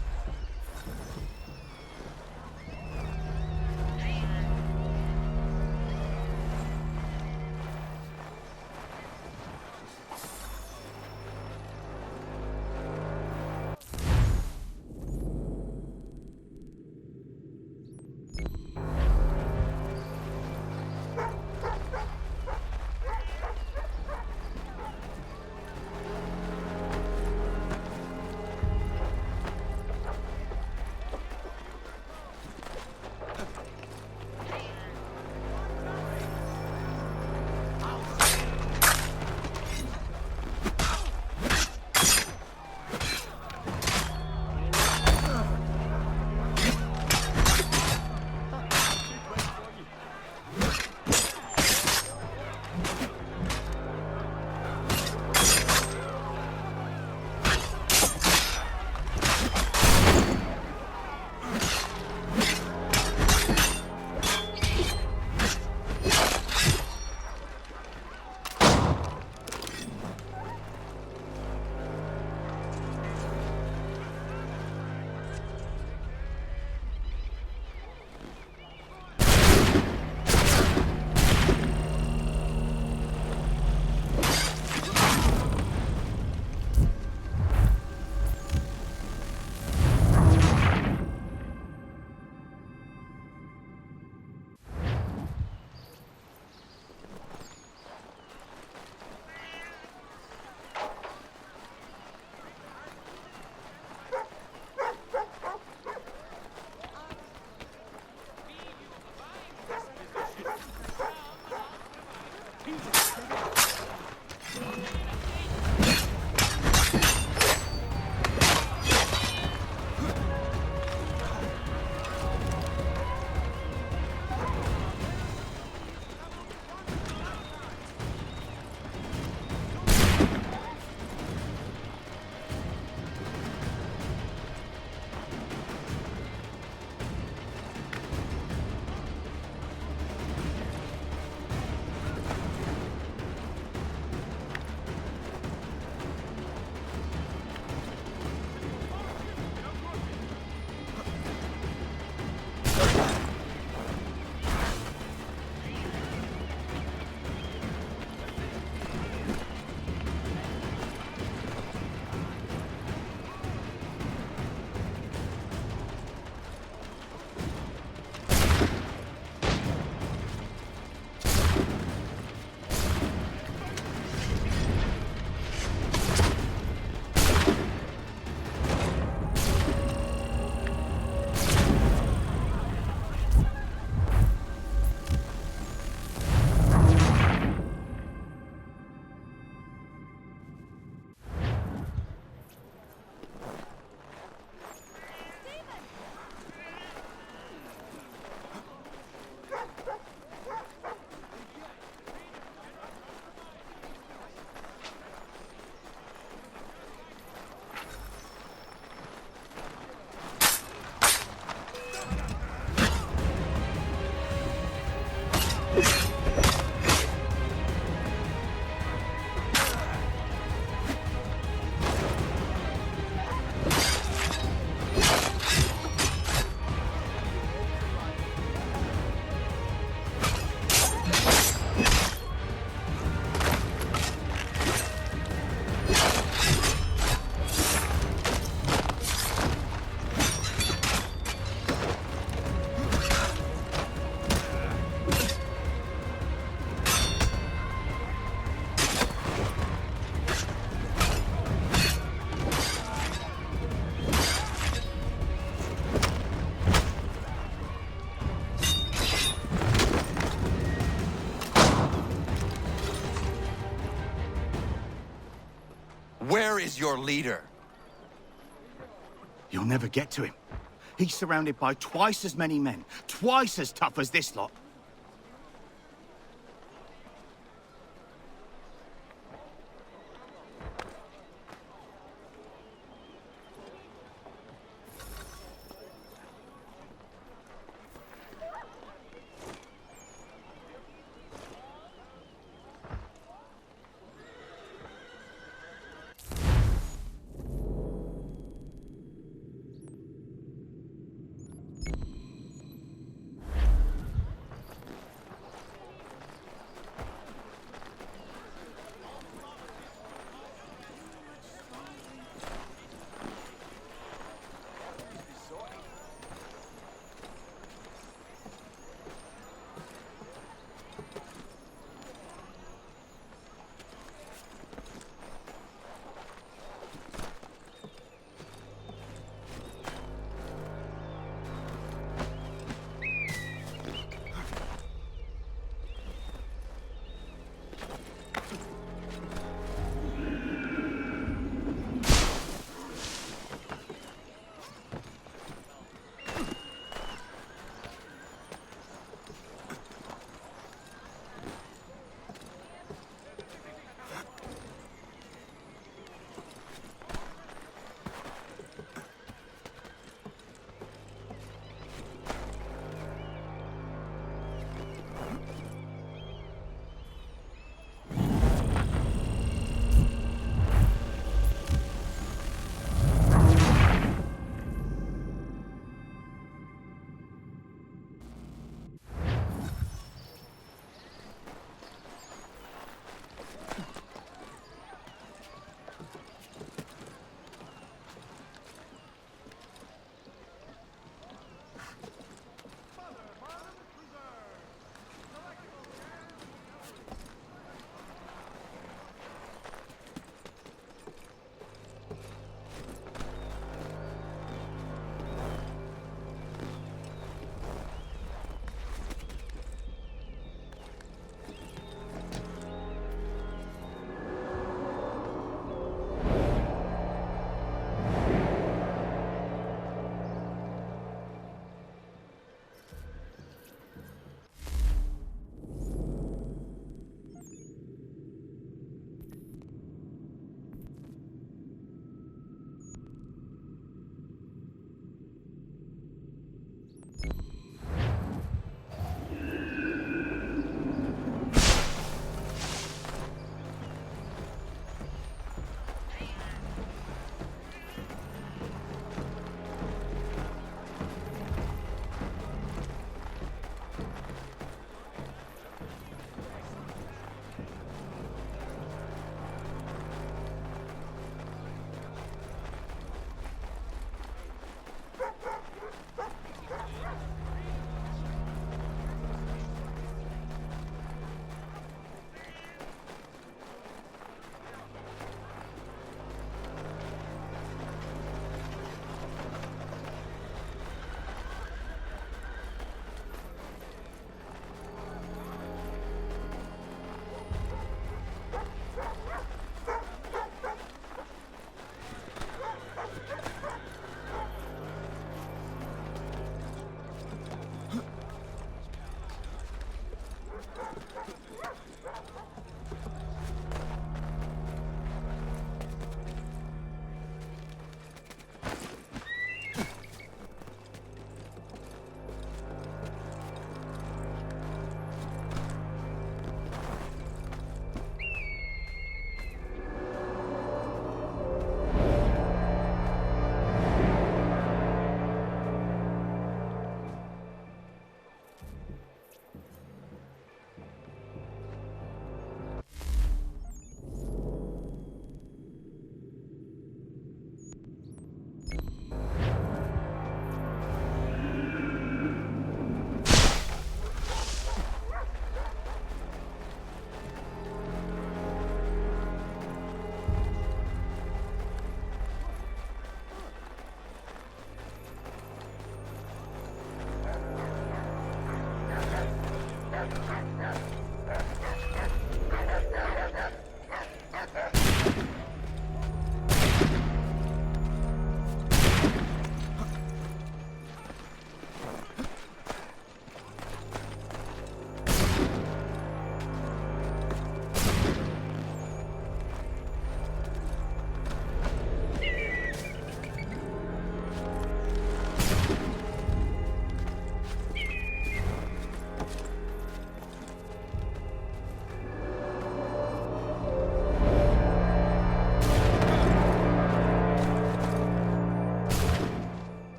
H: leader.
I: You'll never get to him. He's surrounded by twice as many men, twice as tough as this lot.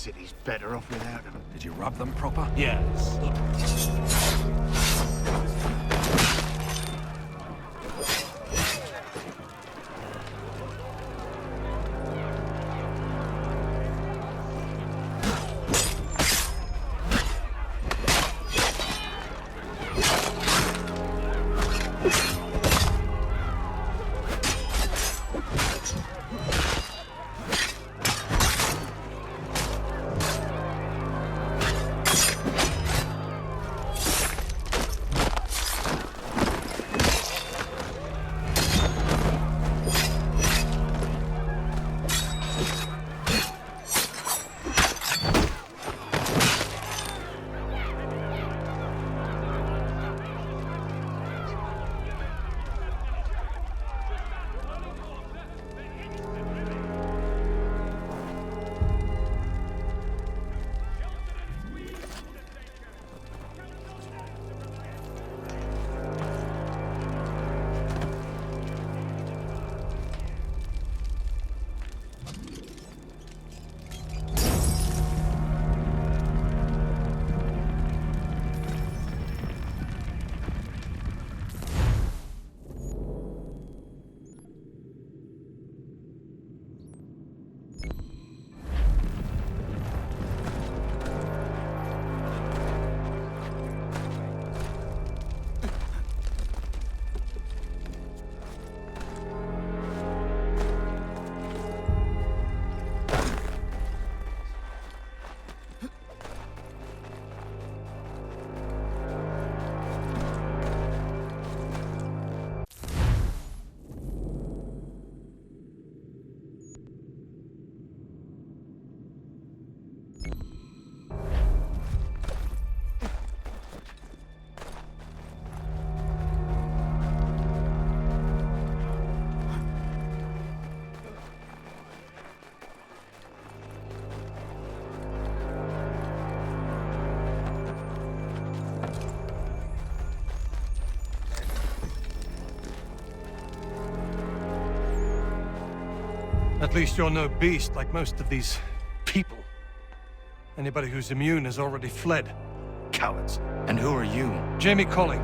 I: city's better off without him.
N: Did you rub them proper?
I: Yes.
N: At least you're no beast like most of these people. Anybody who's immune has already fled. Cowards.
C: And who are you?
N: Jamie Colling.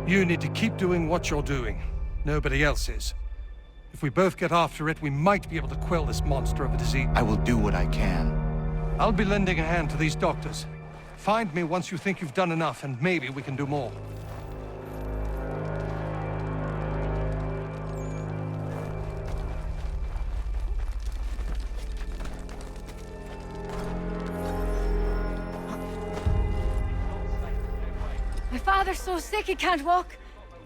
N: You need to keep doing what you're doing. Nobody else is. If we both get after it, we might be able to quell this monster of a disease.
C: I will do what I can.
N: I'll be lending a hand to these doctors. Find me once you think you've done enough, and maybe we can do more.
A: My father's so sick he can't walk.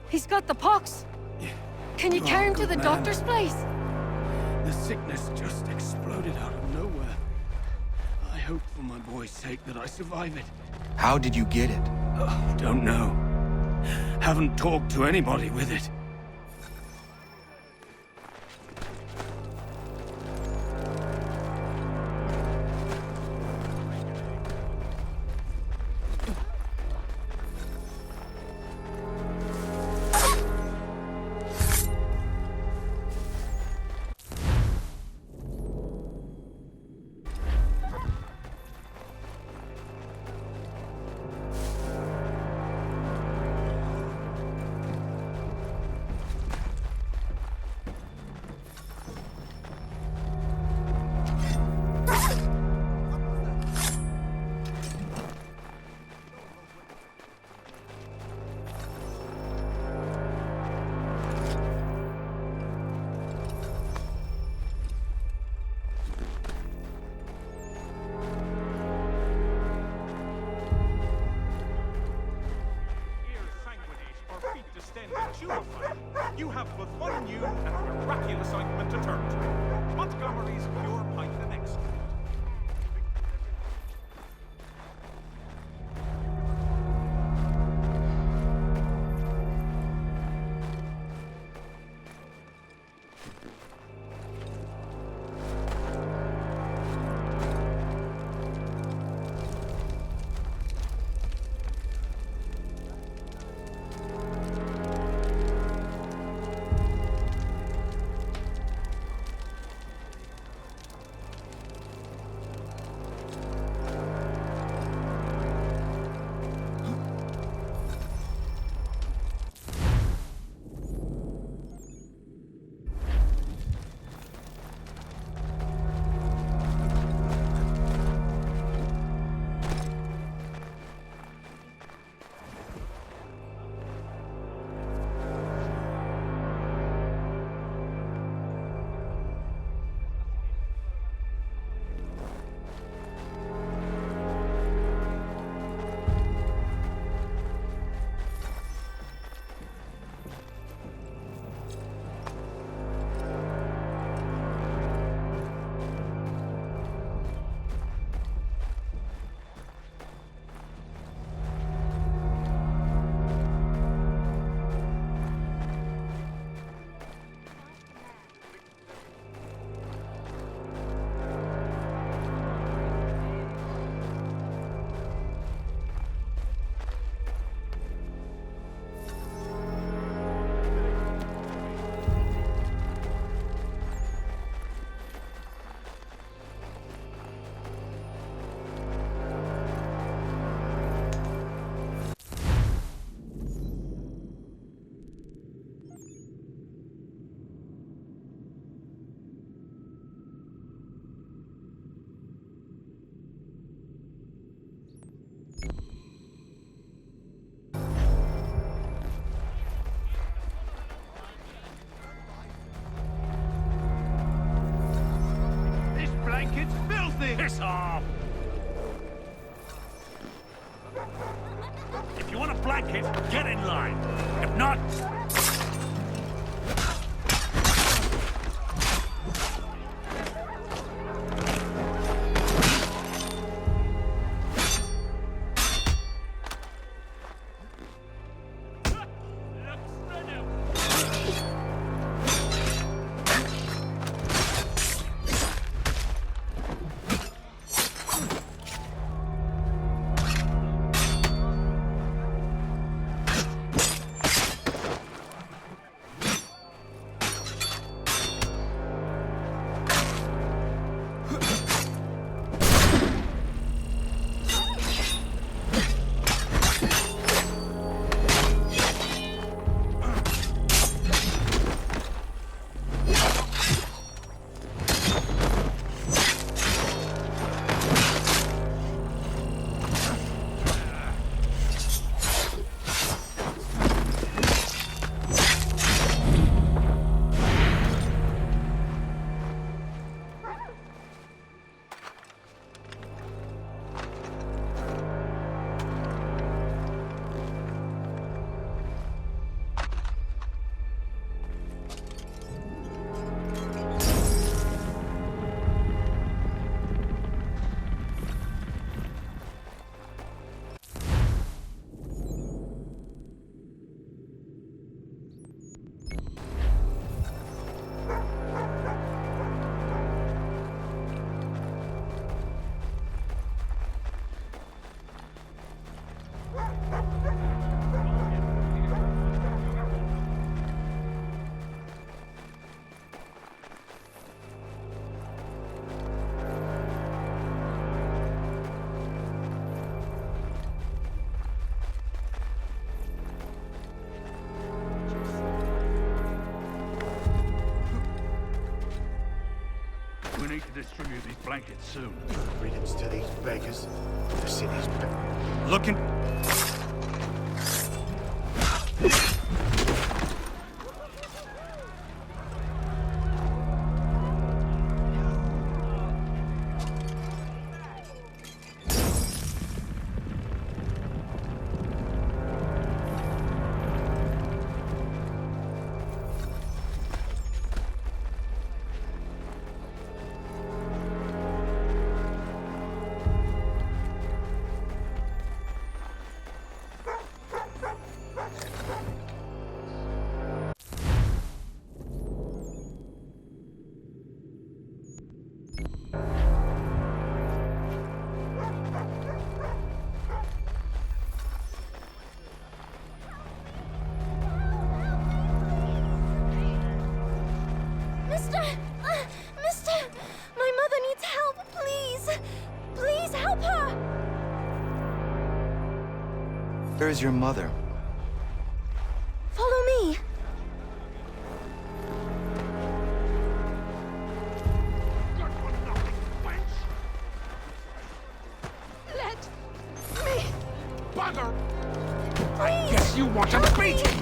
A: He's got the pox. Can you carry him to the doctor's place?
I: The sickness just exploded out of nowhere. I hope for my boy's sake that I survive it.
C: How did you get it?
I: Oh, don't know. Haven't talked to anybody with it.
O: You have but one new and miraculous ointment to turn to. Montgomery's Pure Python Extract.
N: piss off! If you want a blanket, get in line. If not...
H: We need to distribute these blankets soon.
I: Greetings to these beggars. The city's
H: Looking...
A: Mister! My mother needs help, please! Please help her!
C: Where is your mother?
A: Follow me! Let me...
N: Bugger!
A: Please!
N: I guess you want a beating!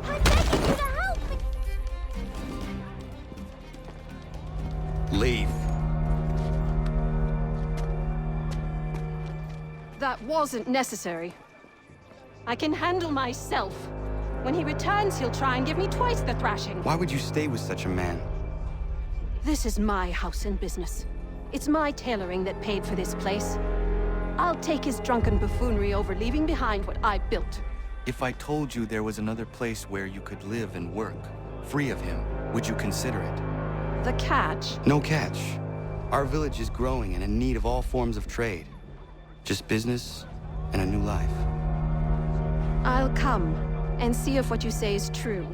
A: I'm begging you to help me!
C: Leave.
Q: That wasn't necessary. I can handle myself. When he returns, he'll try and give me twice the thrashing.
C: Why would you stay with such a man?
Q: This is my house and business. It's my tailoring that paid for this place. I'll take his drunken buffoonery over leaving behind what I built.
C: If I told you there was another place where you could live and work, free of him, would you consider it?
Q: The catch?
C: No catch. Our village is growing and in need of all forms of trade. Just business and a new life.
Q: I'll come and see if what you say is true.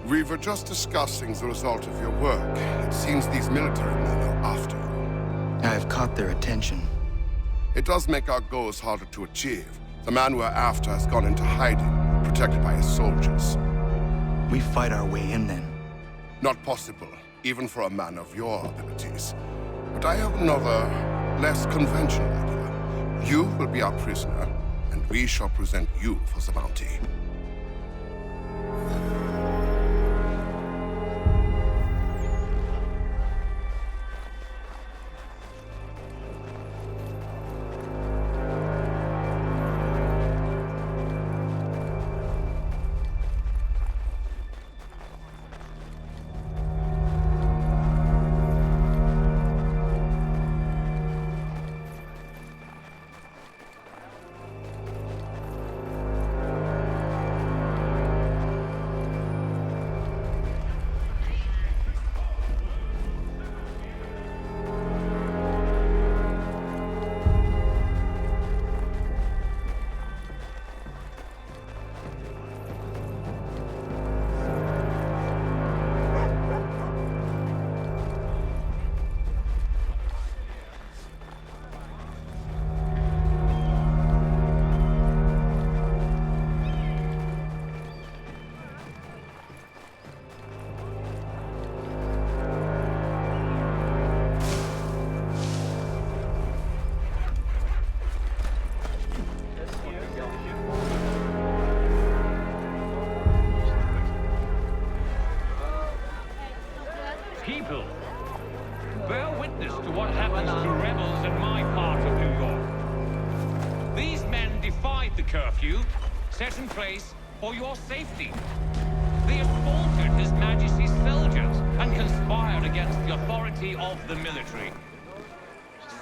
M: We were just discussing the result of your work. It seems these military men are after you.
C: I have caught their attention.
M: It does make our goals harder to achieve. The man we're after has gone into hiding, protected by his soldiers.
C: We fight our way in then.
M: Not possible, even for a man of your abilities. But I have another, less conventional idea. You will be our prisoner, and we shall present you for the bounty.
P: People, bear witness to what happens to rebels in my part of New York. These men defied the curfew, set in place for your safety. They assaulted His Majesty's soldiers and conspired against the authority of the military.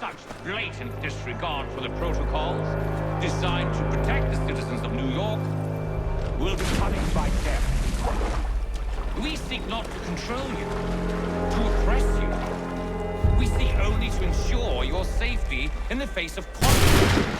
P: Such blatant disregard for the protocols, designed to protect the citizens of New York, will be punished by death. We seek not to control you, to oppress you. We seek only to ensure your safety in the face of conflict.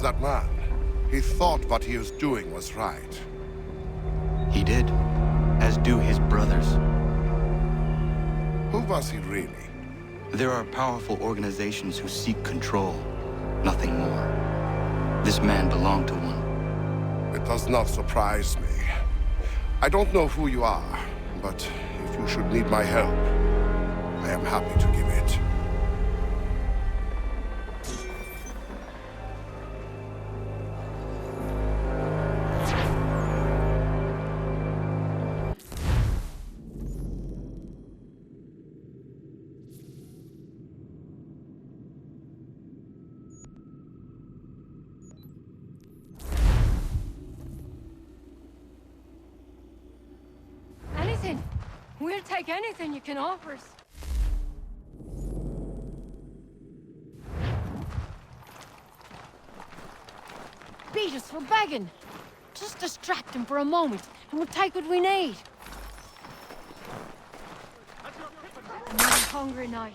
M: That man, he thought what he was doing was right.
C: He did, as do his brothers.
M: Who was he really?
C: There are powerful organizations who seek control, nothing more. This man belonged to one.
M: It does not surprise me. I don't know who you are, but if you should need my help, I am happy to give it.
A: We'll take anything you can offer us. Beat us for begging. Just distract him for a moment, and we'll take what we need. Another hungry night.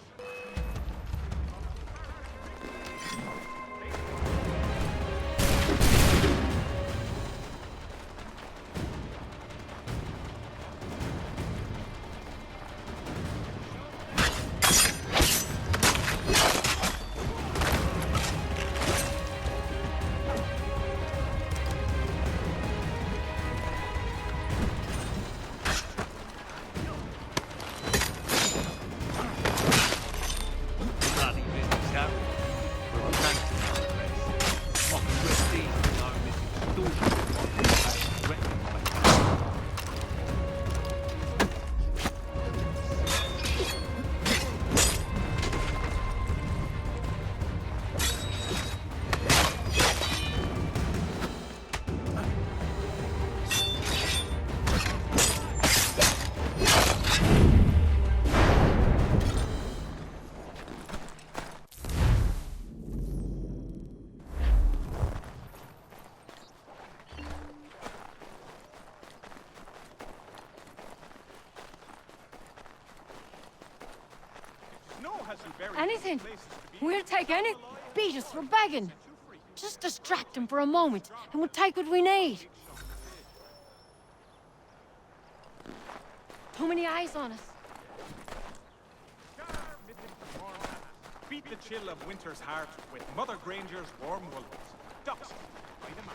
A: Anything. We'll take any. Beat us for begging. Just distract him for a moment, and we'll take what we need. Too many eyes on us.
L: Beat the chill of winter's heart with Mother Granger's warm woolworths. Ducks by the map.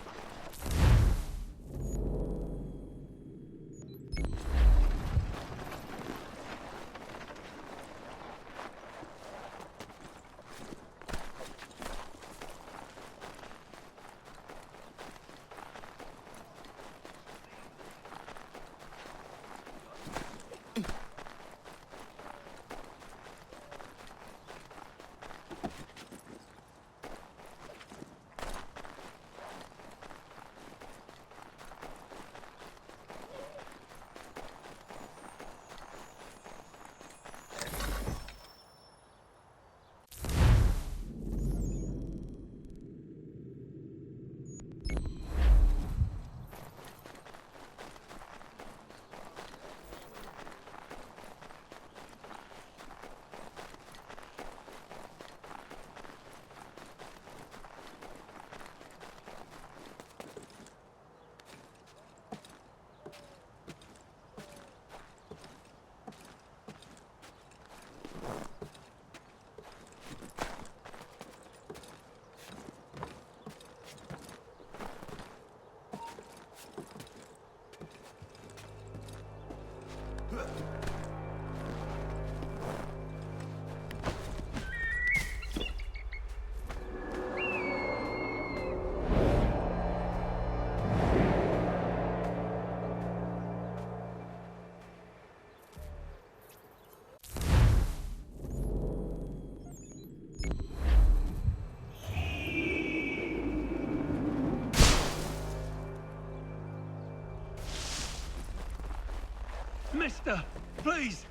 N: Mister, please,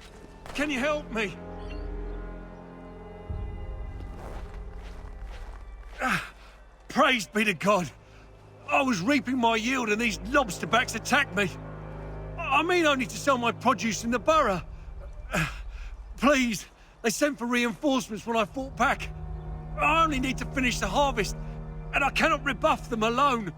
N: can you help me? Praise be to God. I was reaping my yield and these lobsterbacks attacked me. I mean only to sell my produce in the borough. Please, they sent for reinforcements when I fought back. I only need to finish the harvest, and I cannot rebuff them alone.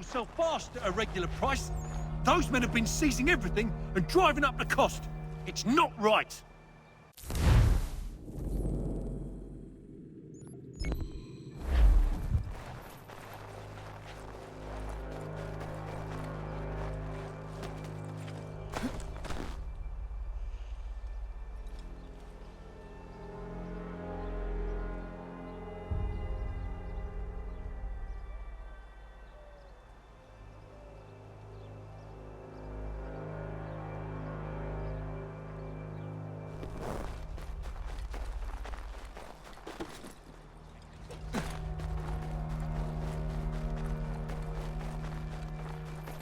N: Sell fast at a regular price. Those men have been seizing everything and driving up the cost. It's not right.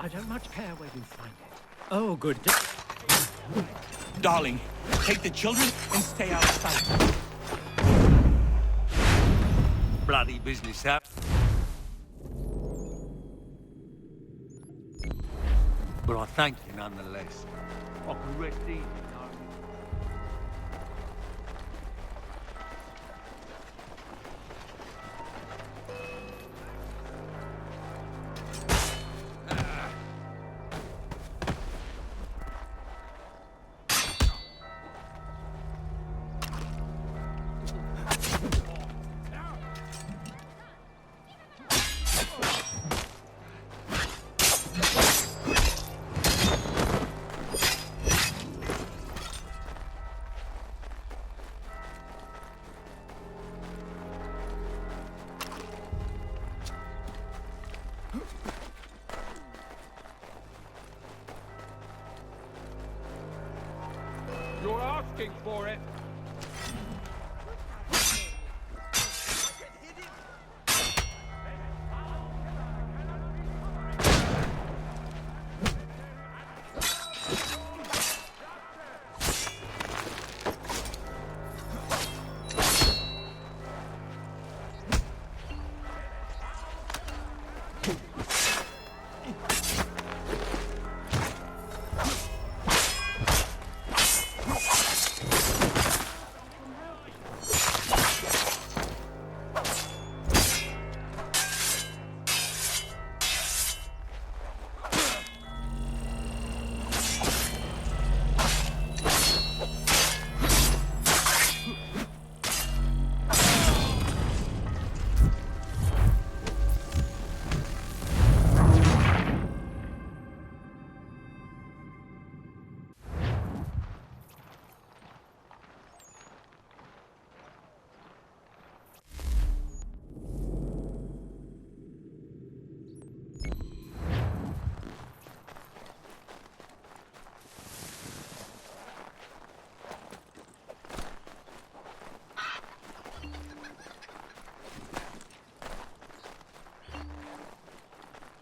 W: I don't much care where you find it. Oh, good.
E: Darling, take the children and stay out of sight.
N: Bloody business, that. But I thank you nonetheless. I can rest easy.
P: looking for it.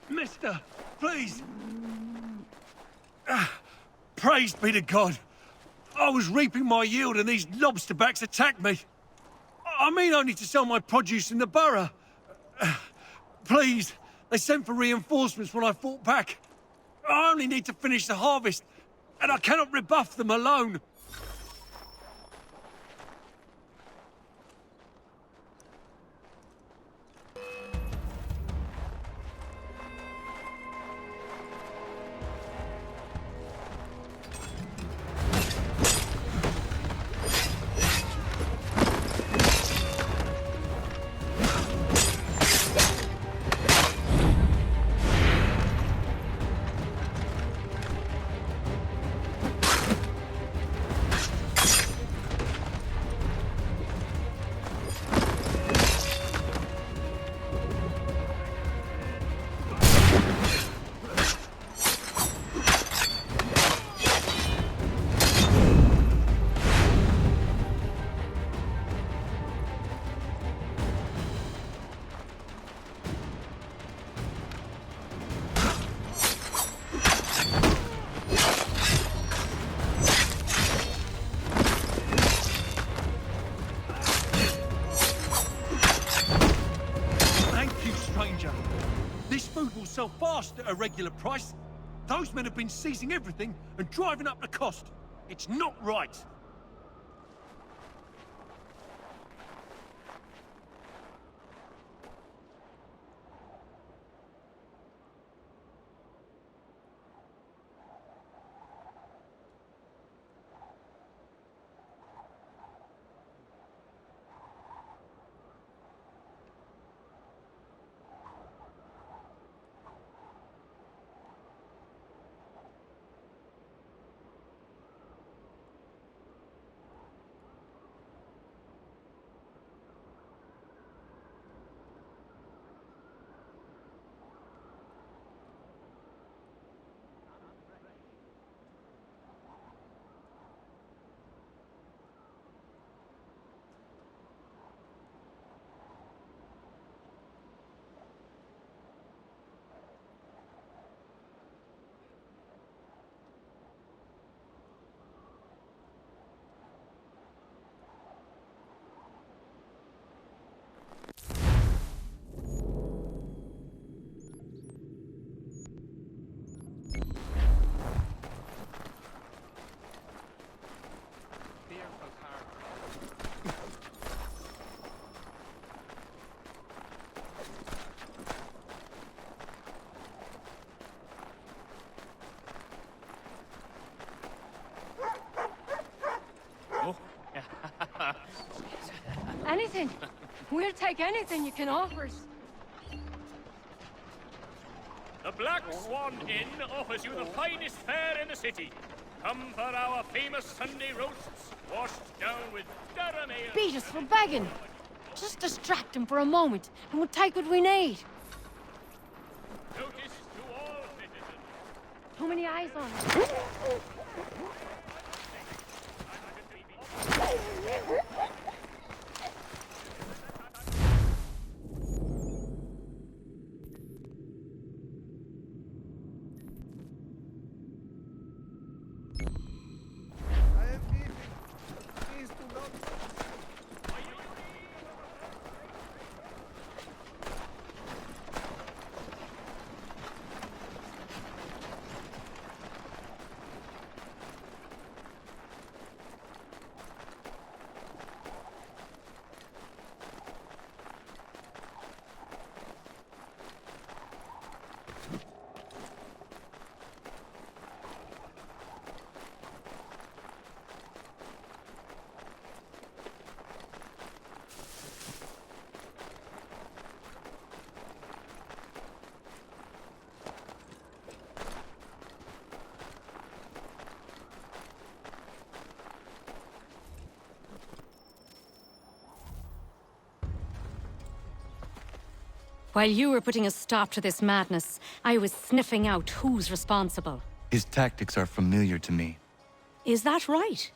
N: Mister, please. Praised be to God. I was reaping my yield and these lobsterbacks attacked me. I mean only to sell my produce in the borough. Please, they sent for reinforcements when I fought back. I only need to finish the harvest, and I cannot rebuff them alone. Sell fast at a regular price. Those men have been seizing everything and driving up the cost. It's not right.
A: Anything. We'll take anything you can offer us.
J: The Black Swan Inn offers you the finest fare in the city. Come for our famous Sunday roasts, washed down with Durham ale.
A: Beat us for begging. Just distract him for a moment, and we'll take what we need.
J: Notice to all citizens.
A: Too many eyes on us. While you were putting a stop to this madness, I was sniffing out who's responsible.
C: His tactics are familiar to me.
A: Is that right?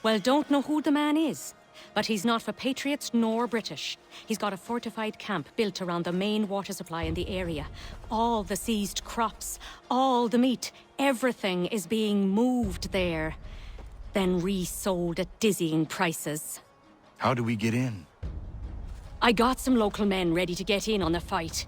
A: Well, don't know who the man is, but he's not for Patriots nor British. He's got a fortified camp built around the main water supply in the area. All the seized crops, all the meat, everything is being moved there, then resold at dizzying prices.
C: How do we get in?
A: I got some local men ready to get in on the fight.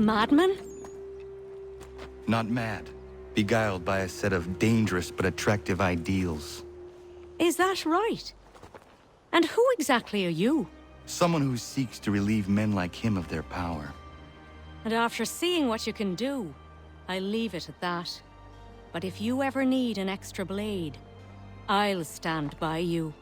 A: Madman?
C: Not mad. Beguiled by a set of dangerous but attractive ideals.
A: Is that right? And who exactly are you?
C: Someone who seeks to relieve men like him of their power.
A: And after seeing what you can do, I leave it at that. But if you ever need an extra blade, I'll stand by you.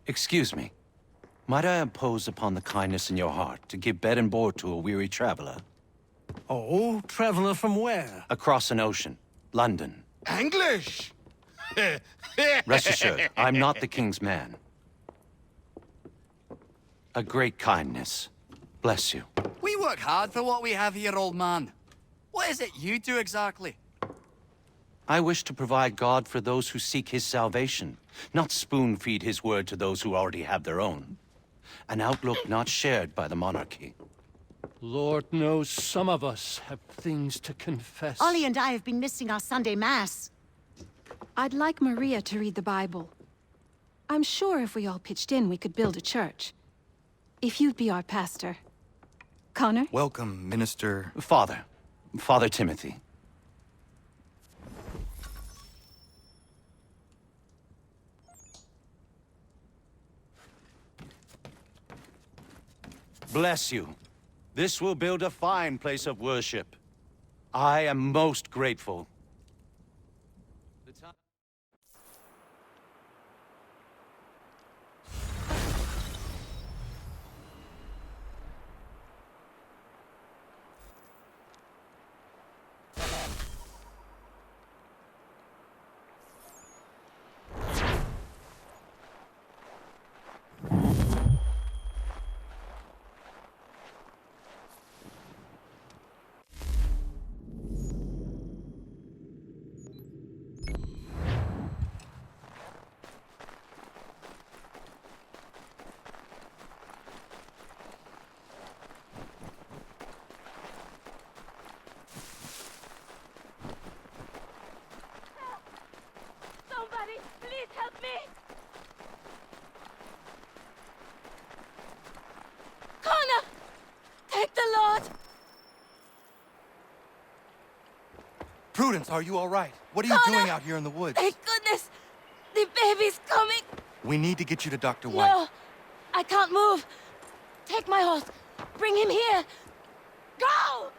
S: Excuse me. Might I impose upon the kindness in your heart to give bed and board to a weary traveler?
N: Oh, traveler from where?
S: Across an ocean. London.
I: English!
S: Rest assured, I'm not the king's man. A great kindness. Bless you.
U: We work hard for what we have here, old man. What is it you do exactly?
S: I wish to provide God for those who seek his salvation, not spoon-feed his word to those who already have their own. An outlook not shared by the monarchy.
N: Lord knows some of us have things to confess.
V: Ollie and I have been missing our Sunday Mass.
Q: I'd like Maria to read the Bible. I'm sure if we all pitched in, we could build a church. If you'd be our pastor. Connor?
C: Welcome, Minister...
S: Father. Father Timothy. Bless you. This will build a fine place of worship. I am most grateful.
V: Somebody, please help me! Connor! Thank the Lord!
C: Prudence, are you all right? What are you
V: Connor!
C: doing out here in the woods?
V: Thank goodness! The baby's coming!
C: We need to get you to Dr. White.
V: No! I can't move! Take my horse! Bring him here! Go!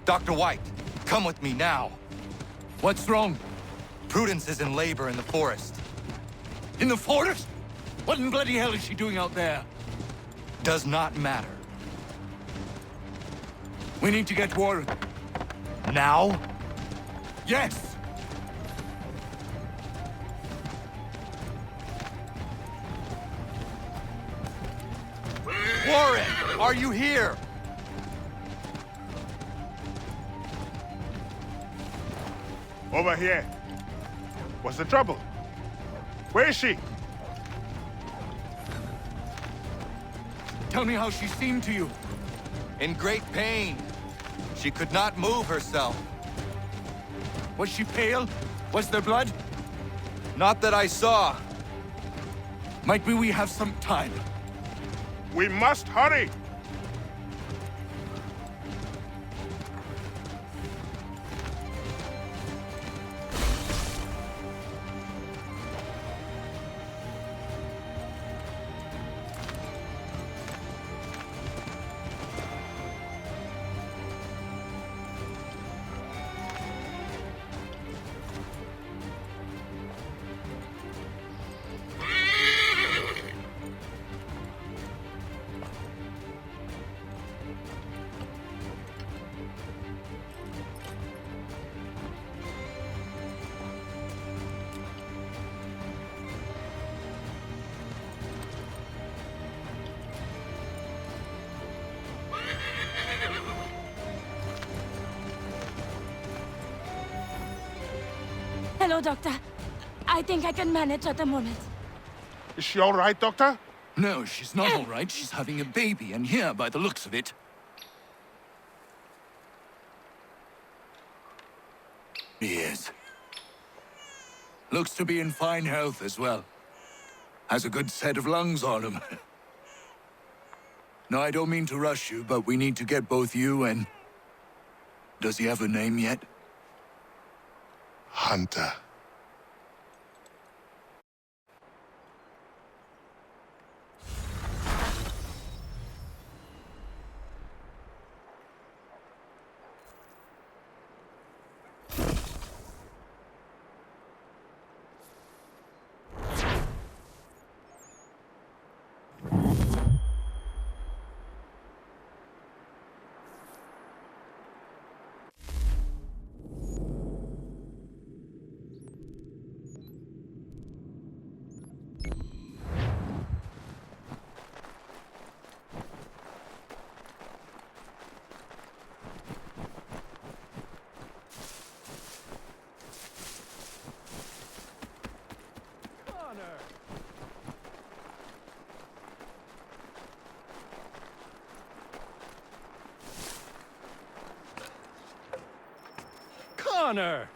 C: Dr. White, come with me now.
I: What's wrong?
C: Prudence is in labor in the forest.
I: In the forest? What in bloody hell is she doing out there?
C: Does not matter.
I: We need to get Warren.
C: Now?
I: Yes!
C: Warren, are you here?
X: Over here. What's the trouble? Where is she?
I: Tell me how she seemed to you.
C: In great pain. She could not move herself.
I: Was she pale? Was there blood?
C: Not that I saw.
I: Might we have some time?
X: We must hurry!
V: Hello, Doctor. I think I can manage at the moment.
X: Is she all right, Doctor?
I: No, she's not all right. She's having a baby, and here, by the looks of it. He is. Looks to be in fine health as well. Has a good set of lungs on him. No, I don't mean to rush you, but we need to get both you and... Does he have a name yet?
M: Hunter.
H: Connor!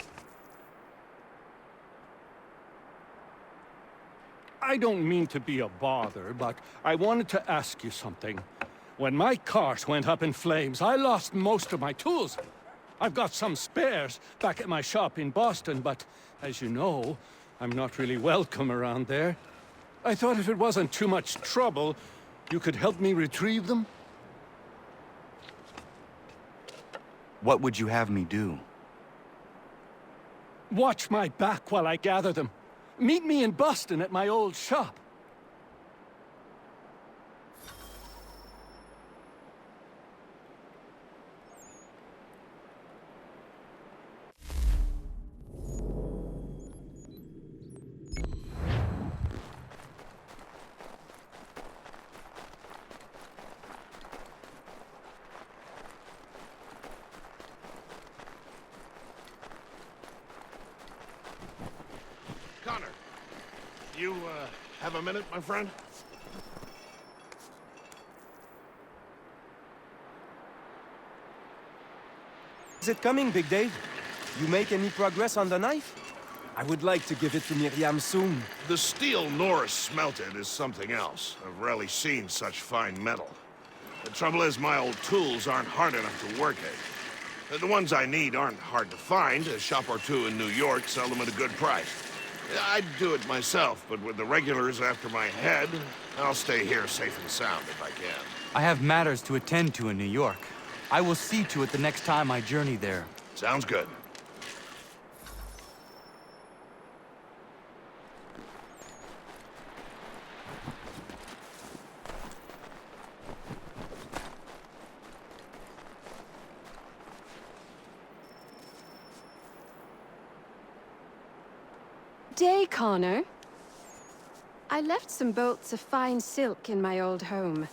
H: I don't mean to be a bother, but I wanted to ask you something. When my cart went up in flames, I lost most of my tools. I've got some spares back at my shop in Boston, but as you know, I'm not really welcome around there. I thought if it wasn't too much trouble, you could help me retrieve them?
C: What would you have me do?
H: Watch my back while I gather them. Meet me in Boston at my old shop.
X: Connor, you, have a minute, my friend?
D: Is it coming, Big Dave? You make any progress on the knife? I would like to give it to Miriam soon.
X: The steel Norris smelted is something else. I've rarely seen such fine metal. The trouble is, my old tools aren't hard enough to work at. The ones I need aren't hard to find. A shop or two in New York sell them at a good price. I'd do it myself, but with the regulars after my head, I'll stay here safe and sound if I can.
C: I have matters to attend to in New York. I will see to it the next time I journey there.
X: Sounds good.
Q: Day, Connor. I left some bolts of fine silk in my old home.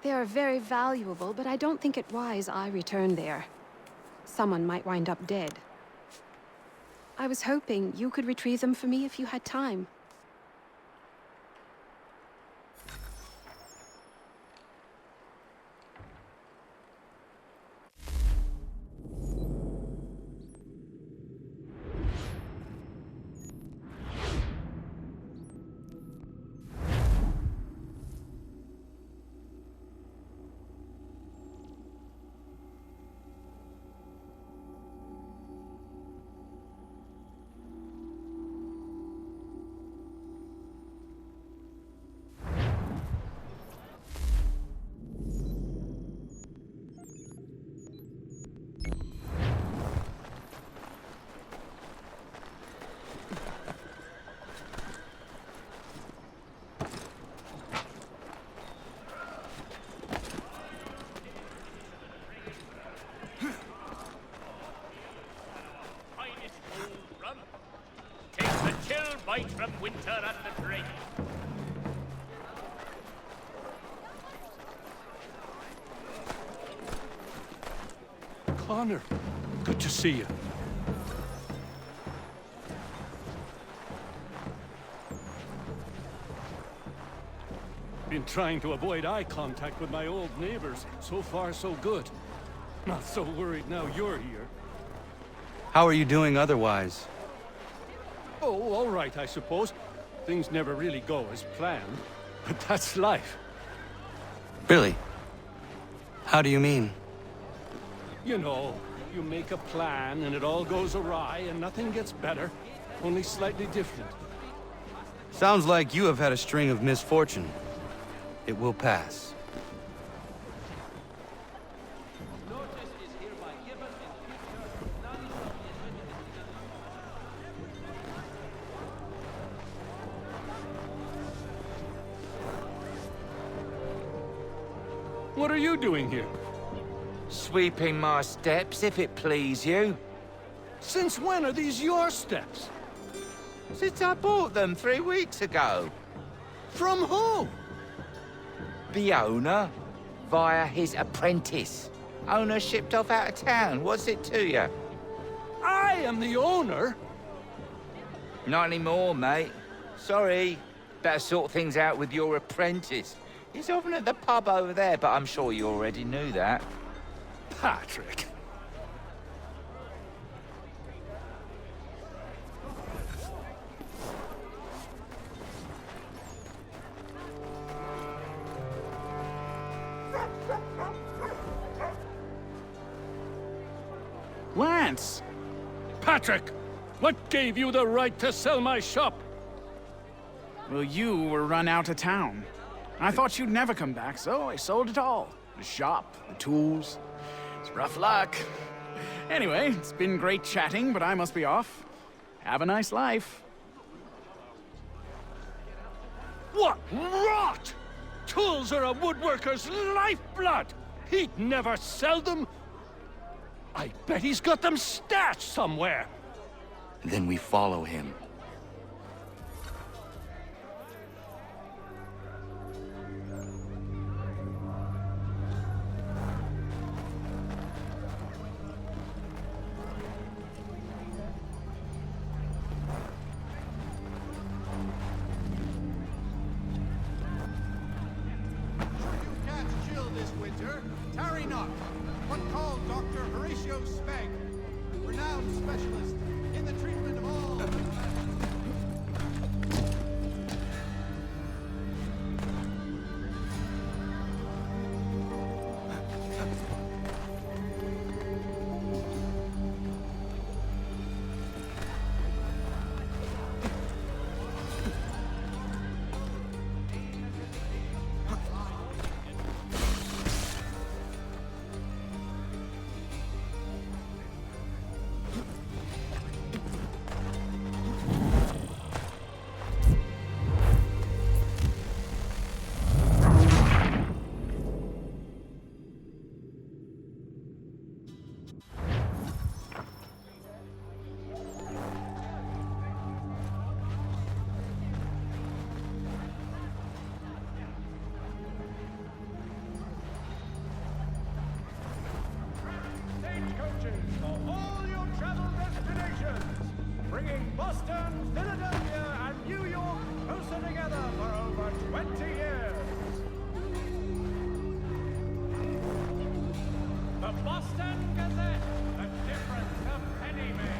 Q: They are very valuable, but I don't think it wise I return there. Someone might wind up dead. I was hoping you could retrieve them for me if you had time.
J: Bite from winter and the drink.
H: Connor, good to see you. Been trying to avoid eye contact with my old neighbors. So far, so good. Not so worried now you're here.
C: How are you doing otherwise?
H: Oh, all right, I suppose. Things never really go as planned, but that's life.
C: Billy, How do you mean?
H: You know, you make a plan and it all goes awry and nothing gets better, only slightly different.
C: Sounds like you have had a string of misfortune. It will pass.
H: What are you doing here?
B: Sweeping my steps, if it please you.
H: Since when are these your steps?
B: Since I bought them 3 weeks ago.
H: From who?
B: The owner, via his apprentice. Owner shipped off out of town. What's it to you?
H: I am the owner?
B: Not anymore, mate. Sorry. Better sort things out with your apprentice. He's often at the pub over there, but I'm sure you already knew that.
H: Patrick.
F: Lance!
H: Patrick! What gave you the right to sell my shop?
F: Well, you were run out of town. I thought you'd never come back, so I sold it all. The shop, the tools. It's rough luck. Anyway, it's been great chatting, but I must be off. Have a nice life.
H: What rot! Tools are a woodworker's lifeblood! He'd never sell them! I bet he's got them stashed somewhere!
C: Then we follow him.
L: Tarry not. One called Dr. Horatio Speg, renowned specialist in the treatment of all. Bringing Boston, Philadelphia, and New York closer together for over 20 years. The Boston Gazette, the difference of penny makes.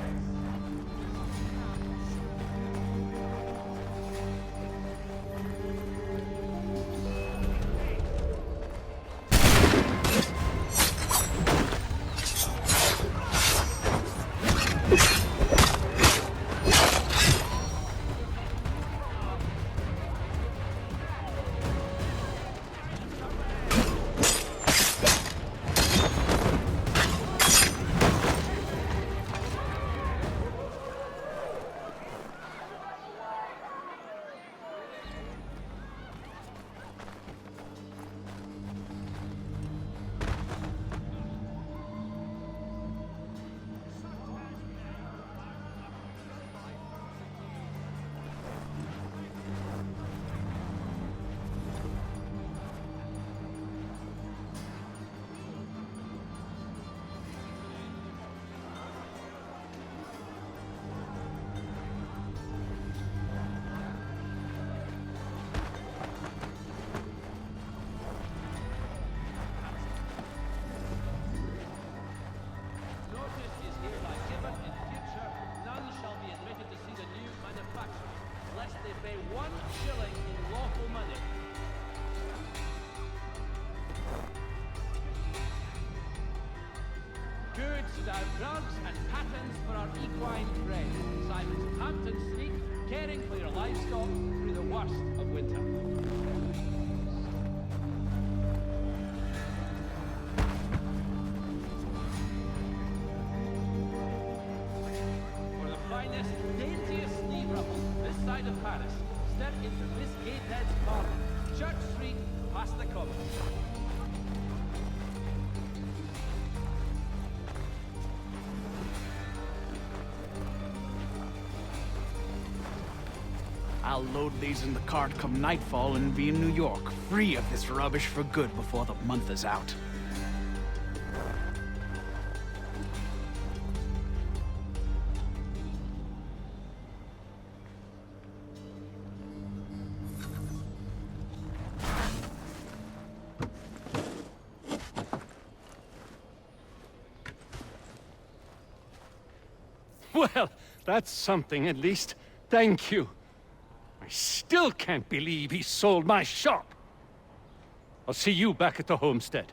G: amongst our drugs and patents for our equine trade. Simon's Hampton Street, caring for your livestock through the worst of winter. For the finest, daintiest sleeve ruffles this side of Paris, step into Miss Gatehead's parlor. Church Street, past the Commons.
F: I'll load these in the cart come nightfall and be in New York, free of this rubbish for good before the month is out.
H: Well, that's something at least. Thank you. I still can't believe he sold my shop. I'll see you back at the homestead.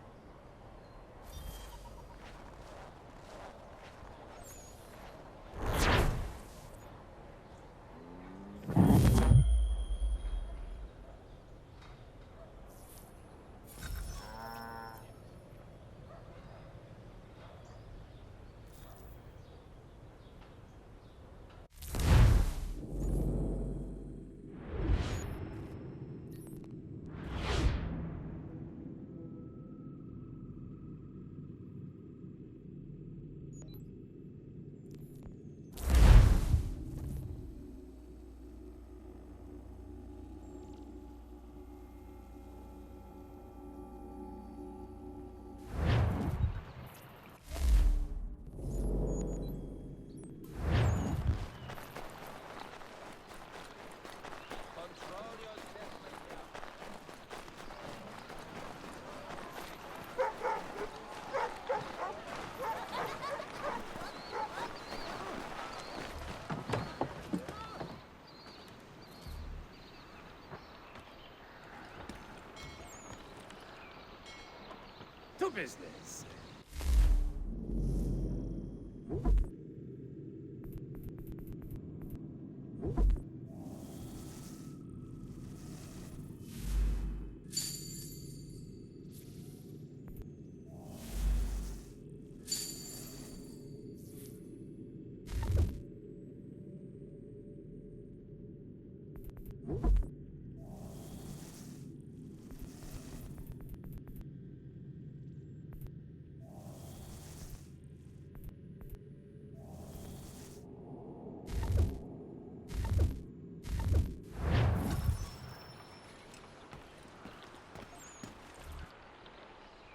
F: To business.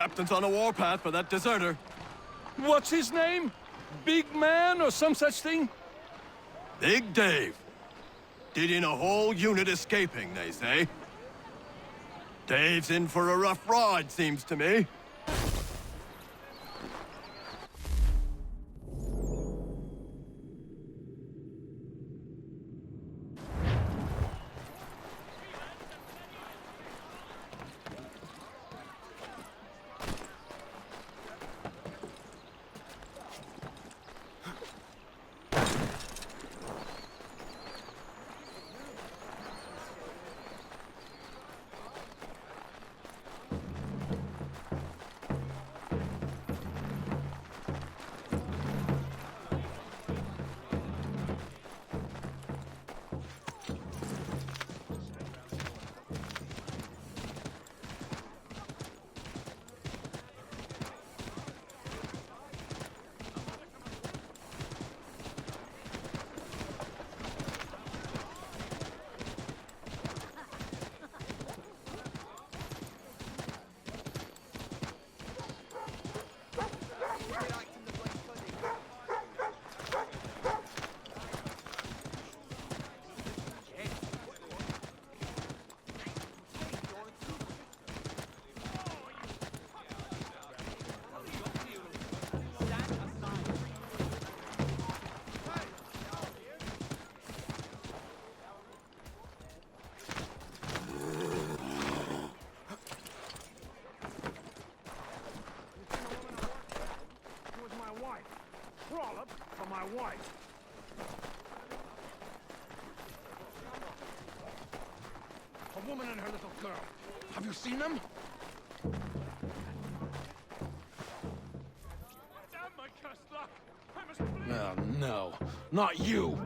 N: Captain's on a warpath for that deserter.
H: What's his name? Big Man or some such thing?
N: Big Dave. Did in a whole unit escaping, they say. Dave's in for a rough ride, seems to me. for my wife.
I: A woman and her little girl. Have you seen them?
N: Damn my cursed luck! I must...
I: Oh, no. Not you!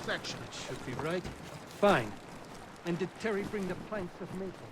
H: Section should be right. Fine. And did Terry bring the planks of maple?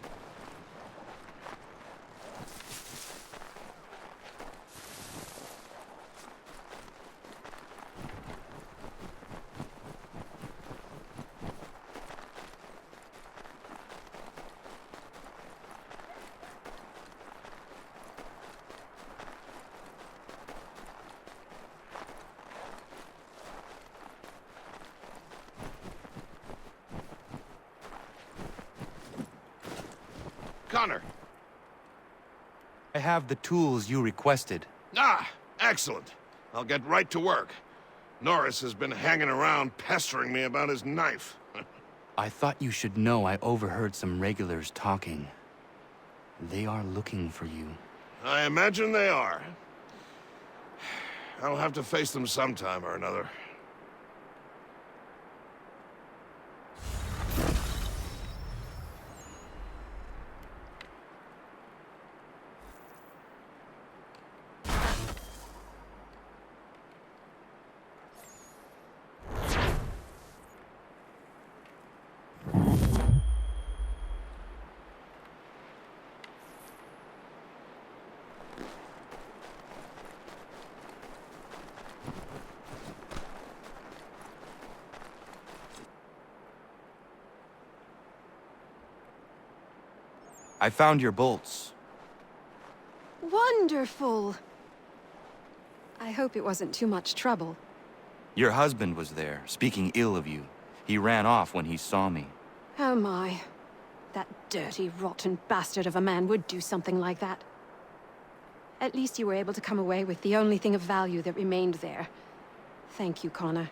X: Connor!
C: I have the tools you requested.
X: Ah, excellent. I'll get right to work. Norris has been hanging around pestering me about his knife.
C: I thought you should know I overheard some regulars talking. They are looking for you.
X: I imagine they are. I'll have to face them sometime or another.
C: I found your bolts.
Q: Wonderful! I hope it wasn't too much trouble.
C: Your husband was there, speaking ill of you. He ran off when he saw me.
Q: Oh my. That dirty, rotten bastard of a man would do something like that. At least you were able to come away with the only thing of value that remained there. Thank you, Connor.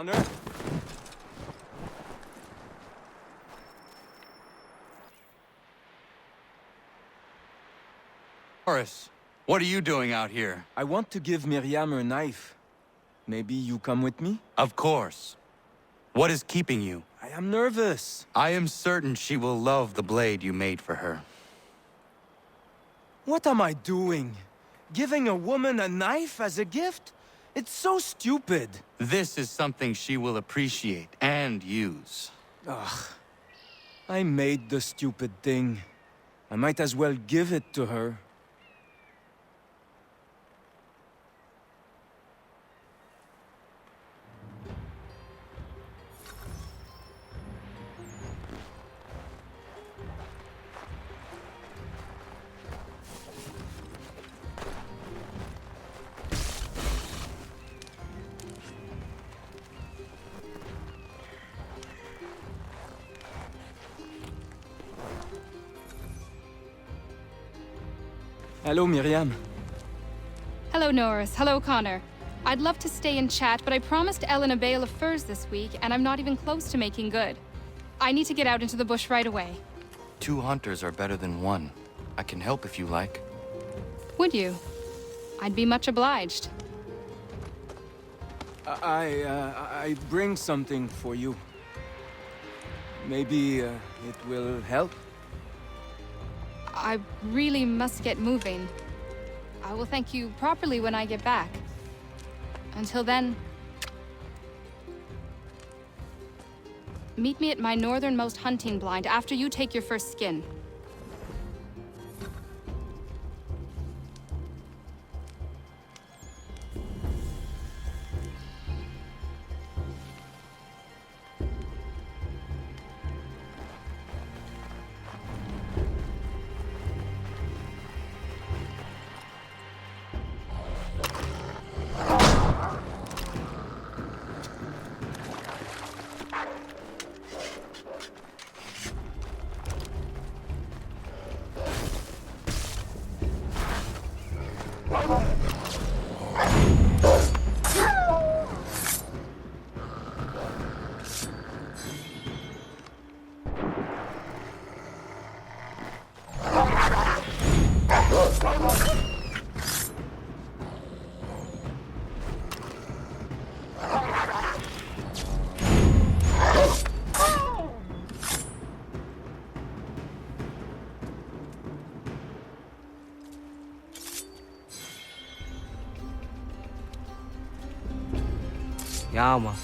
D: Connor.
C: Horace, what are you doing out here?
D: I want to give Miriam her knife. Maybe you come with me?
C: Of course. What is keeping you?
D: I am nervous.
C: I am certain she will love the blade you made for her.
D: What am I doing? Giving a woman a knife as a gift? It's so stupid.
C: This is something she will appreciate and use.
D: Ugh. I made the stupid thing. I might as well give it to her. Hello, Miriam.
K: Hello, Norris. Hello, Connor. I'd love to stay and chat, but I promised Ellen a bale of furs this week, and I'm not even close to making good. I need to get out into the bush right away.
C: 2 hunters are better than 1. I can help if you like.
K: Would you? I'd be much obliged.
D: I bring something for you. Maybe it will help?
K: I really must get moving. I will thank you properly when I get back. Until then... meet me at my northernmost hunting blind after you take your first skin.
O: Ja, man.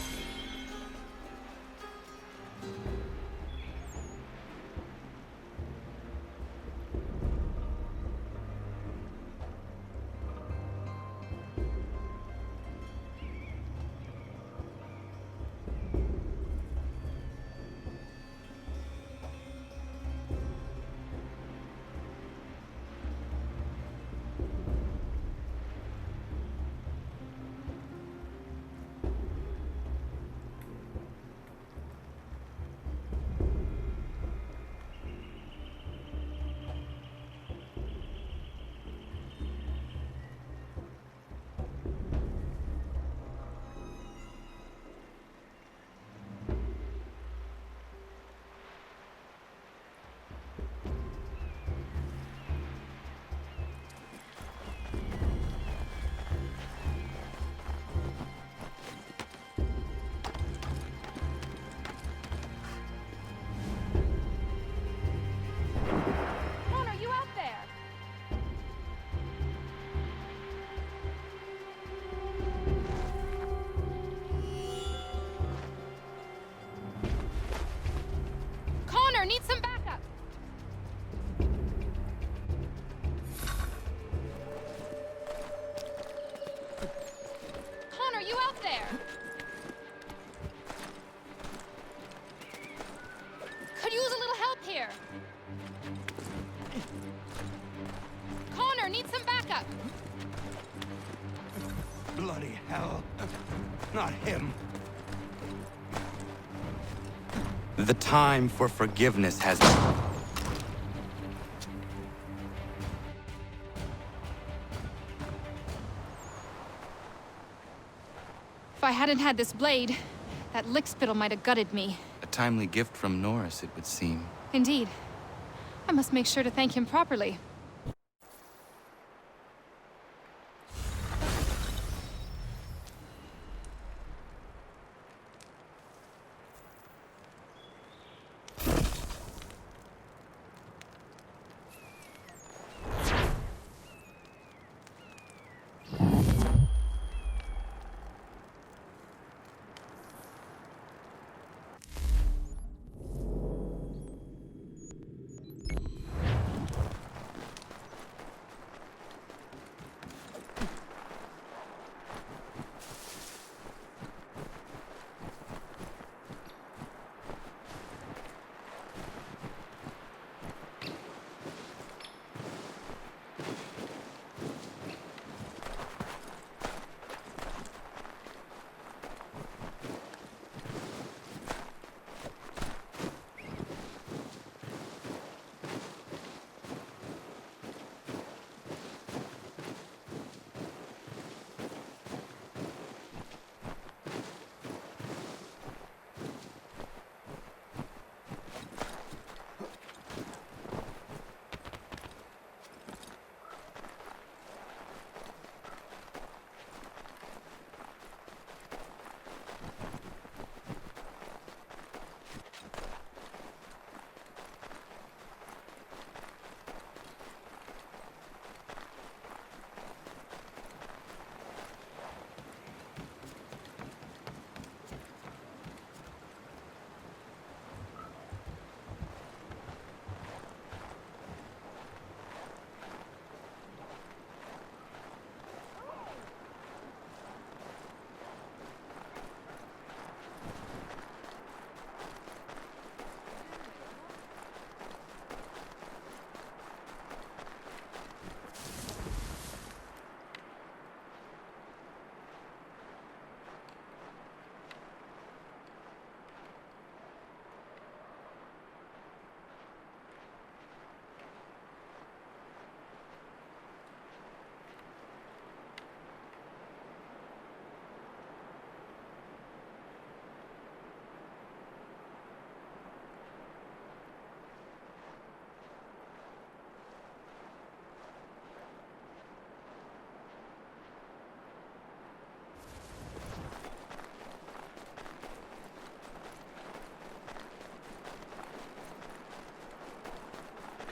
K: Need some backup. Connor, you out there? Could use a little help here. Connor, need some backup.
E: Bloody hell. Not him.
C: The time for forgiveness has...
K: If I hadn't had this blade, That lickspittle might have gutted me.
C: A timely gift from Norris, it would seem.
K: Indeed. I must make sure to thank him properly.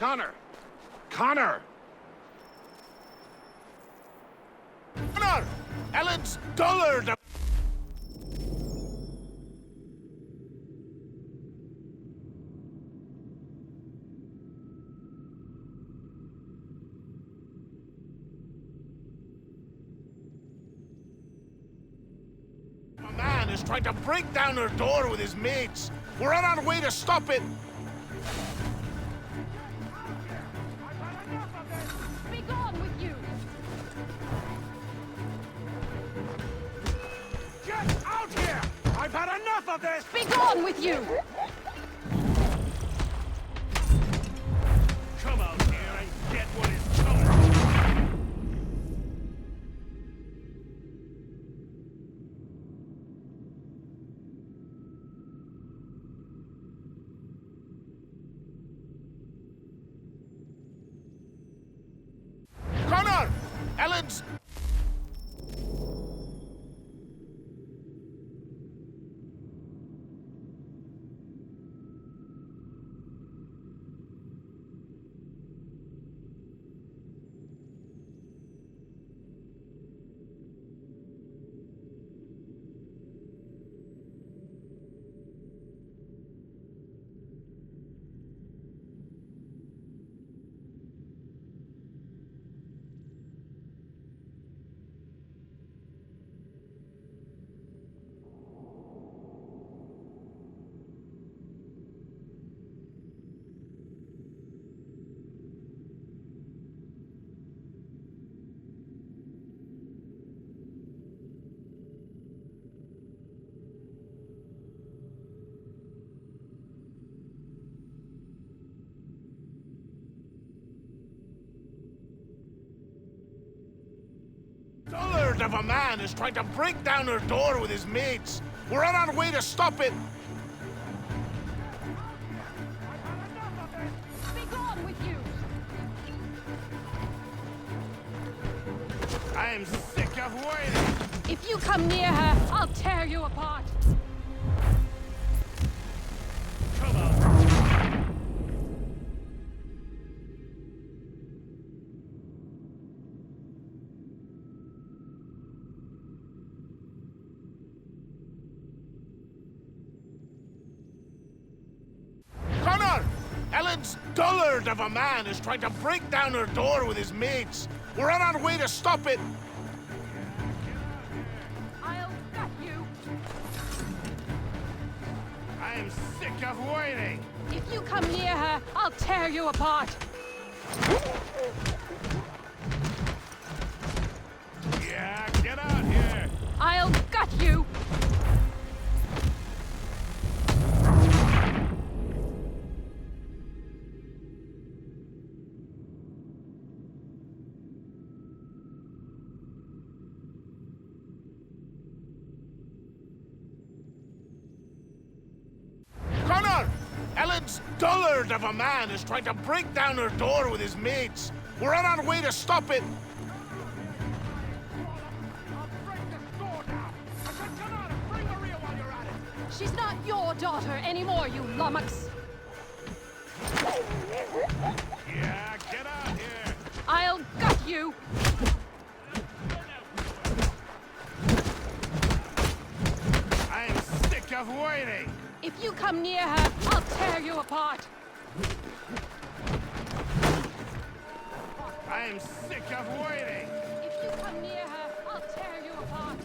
X: Connor! Connor! Connor! Ellen's dullard! A man is trying to break down her door with his mates. We're on our way to stop it.
V: Be gone with you!
N: Get out here! I've had enough of this!
V: Be gone with you!
N: Come out here and get what is coming!
X: Connor! Ellen's... dullard of a man is trying to break down her door with his mates. We're on our way to stop it!
V: Be gone with you!
X: I'm sick of waiting!
V: If you come near her, I'll tear you apart!
X: Come on! Connor! Ellen's dullard of a man is trying to break down her door with his mates. We're on our way to stop it.
V: I'll gut you!
X: I am sick of waiting.
V: If you come near her, I'll tear you apart!
X: Yeah, get out here.
V: I'll gut you!
X: Connor! Ellen's dullard of a man is trying to break down her door with his mates. We're on our way to stop it.
V: She's not your daughter anymore, you lummox!
X: Yeah, get out here.
V: I'll gut you!
X: I'm sick of waiting.
V: If you come near her, I'll tear you apart!
X: I'm sick of waiting.
V: If you come near her, I'll tear you apart!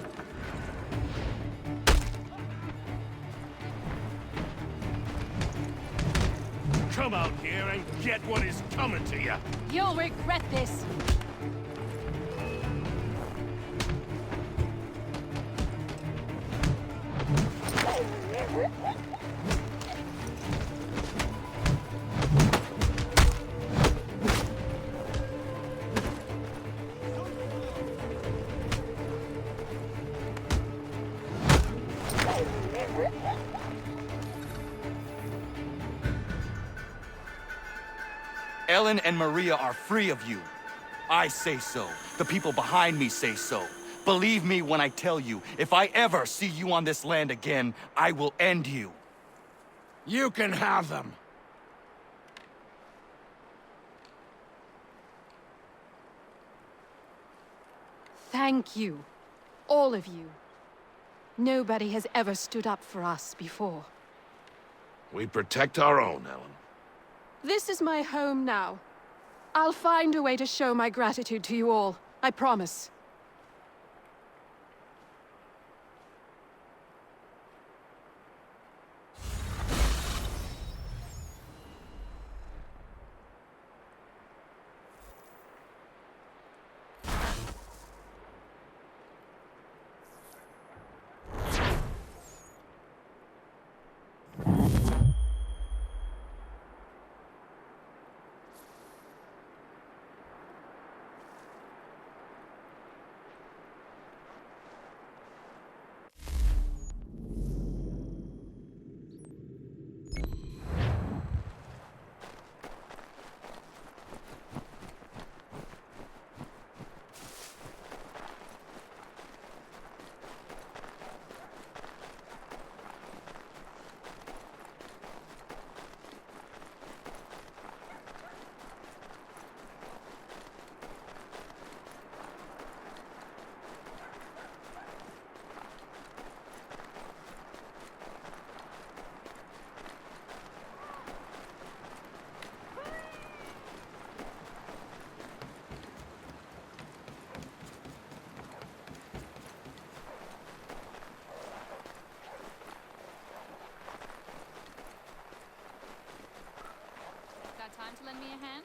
X: Come out here and get what is coming to you.
V: You'll regret this!
C: Ellen and Maria are free of you. I say so. The people behind me say so. Believe me when I tell you, if I ever see you on this land again, I will end you.
I: You can have them.
Q: Thank you. All of you. Nobody has ever stood up for us before.
X: We protect our own, Ellen.
Q: This is my home now. I'll find a way to show my gratitude to you all. I promise.
K: Got time to lend me a hand?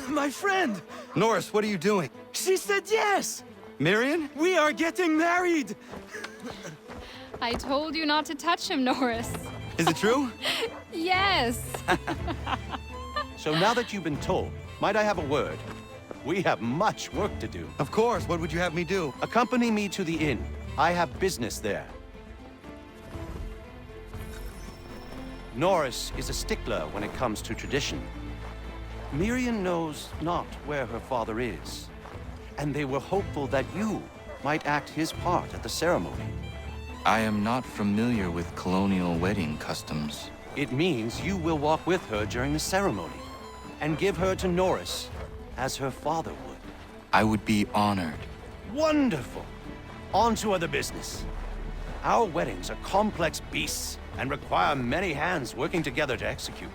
D: My friend!
C: Norris, what are you doing?
D: She said yes!
C: Marion?
D: We are getting married!
K: I told you not to touch him, Norris.
C: Is it true?
K: Yes!
S: So now that you've been told, might I have a word? We have much work to do.
C: Of course, what would you have me do?
S: Accompany me to the inn. I have business there. Norris is a stickler when it comes to tradition. Miriam knows not where her father is, and they were hopeful that you might act his part at the ceremony.
C: I am not familiar with colonial wedding customs.
S: It means you will walk with her during the ceremony, and give her to Norris, as her father would.
C: I would be honored.
S: Wonderful! On to other business. Our weddings are complex beasts, and require many hands working together to execute.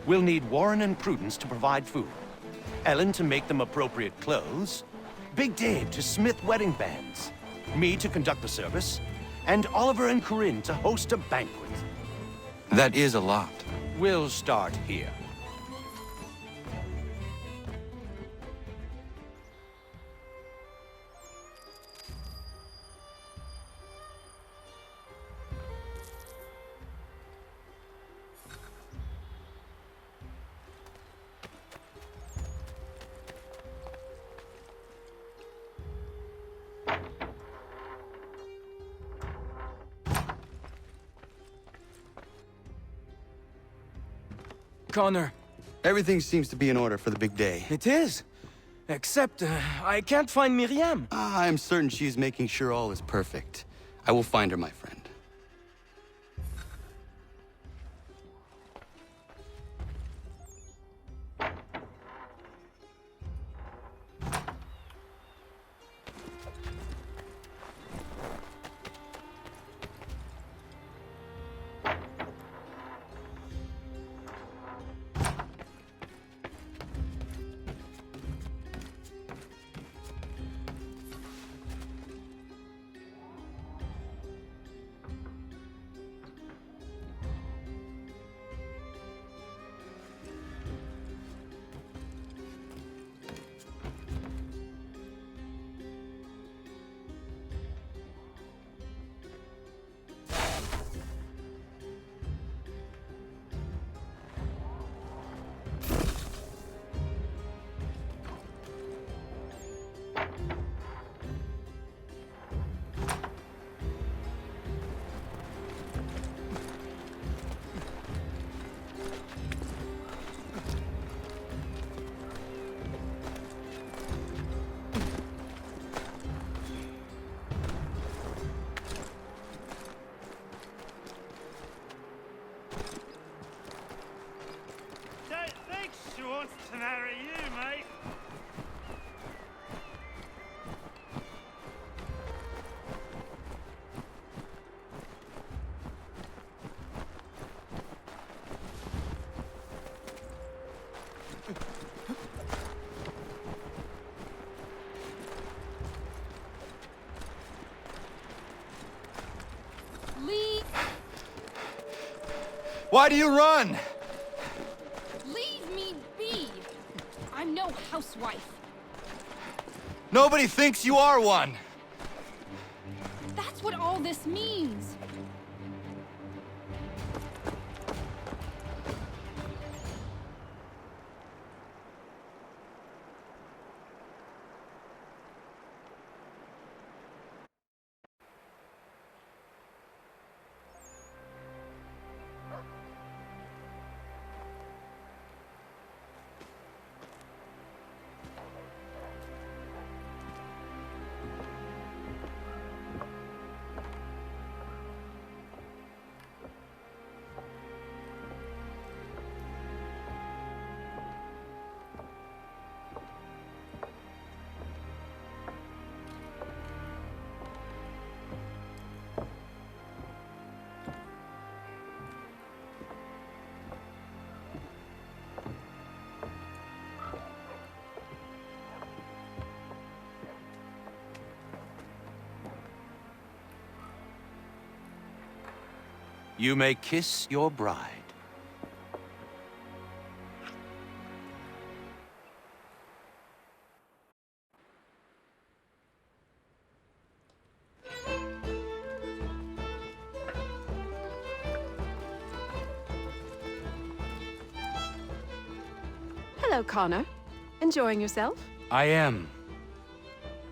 S: We'll need Warren and Prudence to provide food, Ellen to make them appropriate clothes, Big Dave to smith wedding bands, me to conduct the service, and Oliver and Corinne to host a banquet.
C: That is a lot.
S: We'll start here.
D: Connor.
C: Everything seems to be in order for the big day.
D: It is. Except, I can't find Miriam.
C: I'm certain she's making sure all is perfect. I will find her, my friend.
J: To marry you, mate.
K: Leave.
C: Why do you run?
K: Leave me be. I'm no housewife.
C: Nobody thinks you are one.
K: That's what all this means.
S: You may kiss your bride.
Q: Hello, Connor. Enjoying yourself?
C: I am.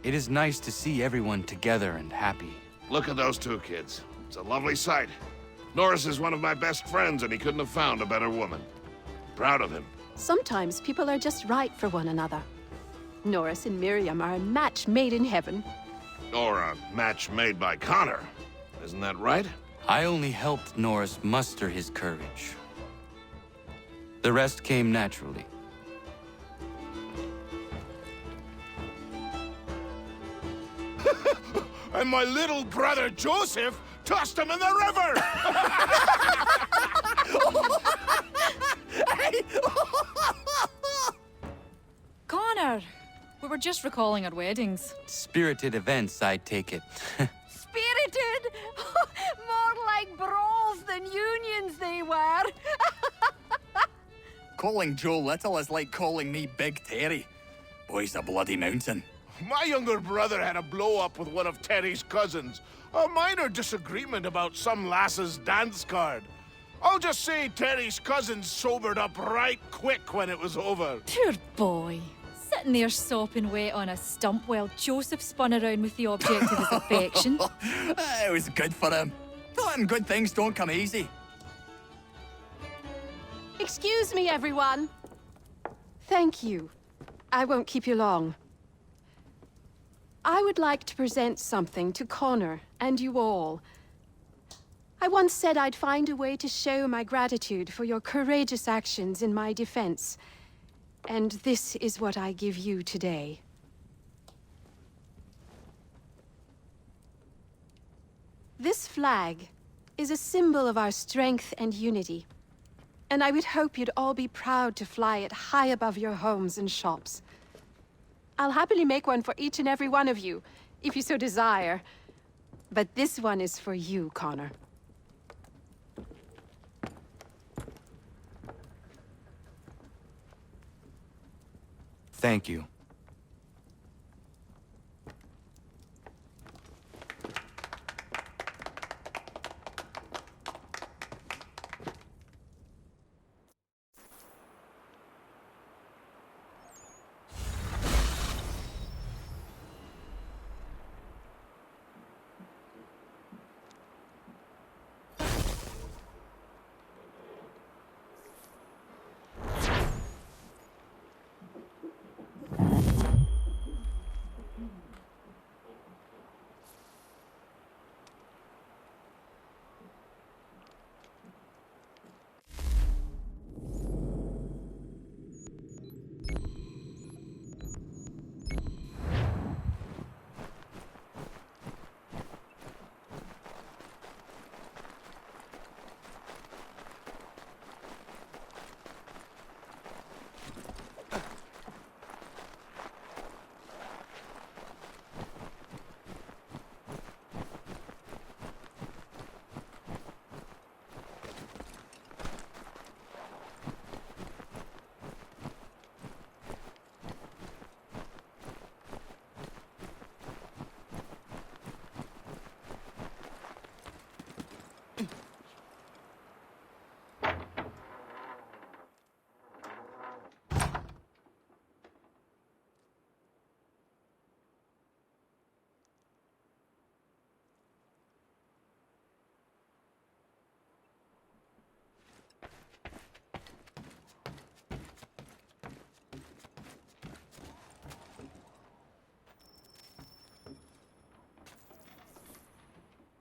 C: It is nice to see everyone together and happy.
X: Look at those two kids. It's a lovely sight. Norris is one of my best friends, and he couldn't have found a better woman. Proud of him.
Q: Sometimes people are just right for one another. Norris and Miriam are a match made in heaven.
X: Or a match made by Connor. Isn't that right?
C: I only helped Norris muster his courage. The rest came naturally.
X: And my little brother Joseph tossed him in the river!
O: Connor! We were just recalling our weddings.
C: Spirited events, I take it.
V: Spirited! More like brawls than unions they were.
U: Calling Joe Little is like calling me Big Terry. Boy's a bloody mountain.
X: My younger brother had a blow-up with one of Terry's cousins. A minor disagreement about some lass's dance card. I'll just say Terry's cousins sobered up right quick when it was over.
O: Poor boy. Sitting there sopping wet on a stump while Joseph spun around with the object of his affection.
U: It was good for him. Taught him good things don't come easy.
Q: Excuse me, everyone. Thank you. I won't keep you long. I would like to present something to Connor and you all. I once said I'd find a way to show my gratitude for your courageous actions in my defense. And this is what I give you today. This flag is a symbol of our strength and unity. And I would hope you'd all be proud to fly it high above your homes and shops. I'll happily make one for each and every one of you, if you so desire. But this one is for you, Connor.
C: Thank you.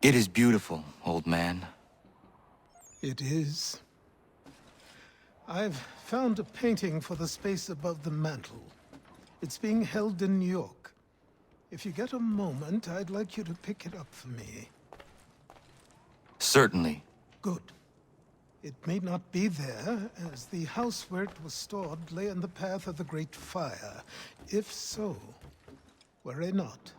C: It is beautiful, old man.
R: It is. I've found a painting for the space above the mantle. It's being held in New York. If you get a moment, I'd like you to pick it up for me.
C: Certainly.
R: Good. It may not be there, as the house where it was stored lay in the path of the Great Fire. If so, worry not.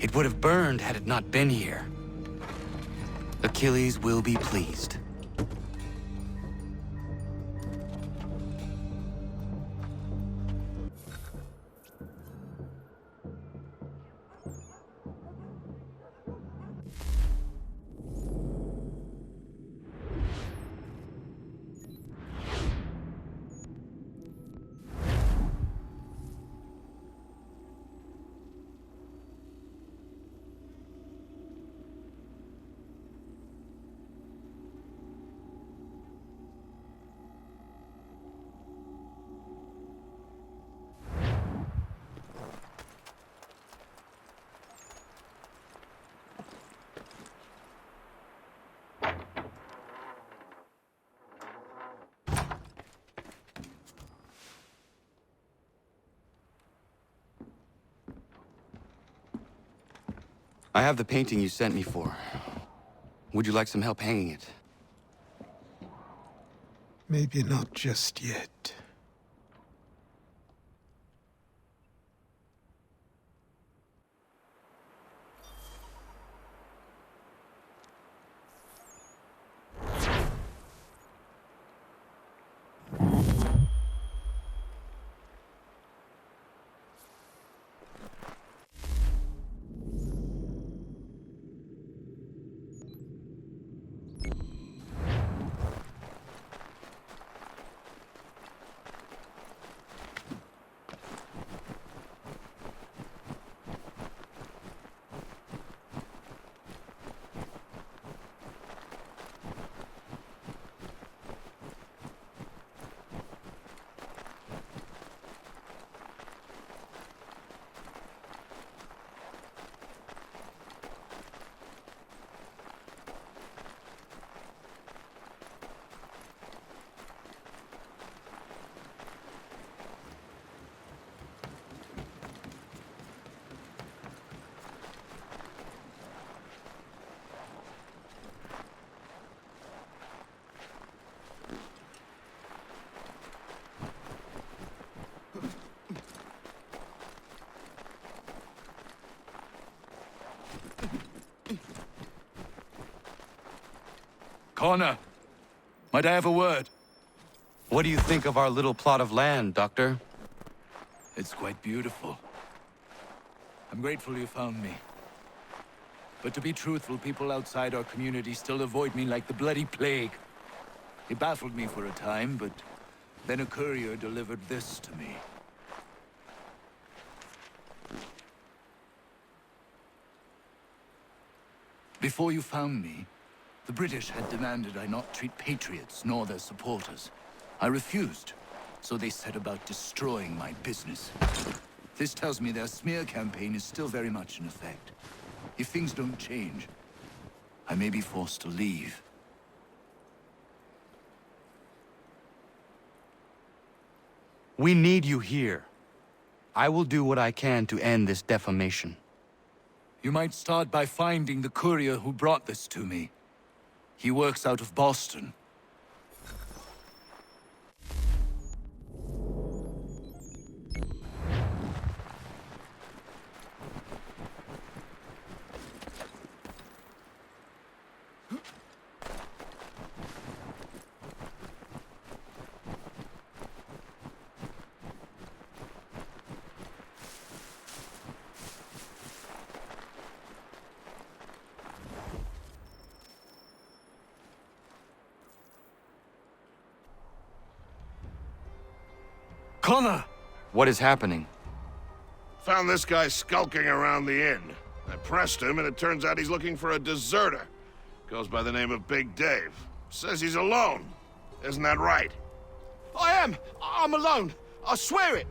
C: It would have burned had it not been here. Achilles will be pleased. I have the painting you sent me for. Would you like some help hanging it?
R: Maybe not just yet.
C: Connor, might I have a word? What do you think of our little plot of land, Doctor?
A: It's quite beautiful. I'm grateful you found me. But to be truthful, people outside our community still avoid me like the bloody plague. It baffled me for a time, but then a courier delivered this to me. Before you found me, the British had demanded I not treat patriots nor their supporters. I refused, so they set about destroying my business. This tells me their smear campaign is still very much in effect. If things don't change, I may be forced to leave.
C: We need you here. I will do what I can to end this defamation.
A: You might start by finding the courier who brought this to me. He works out of Boston.
N: Connor!
C: What is happening?
X: Found this guy skulking around the inn. I pressed him, and it turns out he's looking for a deserter. Goes by the name of Big Dave. Says he's alone. Isn't that right?
I: I am! I'm alone! I swear it!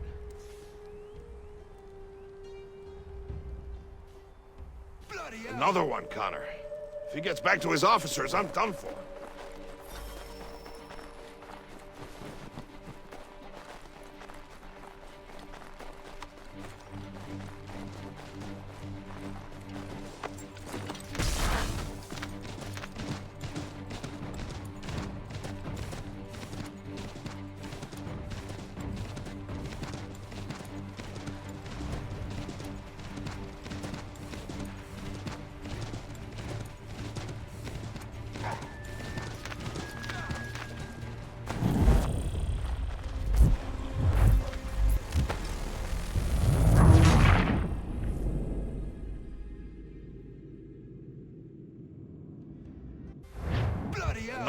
X: Another one, Connor. If he gets back to his officers, I'm done for.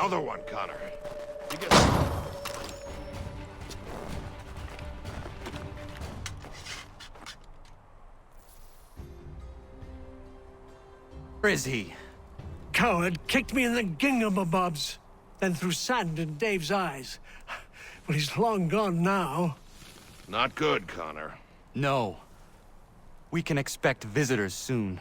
X: Another one, Connor. You get...
C: Where is he?
M: Coward kicked me in the gingamabobs, then threw sand in Dave's eyes. But he's long gone now.
X: Not good, Connor.
C: No. We can expect visitors soon.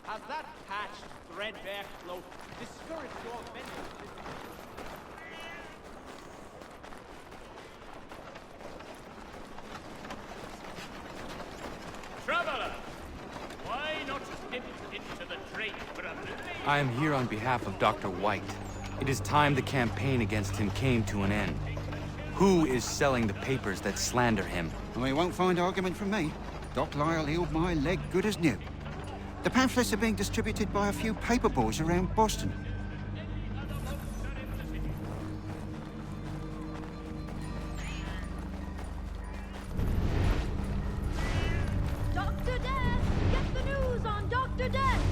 G: Has that patched, threadbare cloak discouraged your vengeance?
J: Traveler, why not dip into the trade for a blade?
C: I am here on behalf of Dr. White. It is time the campaign against him came to an end. Who is selling the papers that slander him?
P: Well, you won't find argument from me. Doc Lyle healed my leg good as new. The pamphlets are being distributed by a few paper boys around Boston.
V: Dr. Death! Get the news on Dr. Death!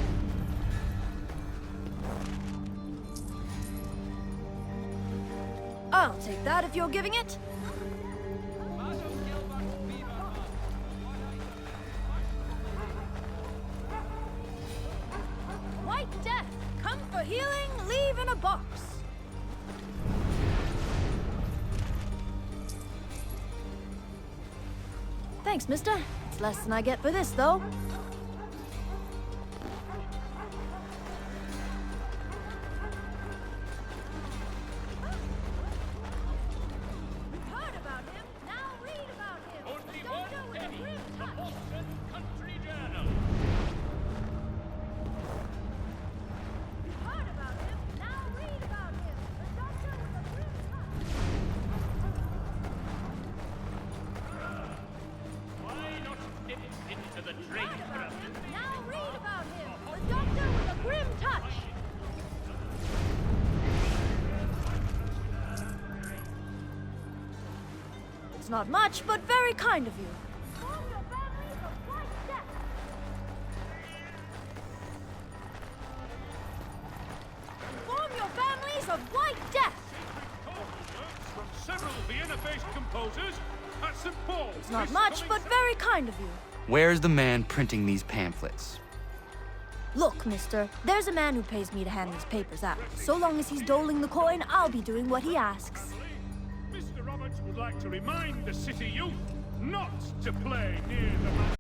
V: I'll take that if you're giving it. White Death, come for healing, leave in a box. Thanks, mister. It's less than I get for this, though. Heard about him, now read about him.
J: Only
V: The
J: one
V: doctor with a
J: penny,
V: grim
J: the
V: touch.
J: Boston Country Journal.
V: Heard about him, now read about him. The doctor with a grim touch.
J: Why not dip into the trade for a blade?
V: Now read about him. The doctor with a grim touch. It's not much, but very kind of you. Form your families of White Death. Form your families of White Death.
J: From several Vienna-based composers at St. Paul's.
V: It's not much, but very kind of you.
C: Where's the man printing these pamphlets?
V: Look, mister, there's a man who pays me to hand these papers out. So long as he's doling the coin, I'll be doing what he asks.
J: Mr. Roberts would like to remind the city youth not to play near the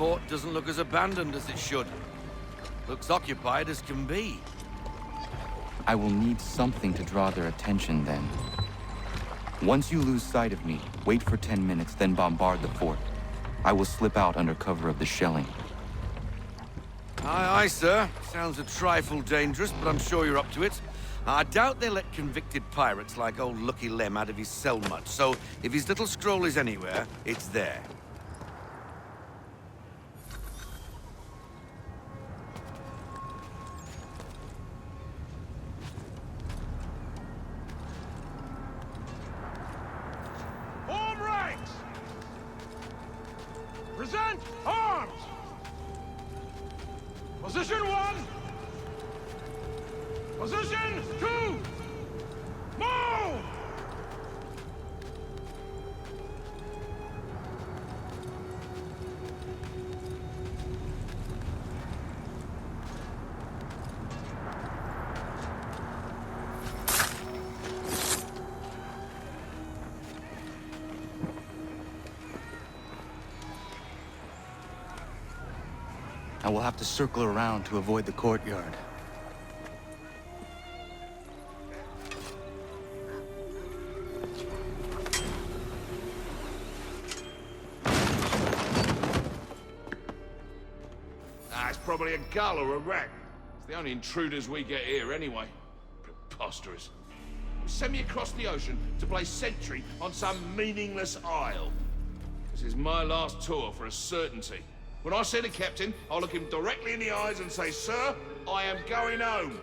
B: fort doesn't look as abandoned as it should. Looks occupied as can be.
C: I will need something to draw their attention then. Once you lose sight of me, wait for 10 minutes, then bombard the fort. I will slip out under cover of the shelling.
B: Aye, aye, sir. Sounds a trifle dangerous, but I'm sure you're up to it. I doubt they let convicted pirates like old Lucky Lem out of his cell much, so if his little scroll is anywhere, it's there.
I: Form ranks! Present arms! Position 1! Position 2! Move!
C: I will have to circle around to avoid the courtyard.
X: It's probably a gull or a rat. It's the only intruders we get here anyway. Preposterous. Send me across the ocean to play sentry on some meaningless isle. This is my last tour for a certainty. When I see the captain, I'll look him directly in the eyes and say, "Sir, I am going home."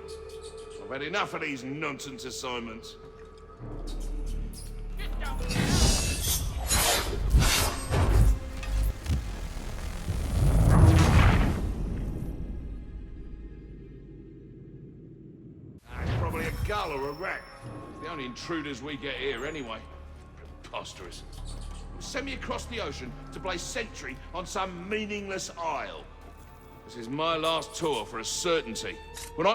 X: I've had enough of these nonsense assignments. It's probably a gull or a rat. It's the only intruders we get here anyway. Preposterous. Send me across the ocean to play sentry on some meaningless isle. This is my last tour for a certainty. When I...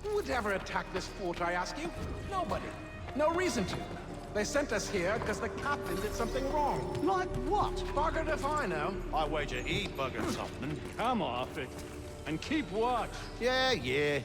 L: Who would ever attack this fort, I ask you? Nobody. No reason to. They sent us here because the captain did something wrong. Like what? Buggered if I know.
S: I wager he buggered something.
H: Come off it. And keep watch.
S: Yeah.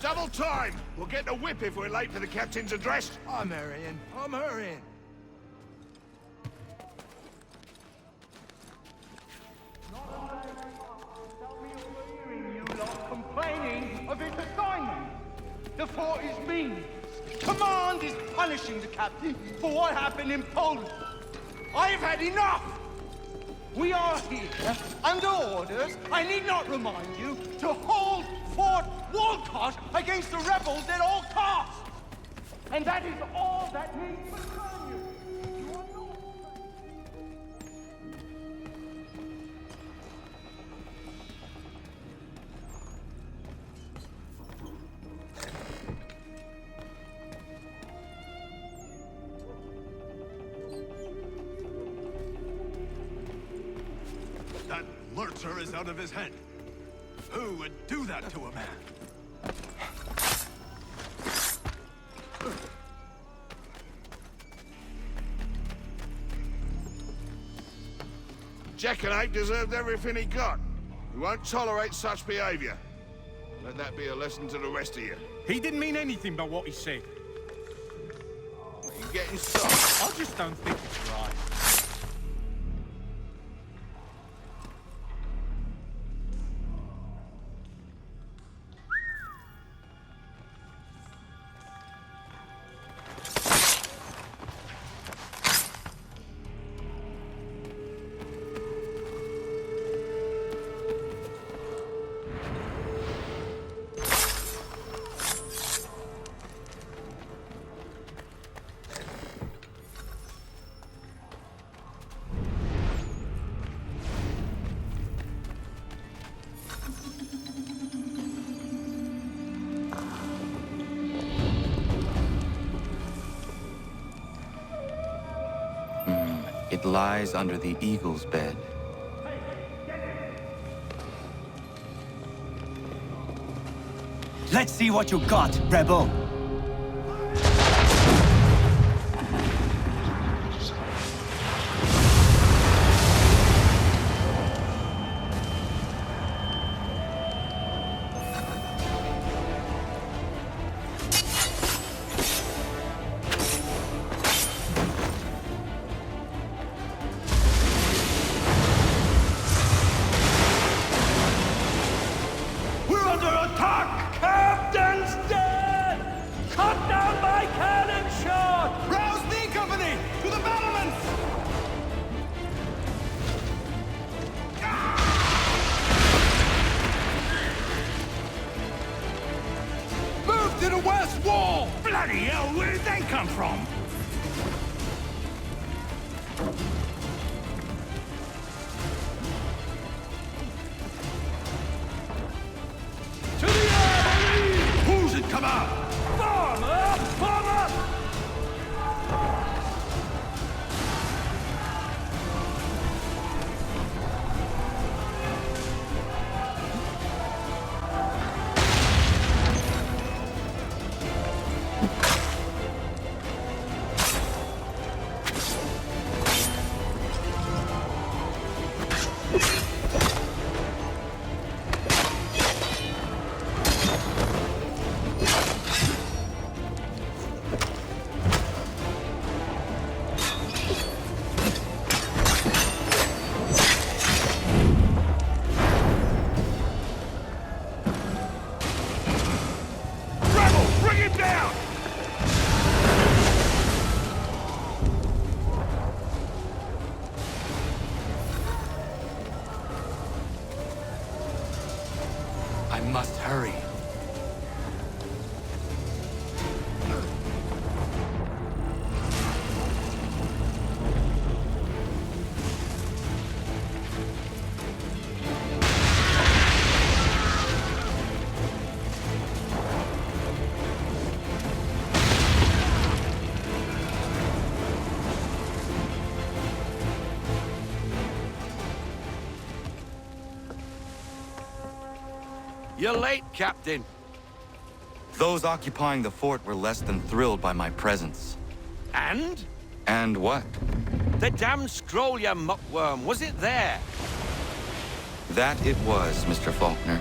S: Double time! We'll get the whip if we're late for the captain's address.
L: I'm hurrying. I'm hurrying.
I: Complaining of its assignment. The fort is mean. Command is punishing the captain for what happened in Poland. I've had enough! We are here under orders, I need not remind you, to hold Fort Walcott against the rebels at all costs! And that is all that needs to concern you. You are not...
T: That lurcher is out of his head. Who would do that to a man?
X: Jackanapes deserved everything he got. We won't tolerate such behavior. Let that be a lesson to the rest of you.
D: He didn't mean anything by what he said.
X: You're getting soft.
D: I just don't think it's right.
C: It lies under the eagle's bed.
E: Let's see what you got, rebel.
D: Bloody hell, where did they come from? To the army! Who's it come out? Form up! Form up!
A: I must hurry.
B: You're late, Captain.
C: Those occupying the fort were less than thrilled by my presence.
B: And?
C: And what?
B: The damn scroll, you muckworm. Was it there?
C: That it was, Mr. Faulkner.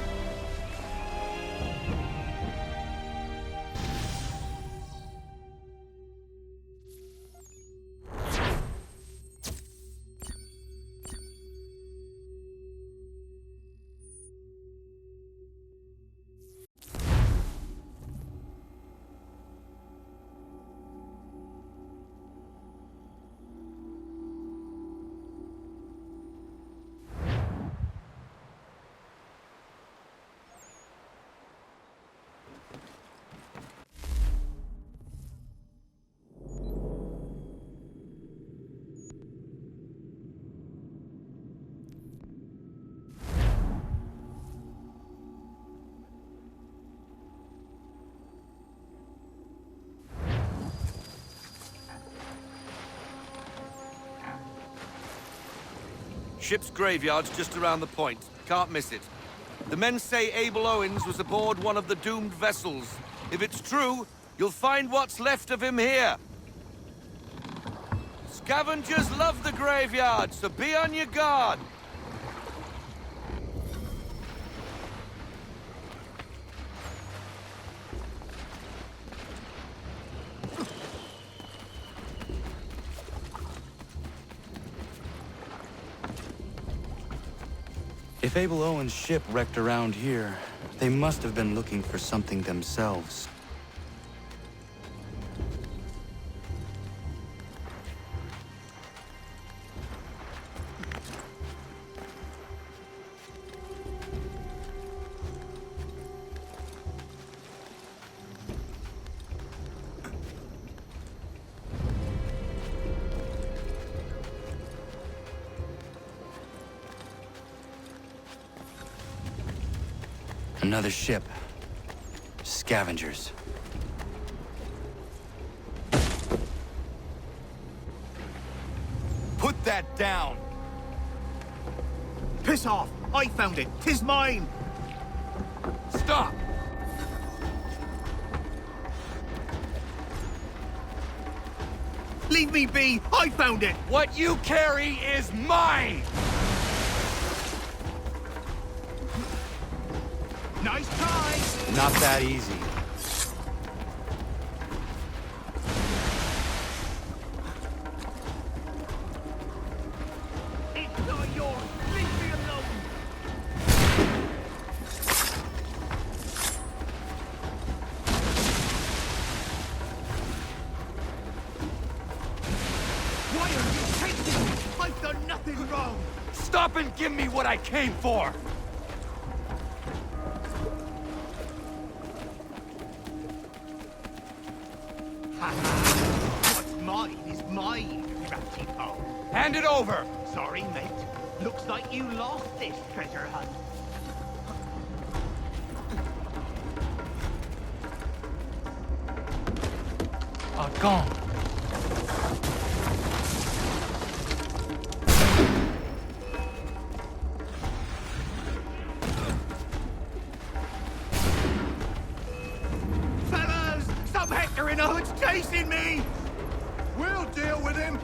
B: Ship's graveyard's just around the point. Can't miss it. The men say Abel Owens was aboard one of the doomed vessels. If it's true, you'll find what's left of him here. Scavengers love the graveyard, so be on your guard.
C: If Abel Owen's ship wrecked around here, they must have been looking for something themselves. Another ship. Scavengers.
F: Put that down!
K: Piss off! I found it! 'Tis mine!
F: Stop!
K: Leave me be! I found it!
F: What you carry is mine!
K: Nice try!
C: Not that easy.
K: It's not yours! Leave me alone! Why are you chasing me? I've done nothing wrong!
F: Stop and give me what I came for!
K: What's mine is mine, ratty pole.
F: Hand it over!
K: Sorry, mate. Looks like you lost this treasure hunt.
C: Gone.
K: Fellas! Stop hectoring! Oh, it's chasing me! We'll deal with him!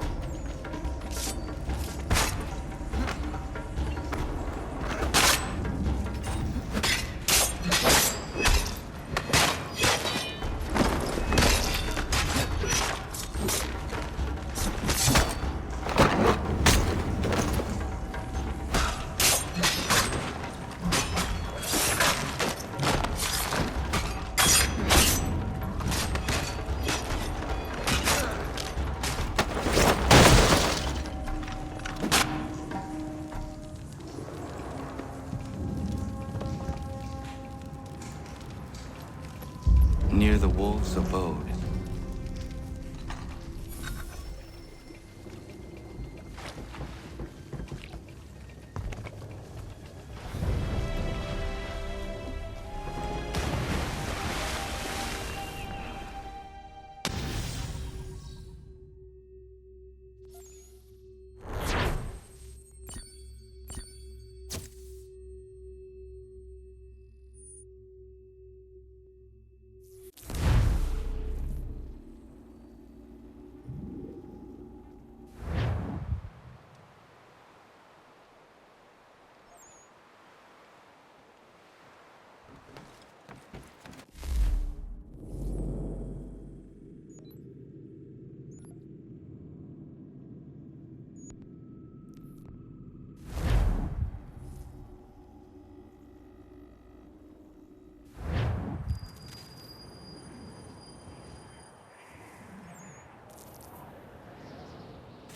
C: Near the wolves' abode.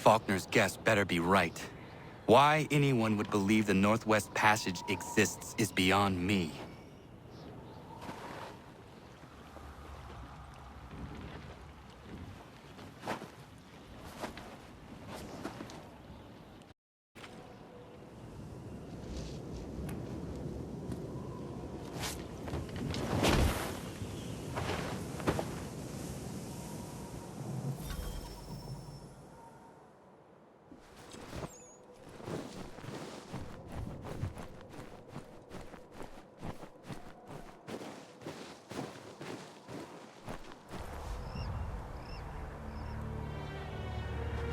C: Faulkner's guess better be right. Why anyone would believe the Northwest Passage exists is beyond me.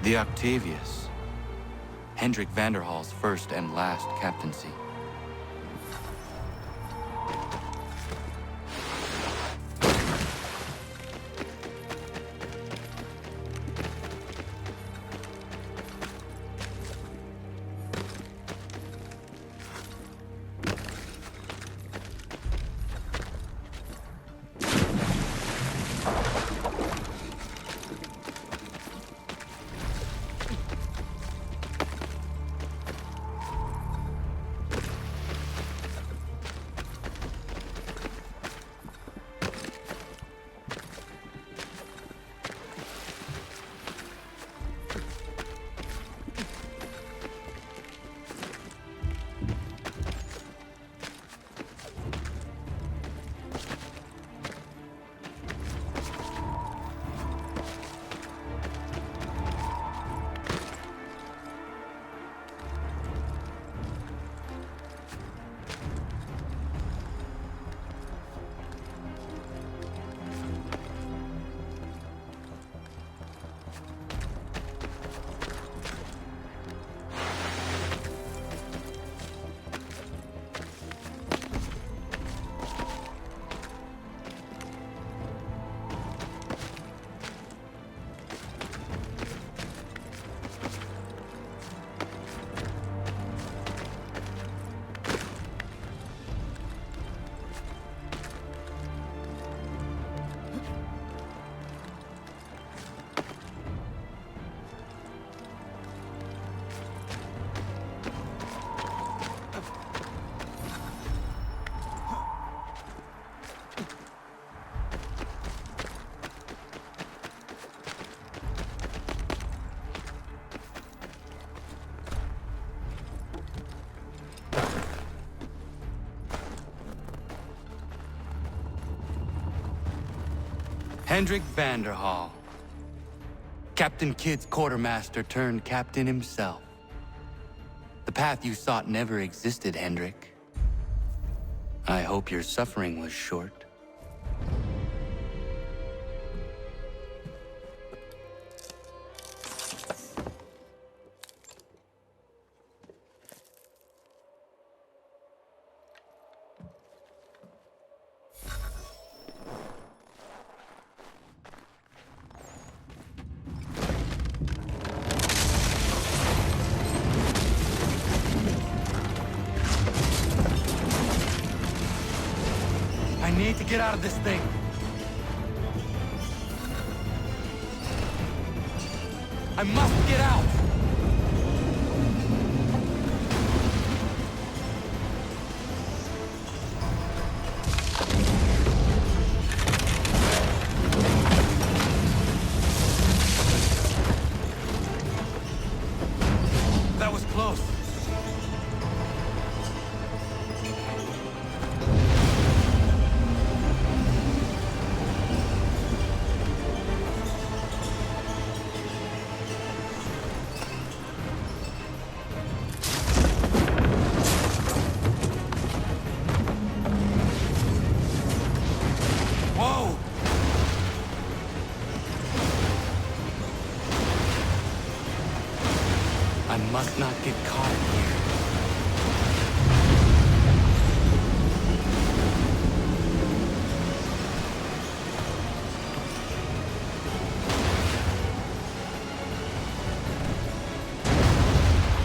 C: The Octavius. Hendrik Vanderhall's first and last captaincy. Hendrik Vanderhall. Captain Kidd's quartermaster turned captain himself. The path you sought never existed, Hendrik. I hope your suffering was short. I need to get out of this thing. I must get out! That was close. Whoa! I must not get caught here.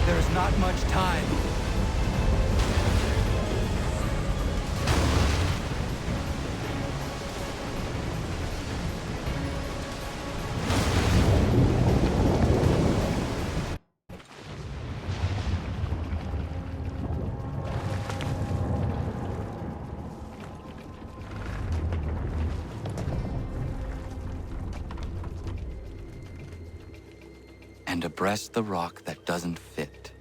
C: There's not much time. And abreast the rock that doesn't fit.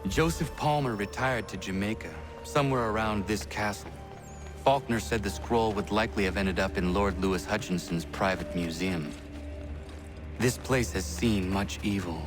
C: Joseph Palmer retired to Jamaica, somewhere around this castle. Faulkner said the scroll would likely have ended up in Lord Louis Hutchinson's private museum. This place has seen much evil.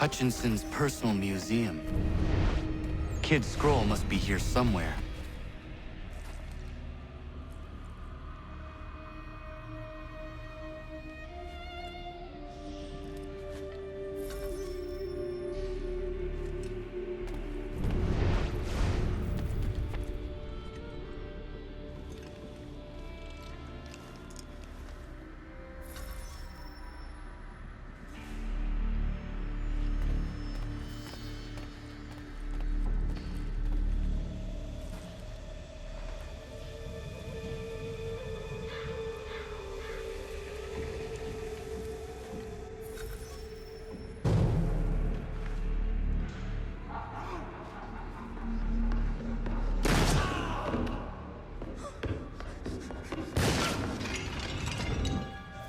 C: Hutchinson's personal museum. Kid's scroll must be here somewhere.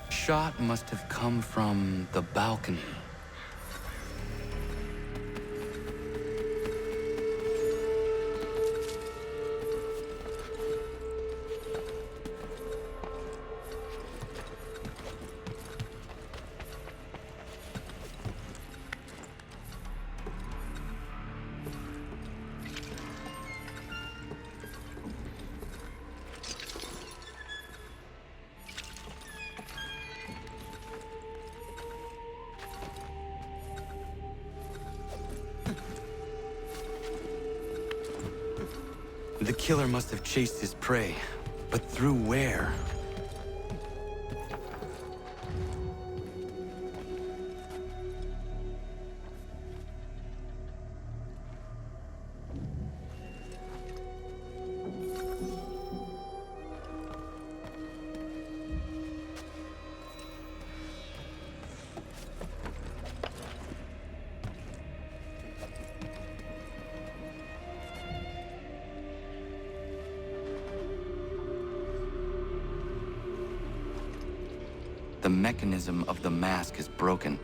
C: Shot must have come from the balcony. The killer must have chased his prey, but through where? The mechanism of the mask is broken.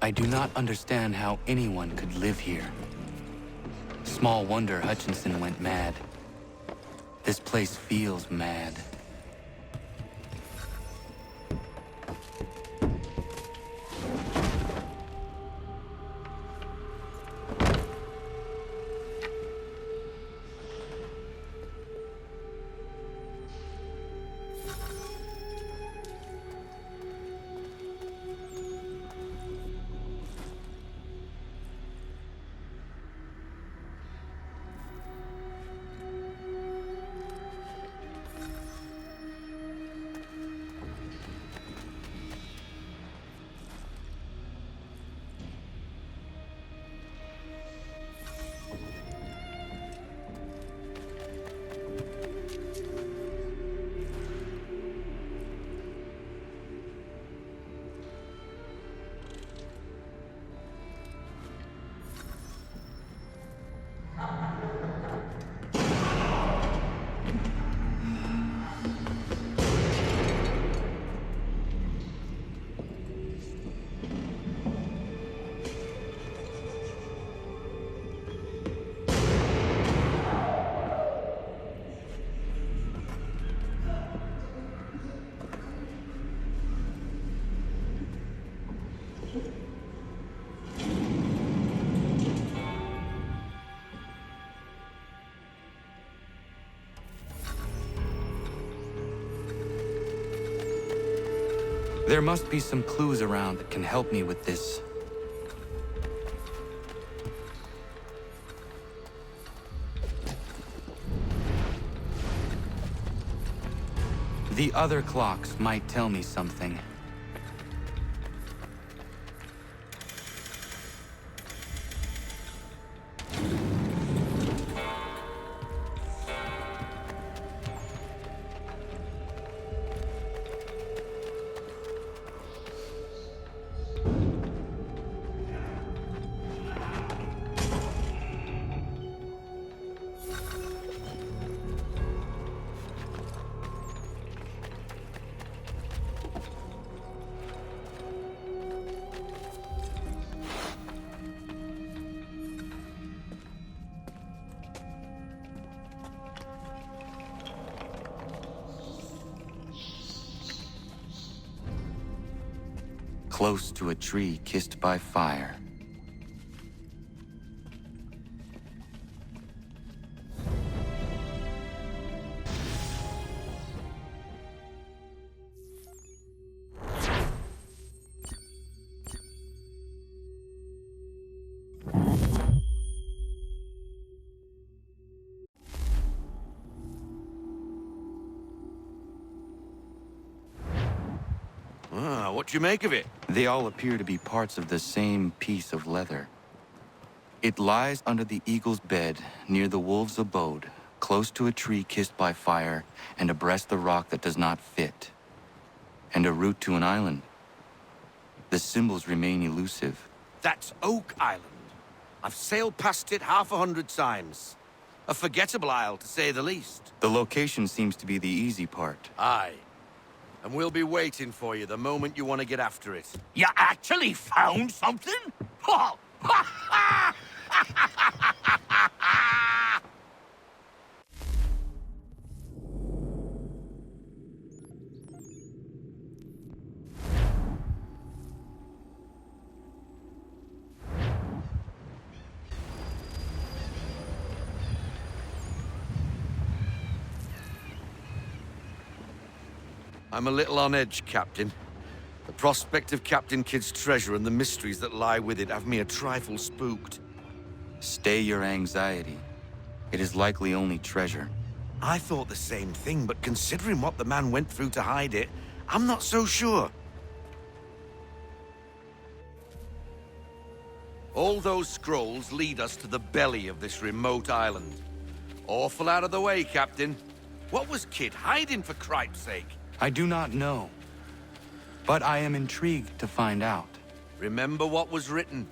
C: I do not understand how anyone could live here. Small wonder Hutchinson went mad. This place feels mad. There must be some clues around that can help me with this. The other clocks might tell me something. Close to a tree kissed by fire.
B: What do you make of it?
C: They all appear to be parts of the same piece of leather. It lies under the eagle's bed, near the wolf's abode, close to a tree kissed by fire, and abreast the rock that does not fit, and a route to an island. The symbols remain elusive.
B: That's Oak Island. I've sailed past it 100 times. A forgettable isle, to say the least.
C: The location seems to be the easy part.
B: Aye. And we'll be waiting for you the moment you want to get after it.
K: You actually found something? Oh.
B: I'm a little on edge, Captain. The prospect of Captain Kidd's treasure and the mysteries that lie with it have me a trifle spooked.
C: Stay your anxiety. It is likely only treasure.
B: I thought the same thing, but considering what the man went through to hide it, I'm not so sure. All those scrolls lead us to the belly of this remote island. Awful out of the way, Captain. What was Kidd hiding, for cripe's sake?
C: I do not know, but I am intrigued to find out.
B: Remember what was written.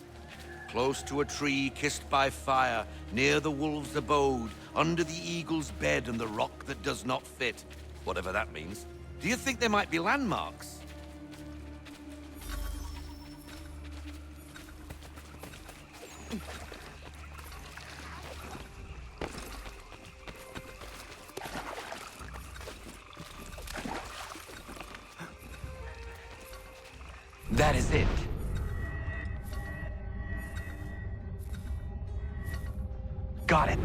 B: Close to a tree kissed by fire, near the wolf's abode, under the eagle's bed and the rock that does not fit. Whatever that means. Do you think there might be landmarks?
C: That is it. Got it.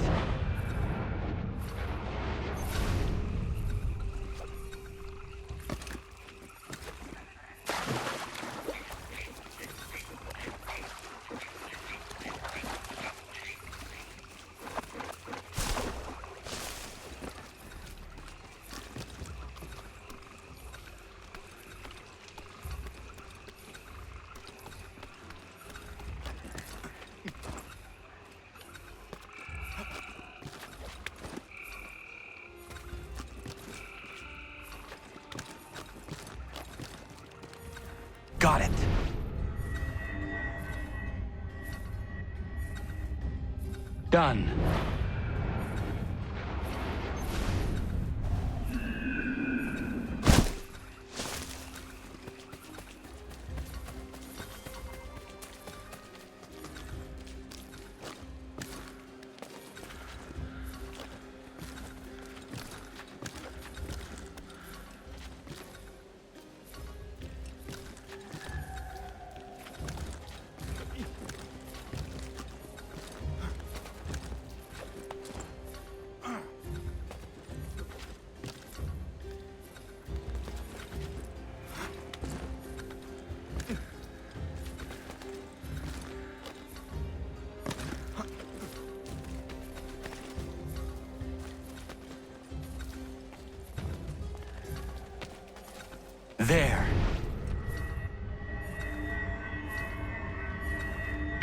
C: Got it. Done.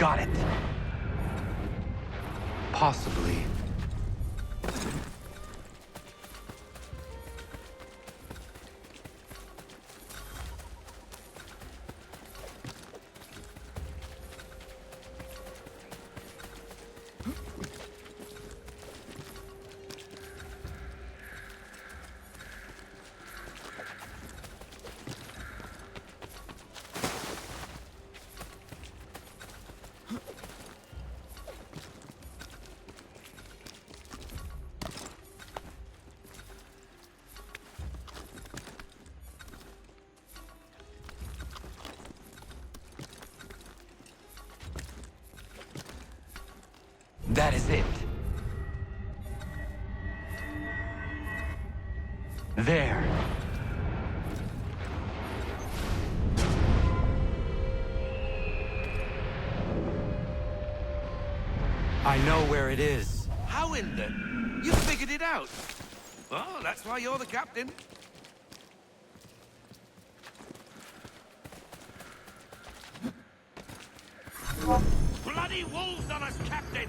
C: got it. Possibly. That is it. There. I know where it is.
B: How in the... You figured it out? Well, that's why you're the captain.
J: Bloody wolves on us, Captain!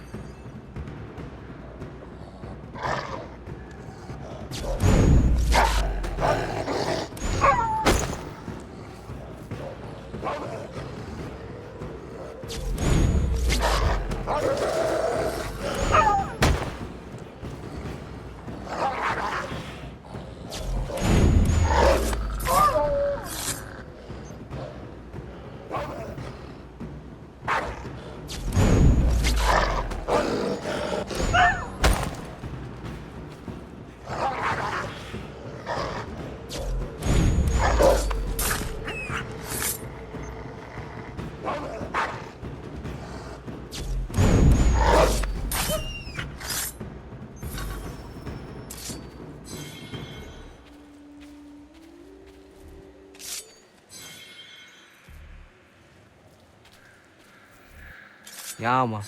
O: Ja, man.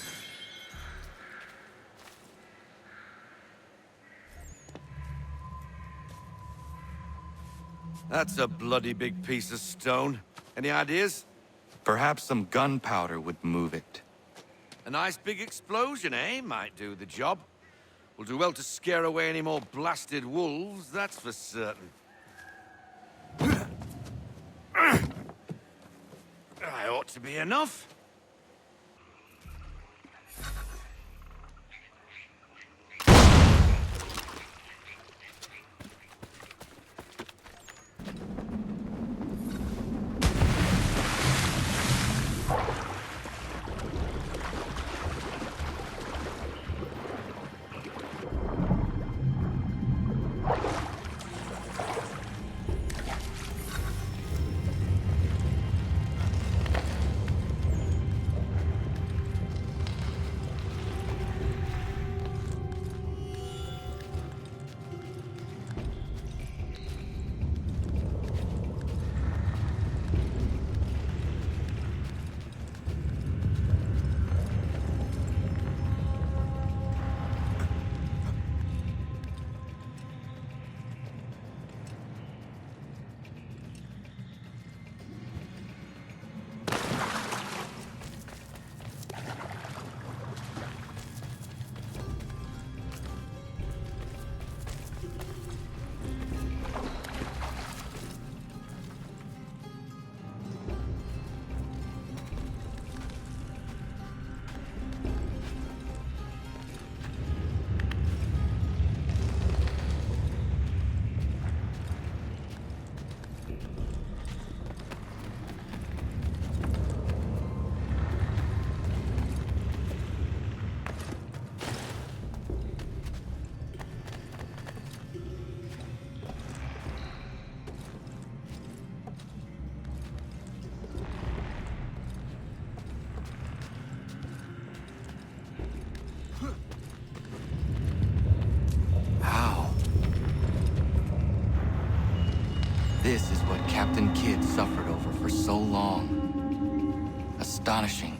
B: That's a bloody big piece of stone. Any ideas?
C: Perhaps some gunpowder would move it.
B: A nice big explosion, eh? Might do the job. We'll do well to scare away any more blasted wolves, that's for certain. That ought to be enough.
C: This is what Captain Kidd suffered over for so long. Astonishing.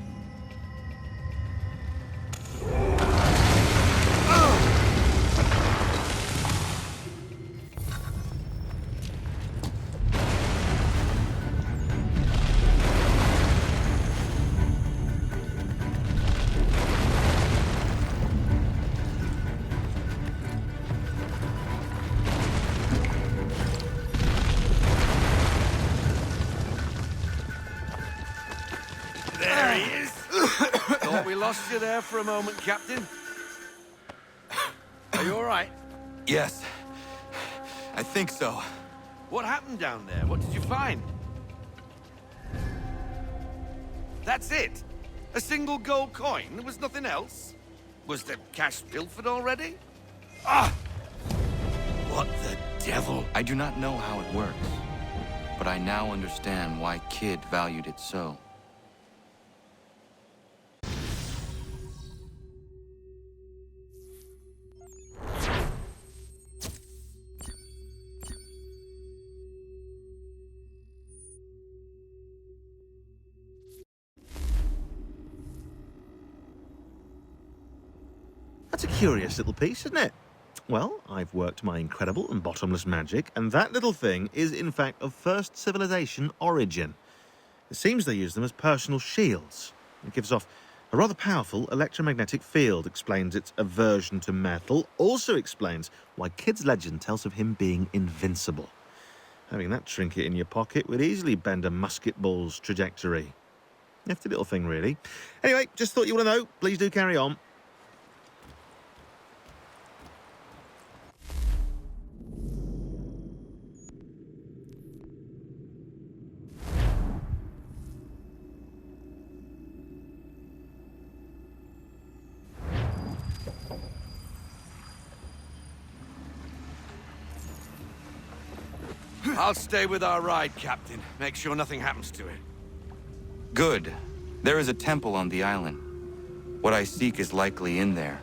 B: Thought we lost you there for a moment, Captain. Are you all right?
C: Yes. I think so.
B: What happened down there? What did you find? That's it? A single gold coin? There was nothing else? Was the cash pilfered already? Ah! What the devil?
C: I do not know how it works, but I now understand why Kid valued it so.
O: That's a curious little piece, isn't it? Well, I've worked my incredible and bottomless magic, and that little thing is in fact of First Civilization origin. It seems they use them as personal shields. It gives off a rather powerful electromagnetic field, explains its aversion to metal, also explains why Kid's legend tells of him being invincible. Having that trinket in your pocket would easily bend a musket ball's trajectory. Nifty little thing, really. Anyway, just thought you want to know. Please do carry on.
B: I'll stay with our ride, Captain. Make sure nothing happens to it.
C: Good. There is a temple on the island. What I seek is likely in there.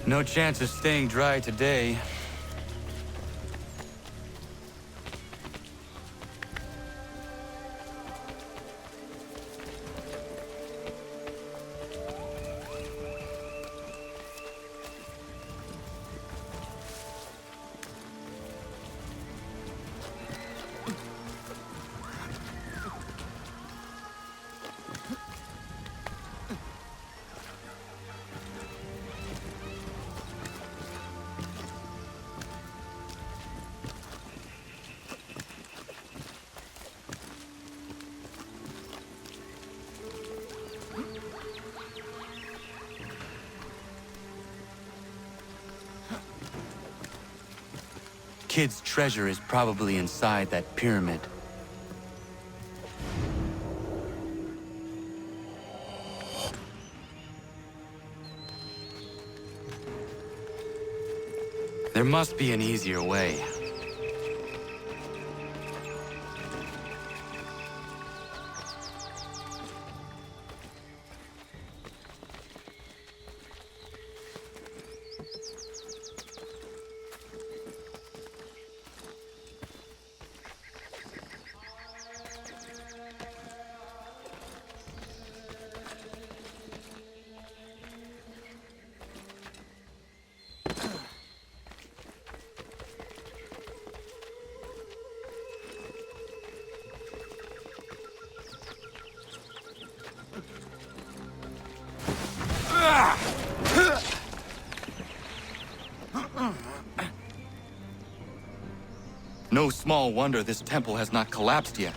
C: No chance of staying dry today. Kid's treasure is probably inside that pyramid. There must be an easier way. No small wonder this temple has not collapsed yet.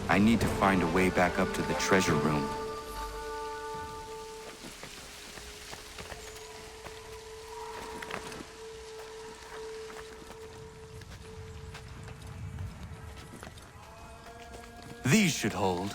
C: I need to find a way back up to the treasure room.
A: These should hold.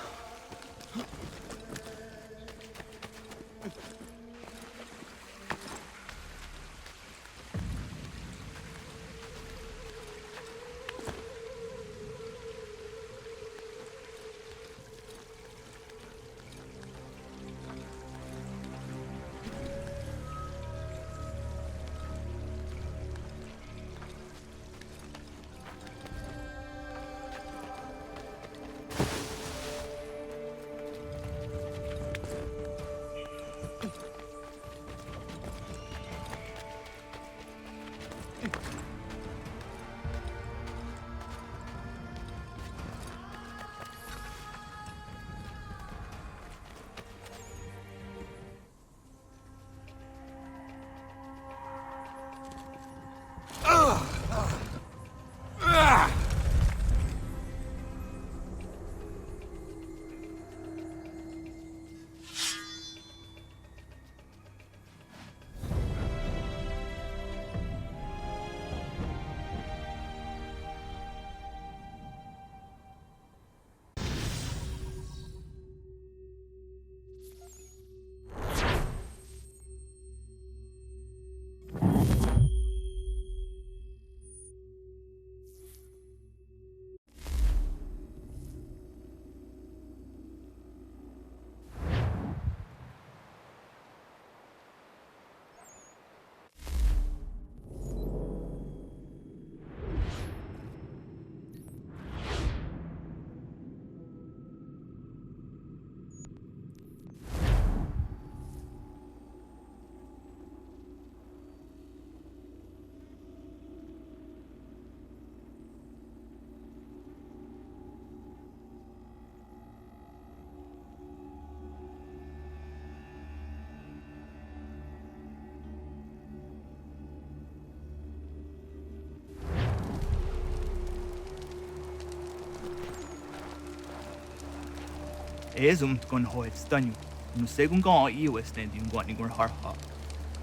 Q: Esumt gon hoit stanju. Nu segun gaa iues nendin guani gur harha.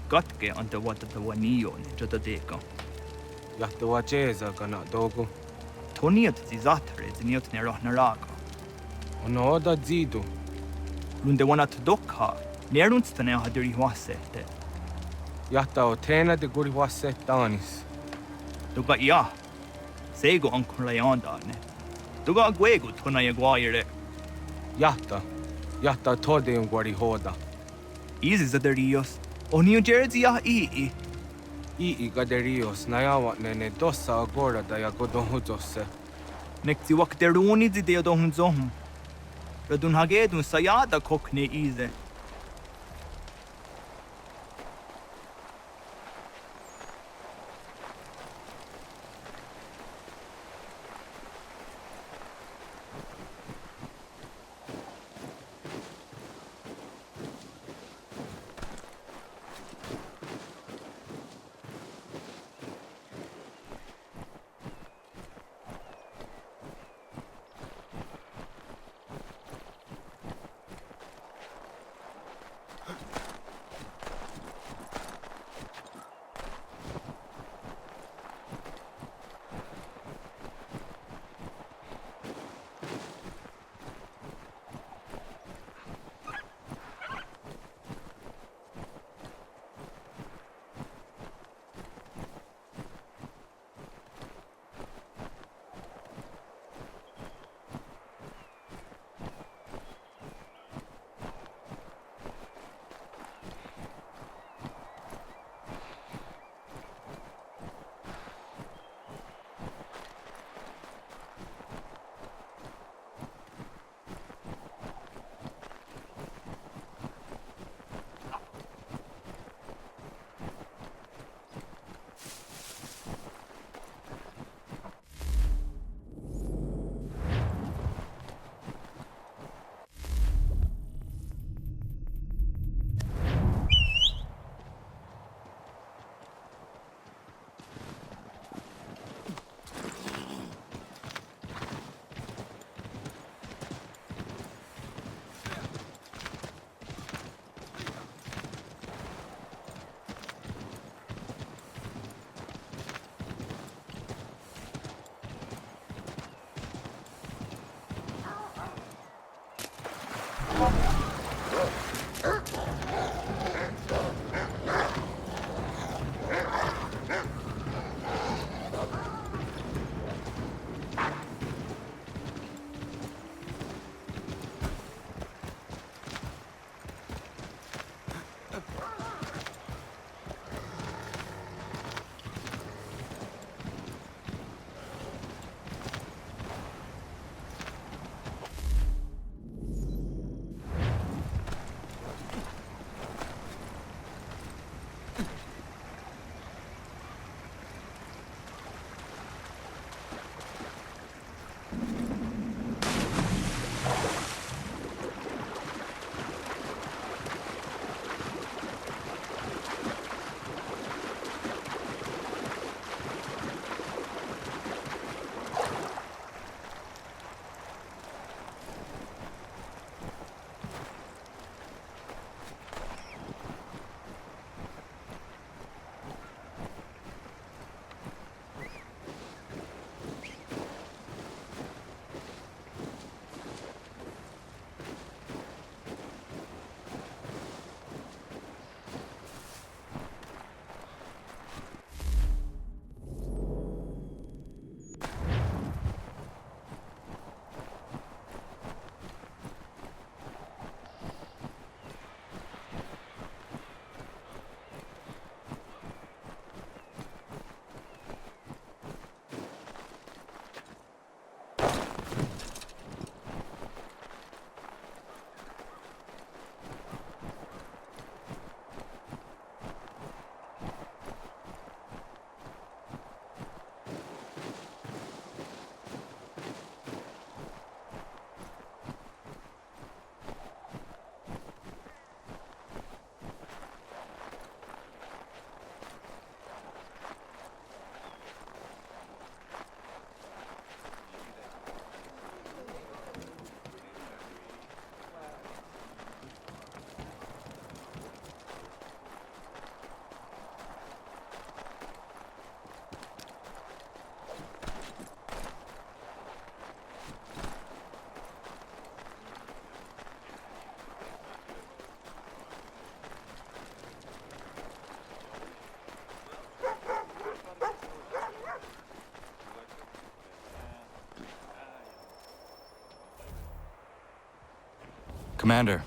Q: Katke anta wata tawanio ne jota deka.
R: Jahta wacheza kana dogo.
Q: Toniat zizatre ziniot ne rahnaraga.
R: Ono da zidu.
Q: Lunde wanat dokha. Nerunstane hadiri huasete.
R: Jahta o tena de guri huaset tanis.
Q: Tuga ja. Sego ankun lajandane. Tuga guegu tona jaguaire.
R: Jahta tode un guari hoda.
Q: Easy zaderios. O New Jersey ja ii.
R: Ii gaderios najawa nene dossa agora da jagodon huzosse.
Q: Nekti wakteruni zideo dohun zohum. Radun hagedun sayada kokne ize.
C: Commander.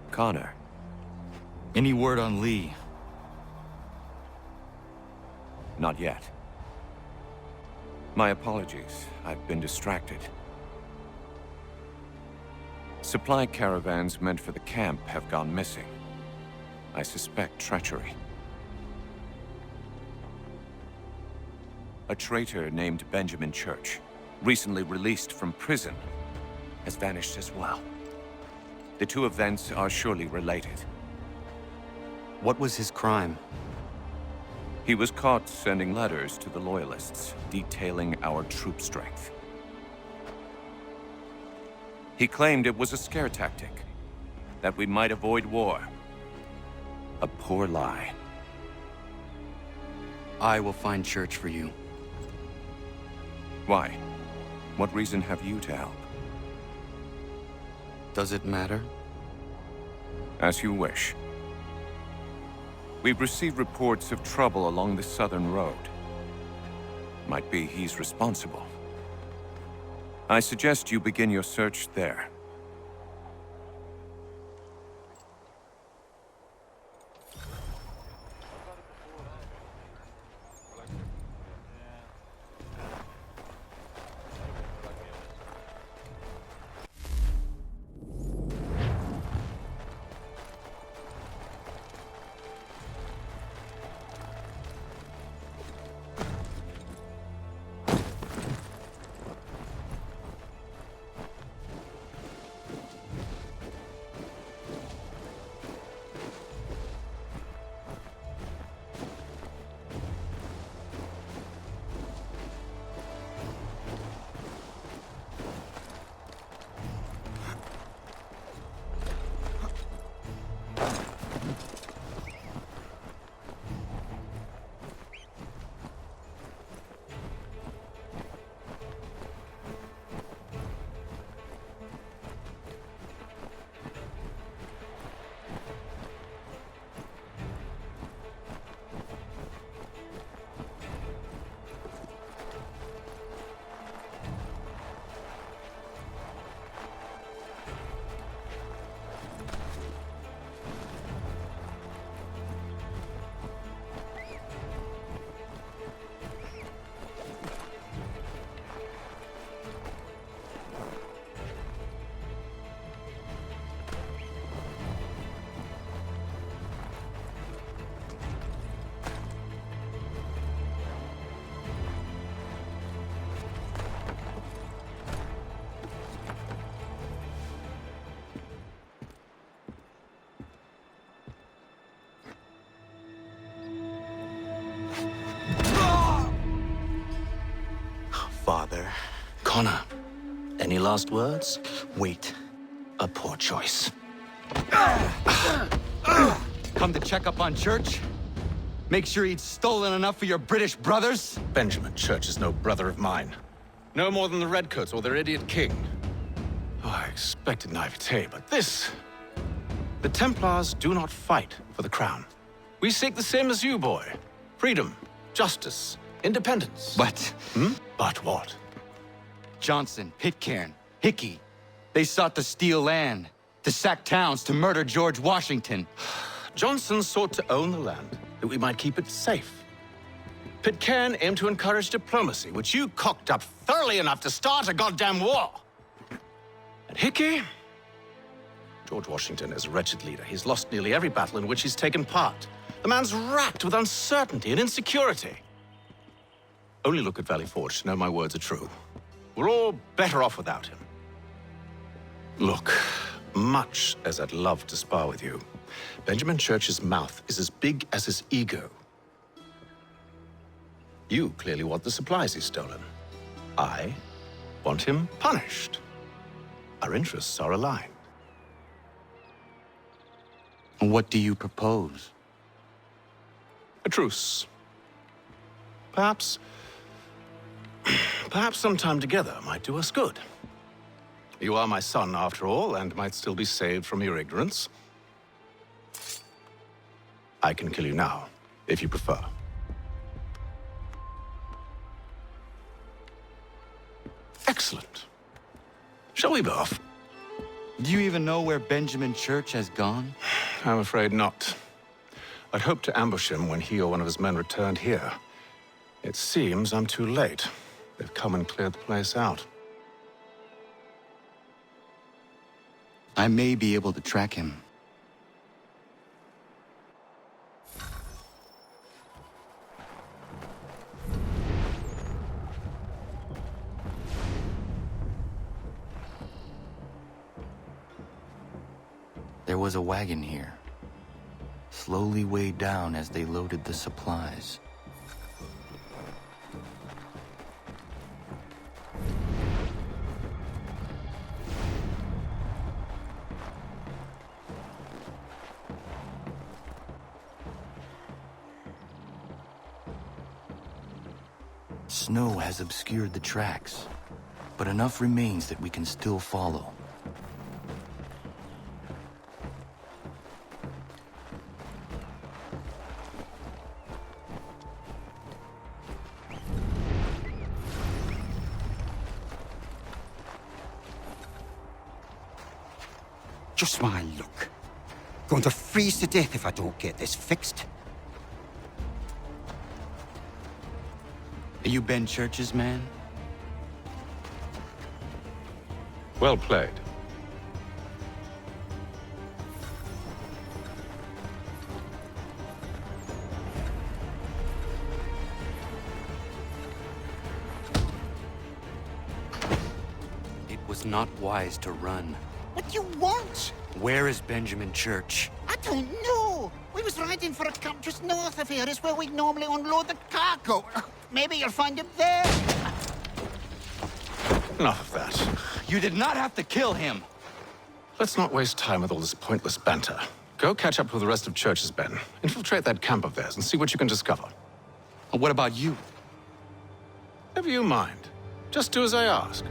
S: Connor.
C: Any word on Lee?
S: Not yet. My apologies. I've been distracted. Supply caravans meant for the camp have gone missing. I suspect treachery. A traitor named Benjamin Church, recently released from prison, has vanished as well. The two events are surely related.
C: What was his crime?
S: He was caught sending letters to the Loyalists, detailing our troop strength. He claimed it was a scare tactic, that we might avoid war. A poor lie.
C: I will find Church for you.
S: Why? What reason have you to help?
C: Does it matter?
S: As you wish. We've received reports of trouble along the southern road. Might be he's responsible. I suggest you begin your search there.
M: Father.
C: Connor.
M: Any last words? Wait. A poor choice.
C: Come to check up on Church? Make sure he'd stolen enough for your British brothers?
M: Benjamin Church is no brother of mine. No more than the Redcoats or their idiot king. Oh, I expected naivete, but this... The Templars do not fight for the crown. We seek the same as you, boy. Freedom, justice, independence.
C: But...
M: But what?
C: Johnson, Pitcairn, Hickey. They sought to steal land, to sack towns, to murder George Washington.
M: Johnson sought to own the land, that we might keep it safe. Pitcairn aimed to encourage diplomacy, which you cocked up thoroughly enough to start a goddamn war. And Hickey? George Washington is a wretched leader. He's lost nearly every battle in which he's taken part. The man's racked with uncertainty and insecurity. Only look at Valley Forge to know my words are true. We're all better off without him. Look, much as I'd love to spar with you, Benjamin Church's mouth is as big as his ego. You clearly want the supplies he's stolen. I want him punished. Our interests are aligned.
C: What do you propose?
M: A truce. Perhaps some time together might do us good. You are my son, after all, and might still be saved from your ignorance. I can kill you now, if you prefer. Excellent. Shall we be off?
C: Do you even know where Benjamin Church has gone?
M: I'm afraid not. I'd hoped to ambush him when he or one of his men returned here. It seems I'm too late. They've come and cleared the place out.
C: I may be able to track him. There was a wagon here, slowly weighed down as they loaded the supplies. Snow has obscured the tracks, but enough remains that we can still follow.
P: Just my luck. Going to freeze to death if I don't get this fixed.
C: Are you Ben Church's man?
M: Well played.
C: It was not wise to run.
P: What do you want?
C: Where is Benjamin Church?
P: I don't know. We was riding for a camp just north of here. Is where we'd normally unload the cargo. Maybe you'll find him there.
M: Enough of that.
C: You did not have to kill him.
M: Let's not waste time with all this pointless banter. Go catch up with the rest of Church's men. Infiltrate that camp of theirs and see what you can discover.
C: What about you?
M: Never you mind. Just do as I ask.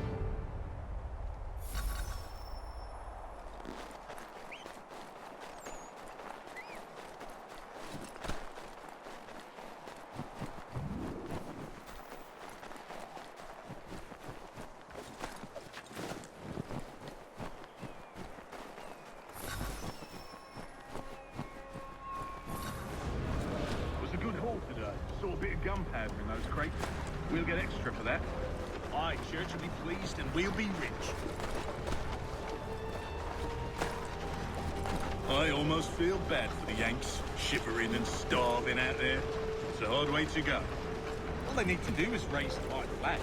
D: Gunpowder in those crates. We'll get extra for that. Aye, Church will be pleased and we'll be rich. I almost feel bad for the Yanks, shivering and starving out there. It's a hard way to go. All they need to do is raise the white flag.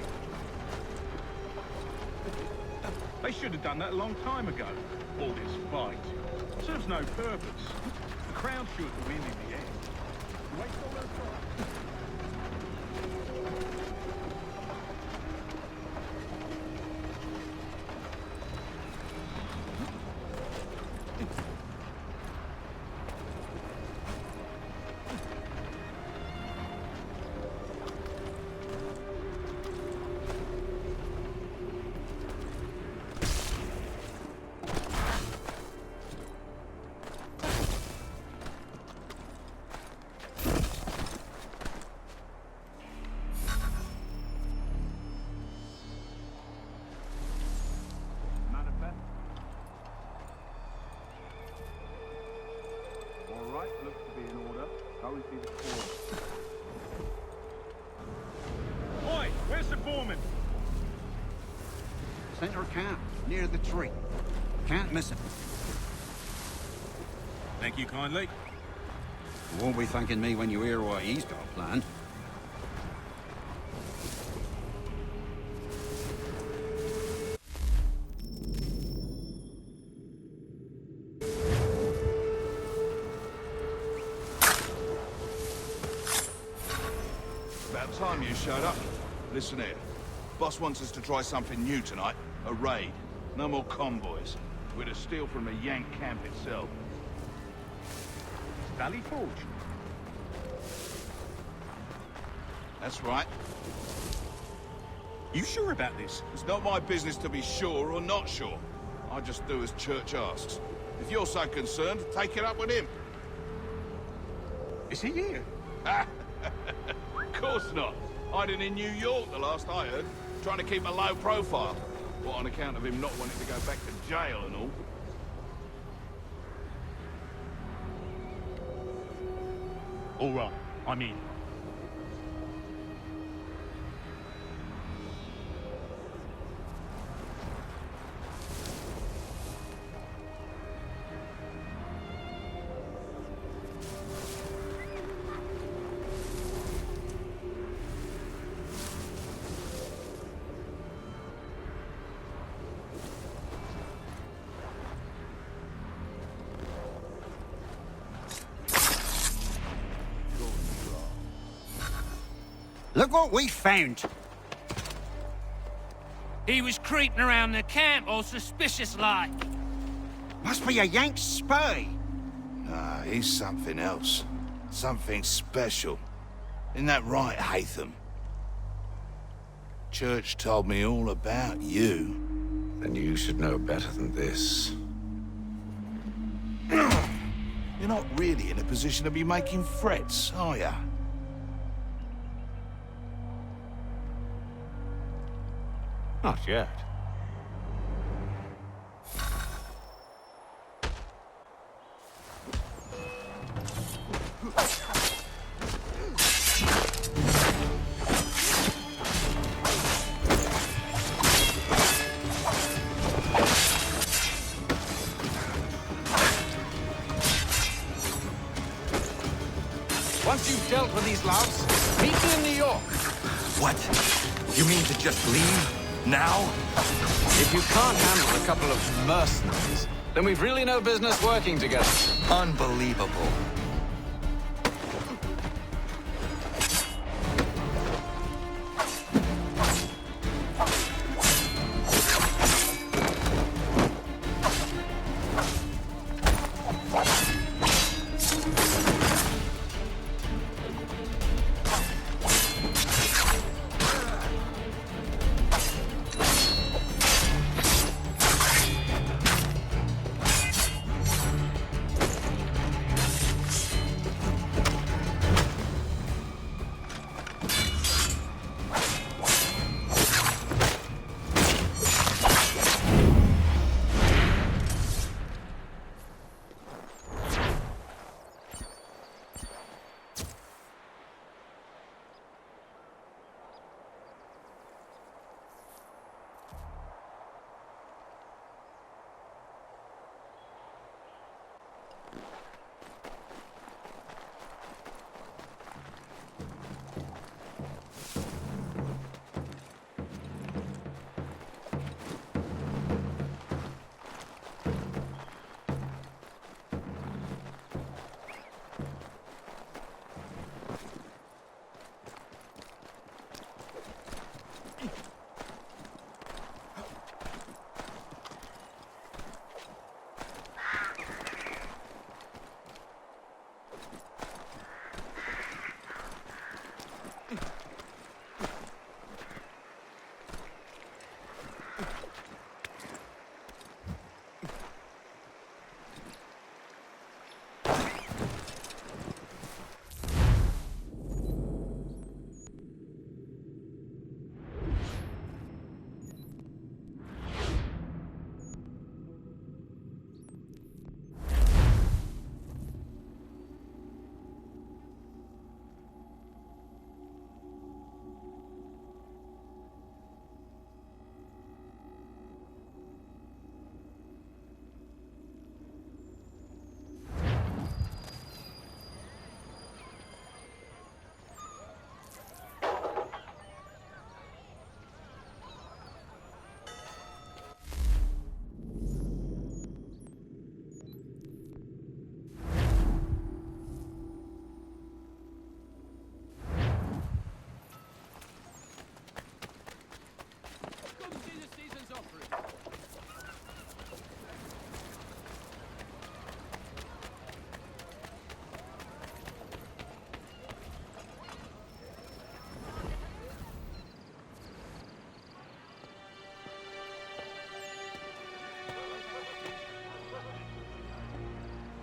D: They should have done that a long time ago. All this fight serves no purpose. The Crown should win in the end. Waste all those time. Oi, where's the foreman?
P: Center camp, near the tree. Can't miss it.
D: Thank you kindly.
P: You won't be thanking me when you hear what he's got planned.
T: About time you showed up. Listen here. Boss wants us to try something new tonight. A raid. No more convoys. We're to steal from the Yank camp itself.
D: Valley Forge.
T: That's right.
D: You sure about this?
T: It's not my business to be sure or not sure. I just do as Church asks. If you're so concerned, take it up with him.
D: Is he here?
T: Of course not. Hiding in New York, the last I heard. Trying to keep a low profile. What, on account of him not wanting to go back to jail and all?
D: All right, I'm in.
P: Look what we found.
K: He was creeping around the camp all suspicious-like.
P: Must be a Yank spy.
T: Nah, he's something else. Something special. Isn't that right, Haytham? Church told me all about you.
B: Then you should know better than this.
T: You're not really in a position to be making threats, are ya?
M: Not yet.
F: Once you've dealt with these louts, meet me in New York. What? You mean to just leave? Now?
M: If you can't handle a couple of mercenaries, then we've really no business working together.
F: Unbelievable.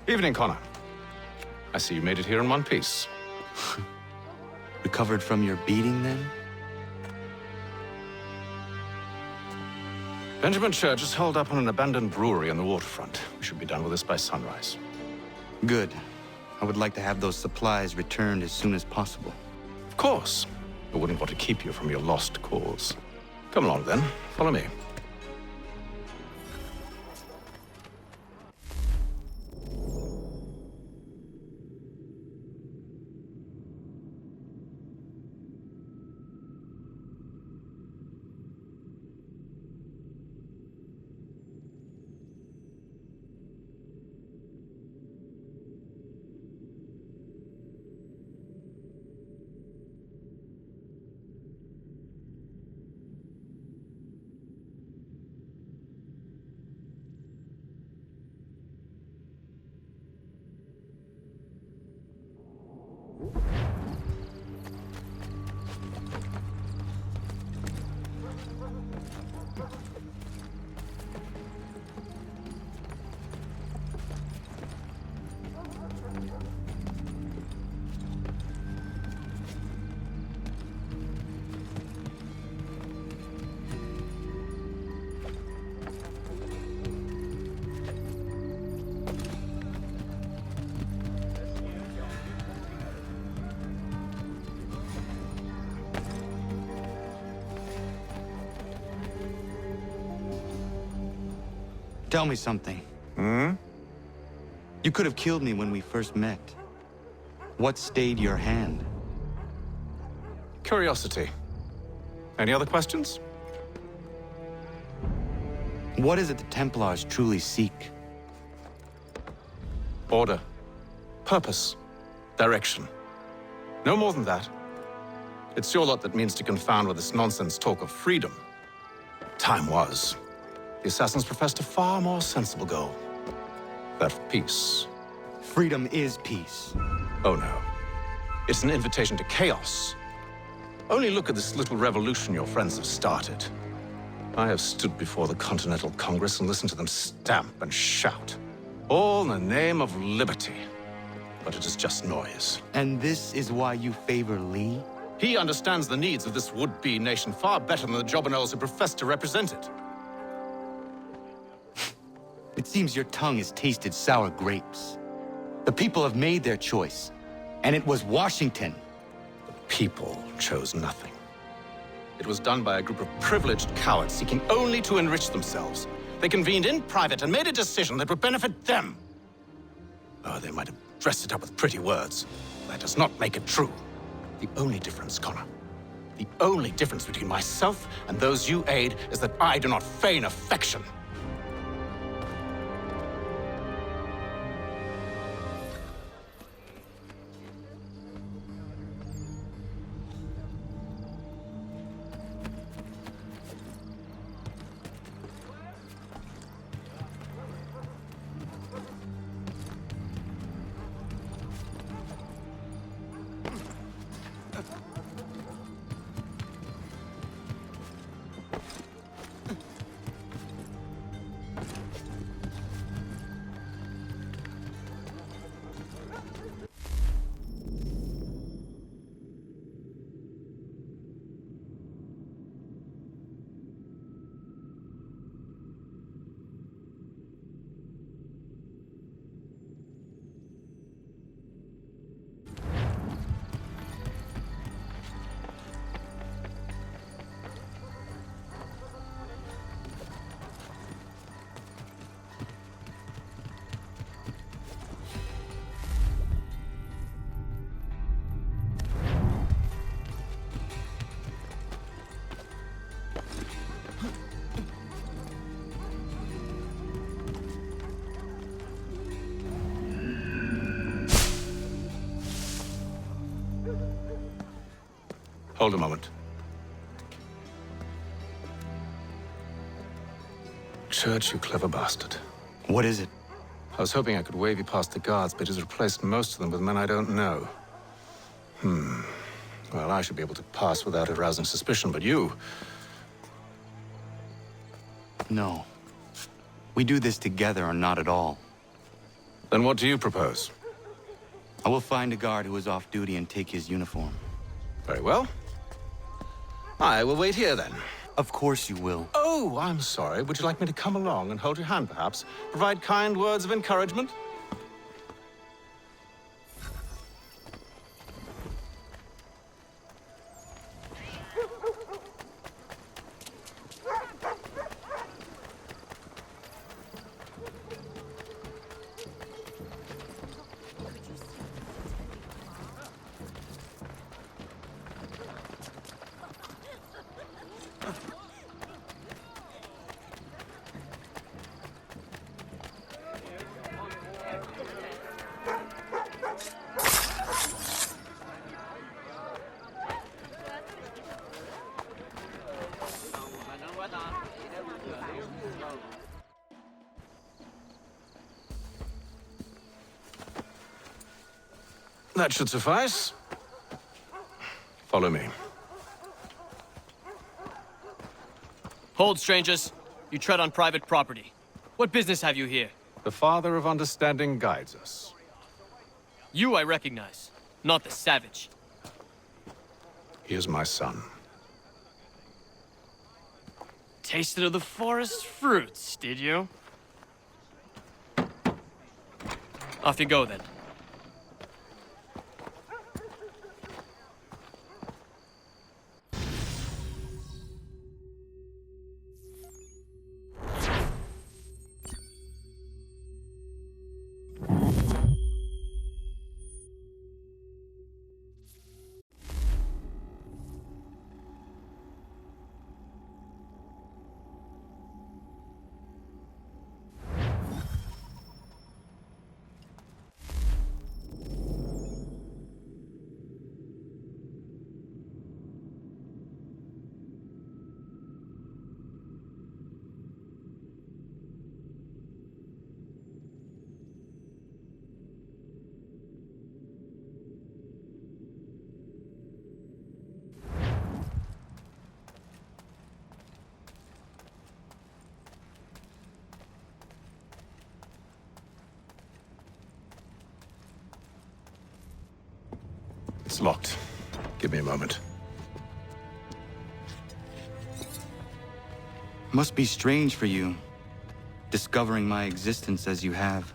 M: Evening, Connor. I see you made it here in one piece.
C: Recovered from your beating, then?
M: Benjamin Church is holed up on an abandoned brewery on the waterfront. We should be done with this by sunrise.
C: Good. I would like to have those supplies returned as soon as possible.
M: Of course. I wouldn't want to keep you from your lost cause. Come along then. Follow me.
C: Tell me something. You could have killed me when we first met. What stayed your hand?
M: Curiosity. Any other questions?
C: What is it the Templars truly seek?
M: Order. Purpose. Direction. No more than that. It's your lot that means to confound with this nonsense talk of freedom. Time was. The Assassins professed a far more sensible goal. That of peace.
C: Freedom is peace.
M: Oh no. It's an invitation to chaos. Only look at this little revolution your friends have started. I have stood before the Continental Congress and listened to them stamp and shout. All in the name of liberty. But it is just noise.
C: And this is why you favor Lee?
M: He understands the needs of this would-be nation far better than the jobberknolls who profess to represent it.
C: It seems your tongue has tasted sour grapes. The people have made their choice, and it was Washington.
M: The people chose nothing. It was done by a group of privileged cowards seeking only to enrich themselves. They convened in private and made a decision that would benefit them. Oh, they might have dressed it up with pretty words. That does not make it true. The only difference, Connor, the only difference between myself and those you aid is that I do not feign affection. Hold a moment. Church, you clever bastard.
C: What is it?
M: I was hoping I could wave you past the guards, but he's replaced most of them with men I don't know. Well, I should be able to pass without arousing suspicion, but you...
C: No. We do this together or not at all.
M: Then what do you propose?
C: I will find a guard who is off duty and take his uniform.
M: Very well. I will wait here, then.
C: Of course you will.
M: Oh, I'm sorry. Would you like me to come along and hold your hand, perhaps? Provide kind words of encouragement? That should suffice. Follow me.
G: Hold, strangers. You tread on private property. What business have you here?
M: The Father of Understanding guides us.
G: You I recognize, not the savage.
M: He is my son.
G: Tasted of the forest fruits, did you? Off you go, then.
M: It's locked. Give me a moment.
C: Must be strange for you, discovering my existence as you have.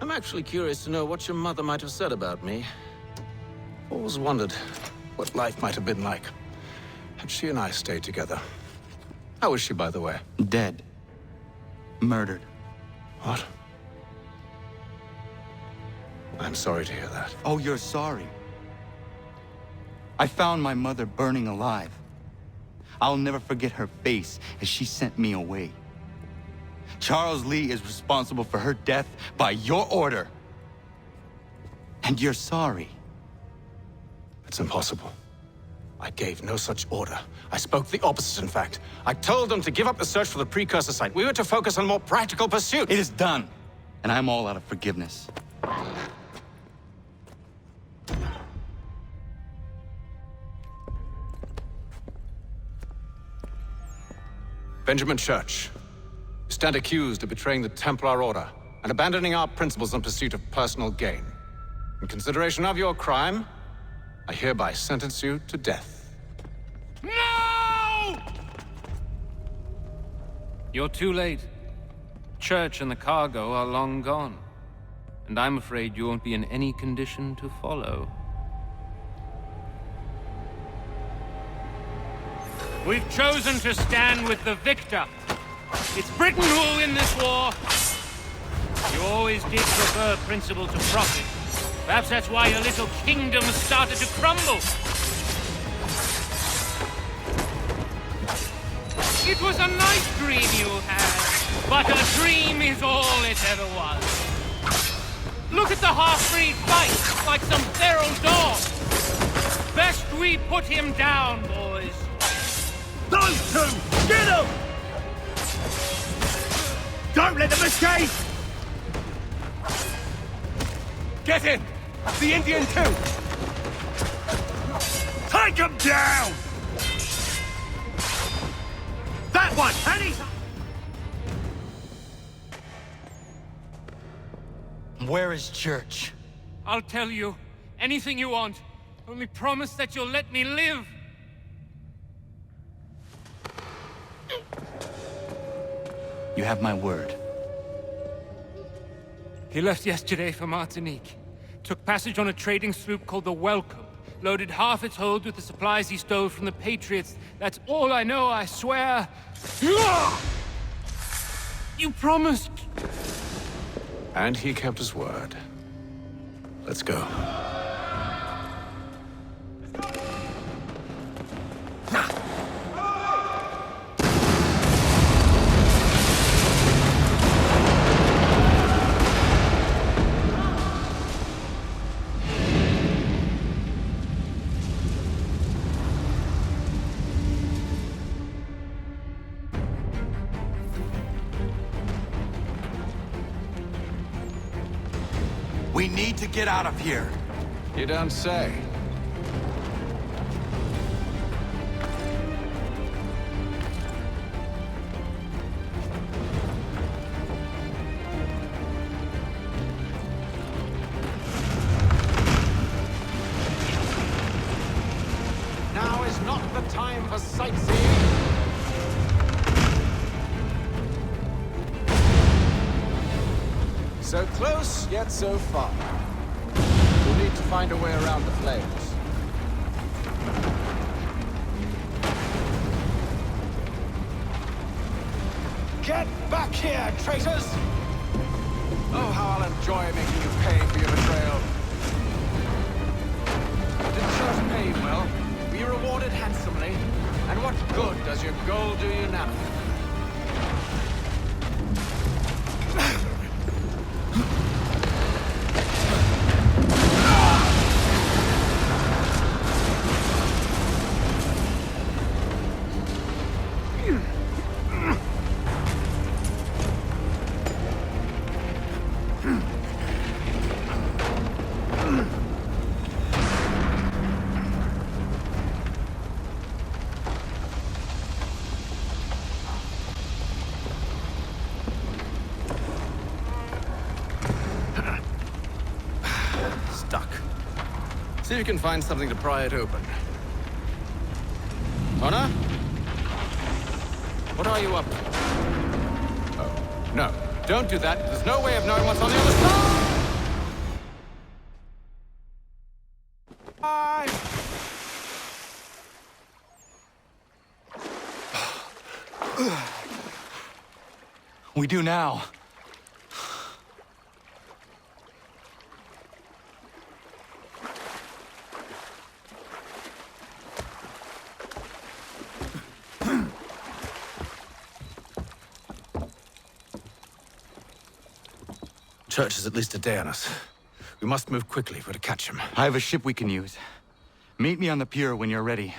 M: I'm actually curious to know what your mother might have said about me. Always wondered what life might have been like had she and I stayed together. How is she, by the way?
C: Dead. Murdered.
M: What? I'm sorry to hear that.
C: Oh, you're sorry. I found my mother burning alive. I'll never forget her face as she sent me away. Charles Lee is responsible for her death by your order. And you're sorry.
M: It's impossible. I gave no such order. I spoke the opposite, in fact. I told them to give up the search for the precursor site. We were to focus on more practical pursuits.
C: It is done, and I'm all out of forgiveness.
M: Benjamin Church, you stand accused of betraying the Templar Order and abandoning our principles in pursuit of personal gain. In consideration of your crime, I hereby sentence you to death.
J: No!
R: You're too late. Church and the cargo are long gone. And I'm afraid you won't be in any condition to follow.
J: We've chosen to stand with the victor. It's Britain who will win this war. You always did prefer principle to profit. Perhaps that's why your little kingdom started to crumble. It was a nice dream you had, but a dream is all it ever was. Look at the half-breed fight like some feral dog. Best we put him down, boys.
K: Those two! Get them! Don't let them escape!
J: Get him! The Indian too!
K: Take them down! That one! And he's...
C: Where is Church?
J: I'll tell you. Anything you want. Only promise that you'll let me live.
C: You have my word.
J: He left yesterday for Martinique. Took passage on a trading sloop called the Welcome. Loaded half its hold with the supplies he stole from the Patriots. That's all I know, I swear. You promised.
M: And he kept his word. Let's go.
F: We need to get out of here.
M: You don't say.
F: Now is not the time for sightseeing. So close, yet so far. We'll need to find a way around the flames. Get back here, traitors! Oh, how I'll enjoy making you pay for your betrayal. Did Church pay you well? Were you rewarded handsomely? And what good does your gold do you now?
M: See if you can find something to pry it open. Honor? What are you up to? Oh, no. Don't do that. There's no way of knowing what's on the other side!
C: We do now.
M: Church is at least a day on us. We must move quickly if we're to catch him.
C: I have a ship we can use. Meet me on the pier when you're ready.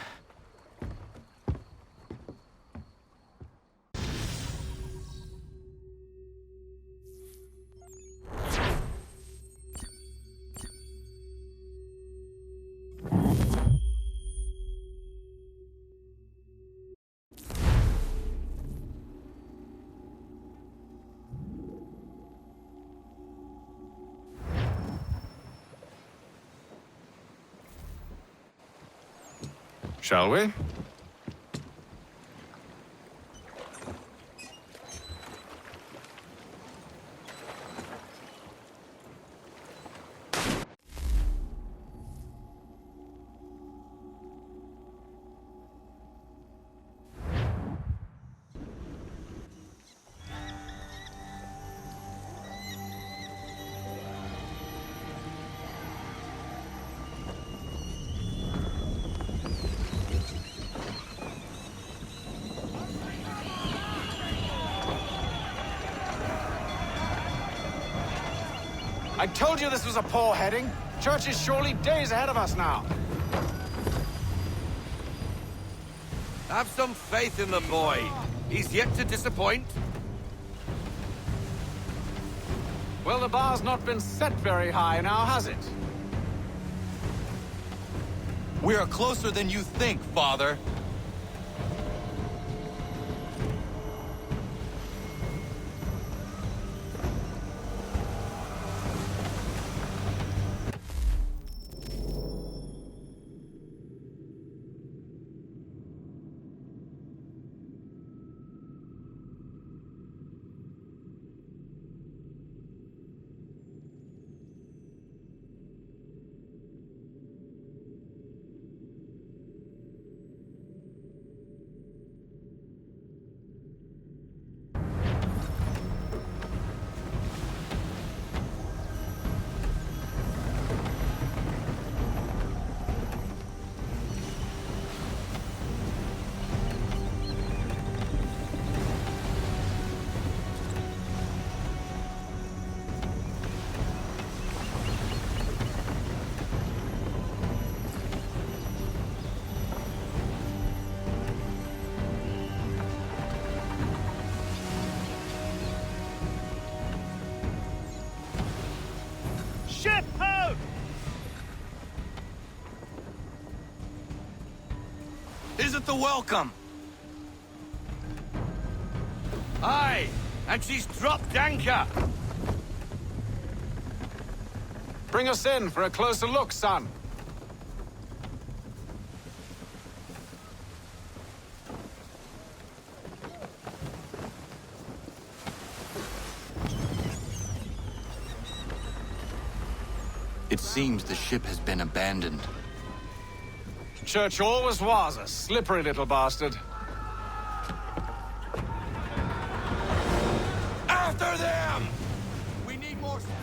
M: Shall we?
F: I told you this was a poor heading. Church is surely days ahead of us now.
B: Have some faith in the boy. He's yet to disappoint.
F: Well, the bar's not been set very high now, has it?
C: We are closer than you think, Father.
B: the welcome? Aye, and she's dropped anchor.
M: Bring us in for a closer look, son.
C: It seems the ship has been abandoned.
M: Church always was a slippery little bastard.
B: After them! We need more speed.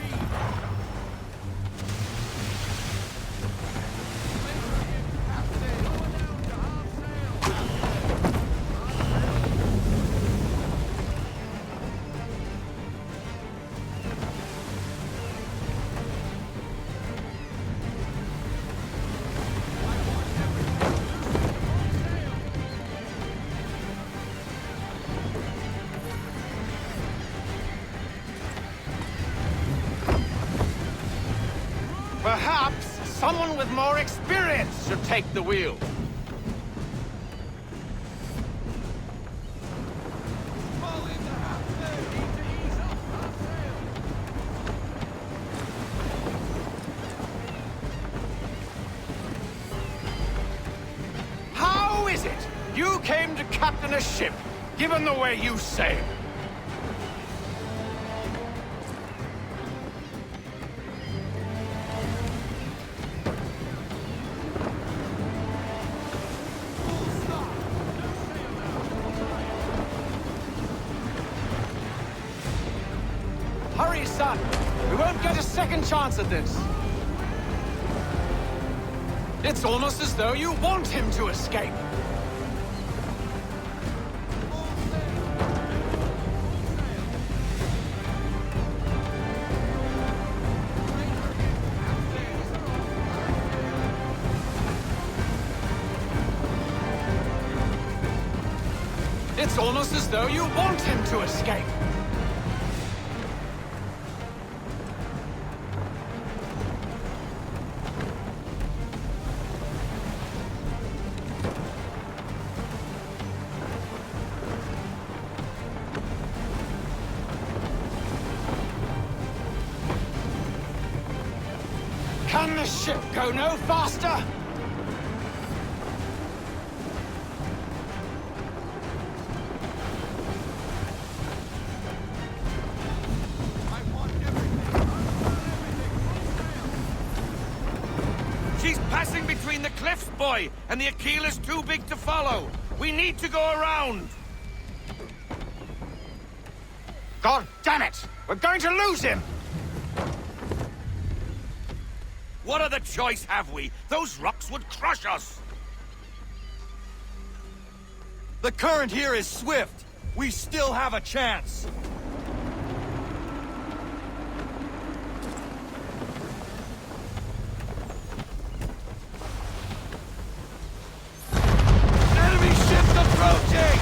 J: Perhaps someone with more experience should take the wheel. How is it you came to captain a ship, given the way you sail? Hurry, son! We won't get a second chance at this! It's almost as though you want him to escape! It's almost as though you want him to escape! Can the ship go no faster?
B: She's passing between the cliffs, boy, and the Aquila's too big to follow. We need to go around.
J: God damn it! We're going to lose him!
B: What other choice have we? Those rocks would crush us!
K: The current here is swift. We still have a chance.
B: Enemy ships approaching!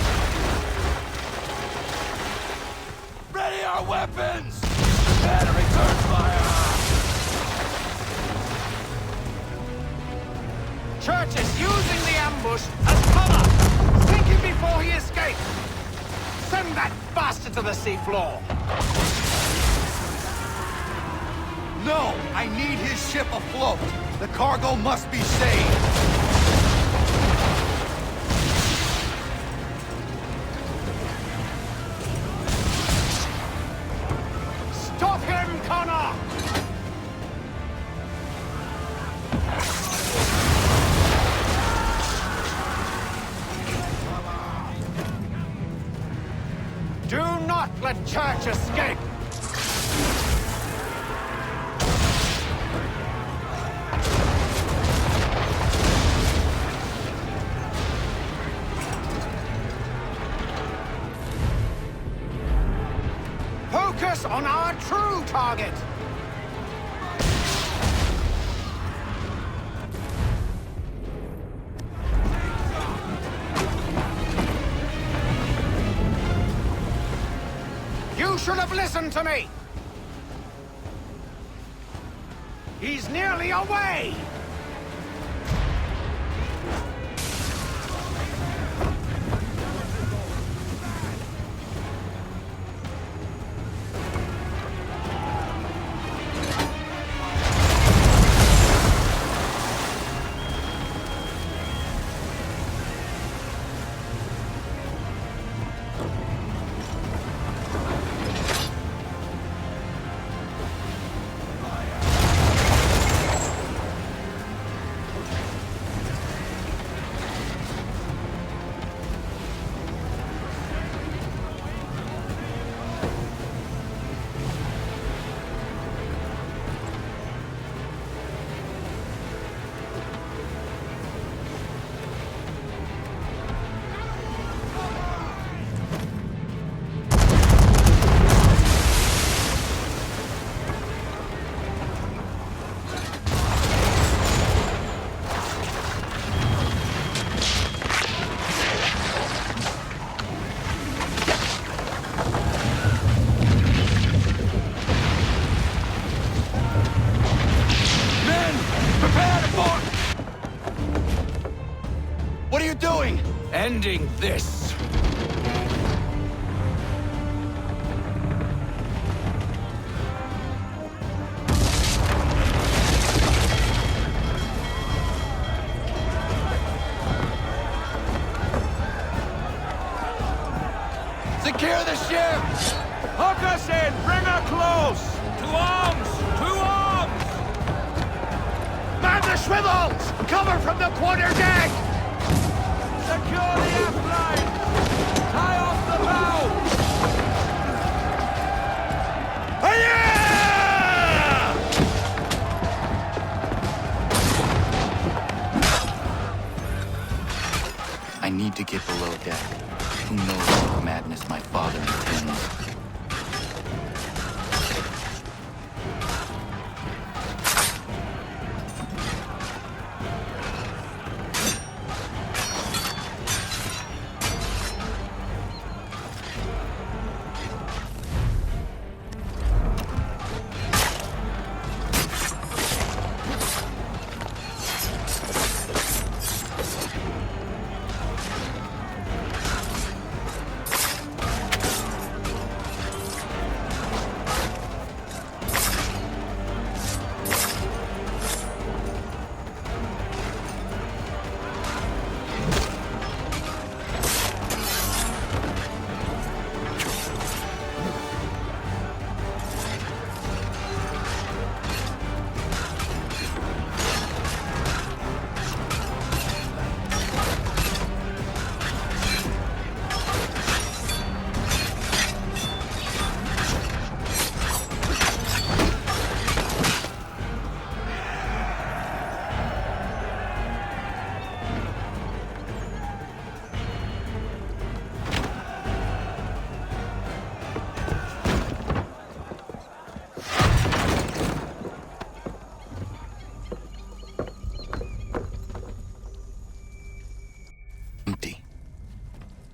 B: Ready our weapons! Better return fire!
J: Church is using the ambush as cover! Sink him before he escapes! Send that bastard to the seafloor!
K: No! I need his ship afloat! The cargo must be saved!
J: Stop him, Connor! Do not let Church escape! Focus on our true target! You should have listened to me! He's nearly away!
F: this!
B: Secure the ship! Hook us in! Bring her close! To arms! To arms!
I: Man the swivels! Cover from the quarter deck!
B: Secure the aft line! Tie off the bow!
C: I need to get below deck. Who knows what madness my father intends?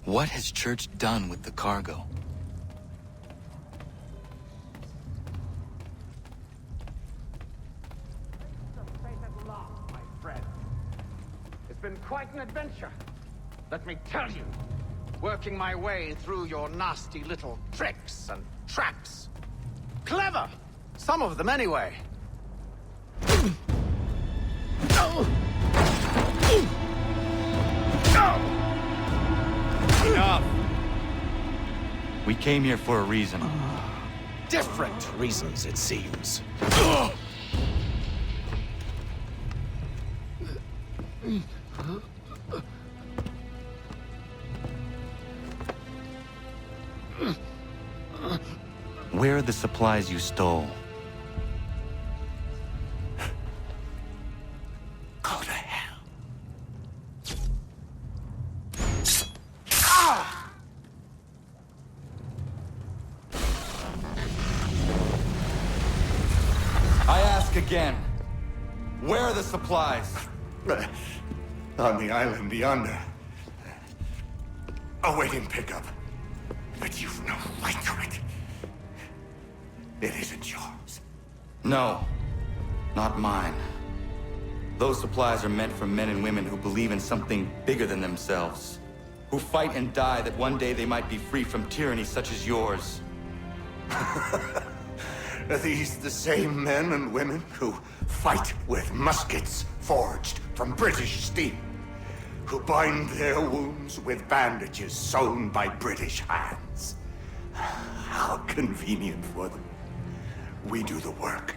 C: What has Church done with the cargo?
L: My friend. It's been quite an adventure. Let me tell you. Working my way through your nasty little tricks and traps. Clever! Some of them anyway.
C: Enough! We came here for a reason.
S: Different reasons, it seems.
C: Where are the supplies you stole?
I: Go to hell.
C: I ask again. Where are the supplies?
I: On the island yonder. Awaiting pickup. But you've no right to it. It isn't yours.
C: No, not mine. Those supplies are meant for men and women who believe in something bigger than themselves. Who fight and die that one day they might be free from tyranny such as yours.
I: Are these the same men and women who fight with muskets forged from British steel? Who bind their wounds with bandages sewn by British hands? How convenient for them. We do the work.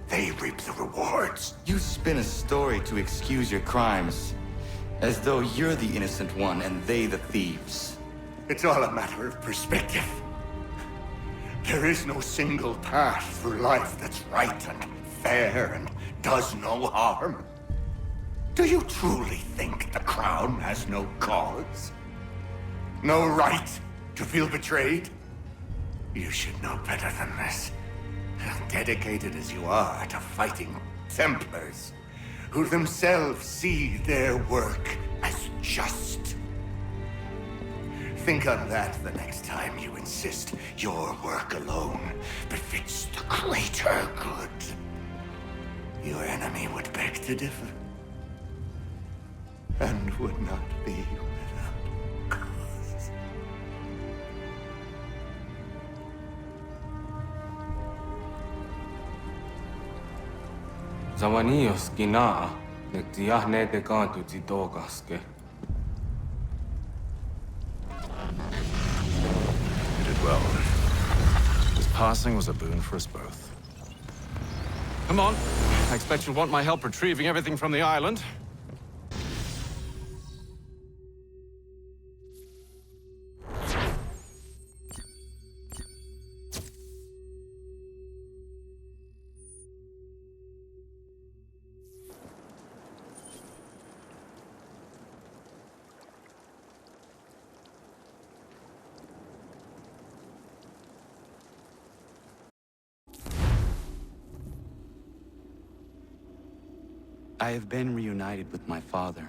I: They reap the rewards.
C: You spin a story to excuse your crimes, as though you're the innocent one and they the thieves.
I: It's all a matter of perspective. There is no single path through life that's right and fair and does no harm. Do you truly think the Crown has no cause? No right to feel betrayed? You should know better than this. Dedicated as you are to fighting Templars, who themselves see their work as just. Think on that the next time you insist your work alone befits the greater good. Your enemy would beg to differ, and would not be without
R: Zawanios gina, nektiahne de kantu titogaske.
F: You did well. His passing was a boon for us both. Come on. I expect you'll want my help retrieving everything from the island.
C: I have been reunited with my father,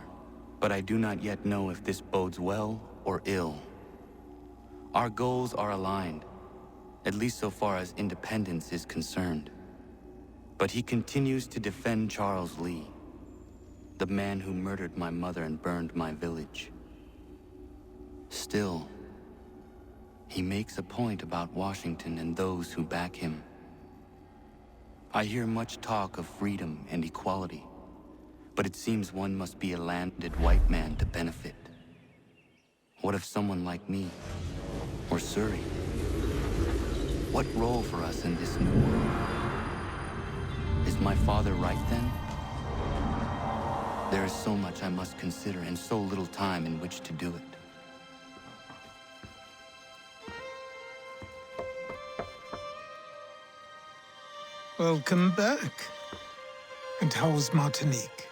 C: but I do not yet know if this bodes well or ill. Our goals are aligned, at least so far as independence is concerned. But he continues to defend Charles Lee, the man who murdered my mother and burned my village. Still, he makes a point about Washington and those who back him. I hear much talk of freedom and equality, but it seems one must be a landed white man to benefit. What if someone like me, or Surrey? What role for us in this new world? Is my father right then? There is so much I must consider and so little time in which to do it.
N: Welcome back. And how was Martinique?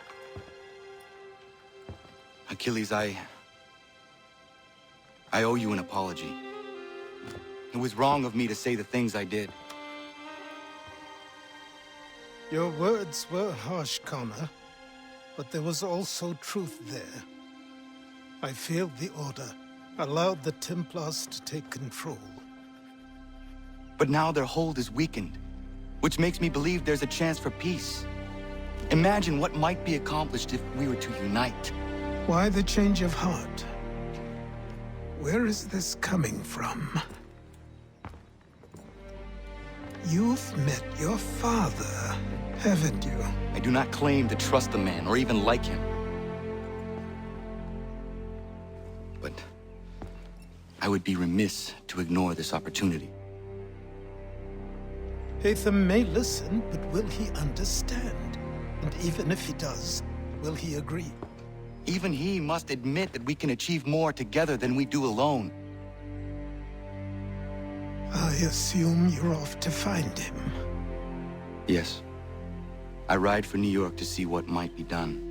C: Achilles, I owe you an apology. It was wrong of me to say the things I did.
N: Your words were harsh, Connor, but there was also truth there. I failed the Order, allowed the Templars to take control.
C: But now their hold is weakened, which makes me believe there's a chance for peace. Imagine what might be accomplished if we were to unite.
N: Why the change of heart? Where is this coming from? You've met your father, haven't you?
C: I do not claim to trust the man or even like him. But I would be remiss to ignore this opportunity.
N: Hatham may listen, but will he understand? And even if he does, will he agree?
C: Even he must admit that we can achieve more together than we do alone.
N: I assume you're off to find him.
C: Yes. I ride for New York to see what might be done.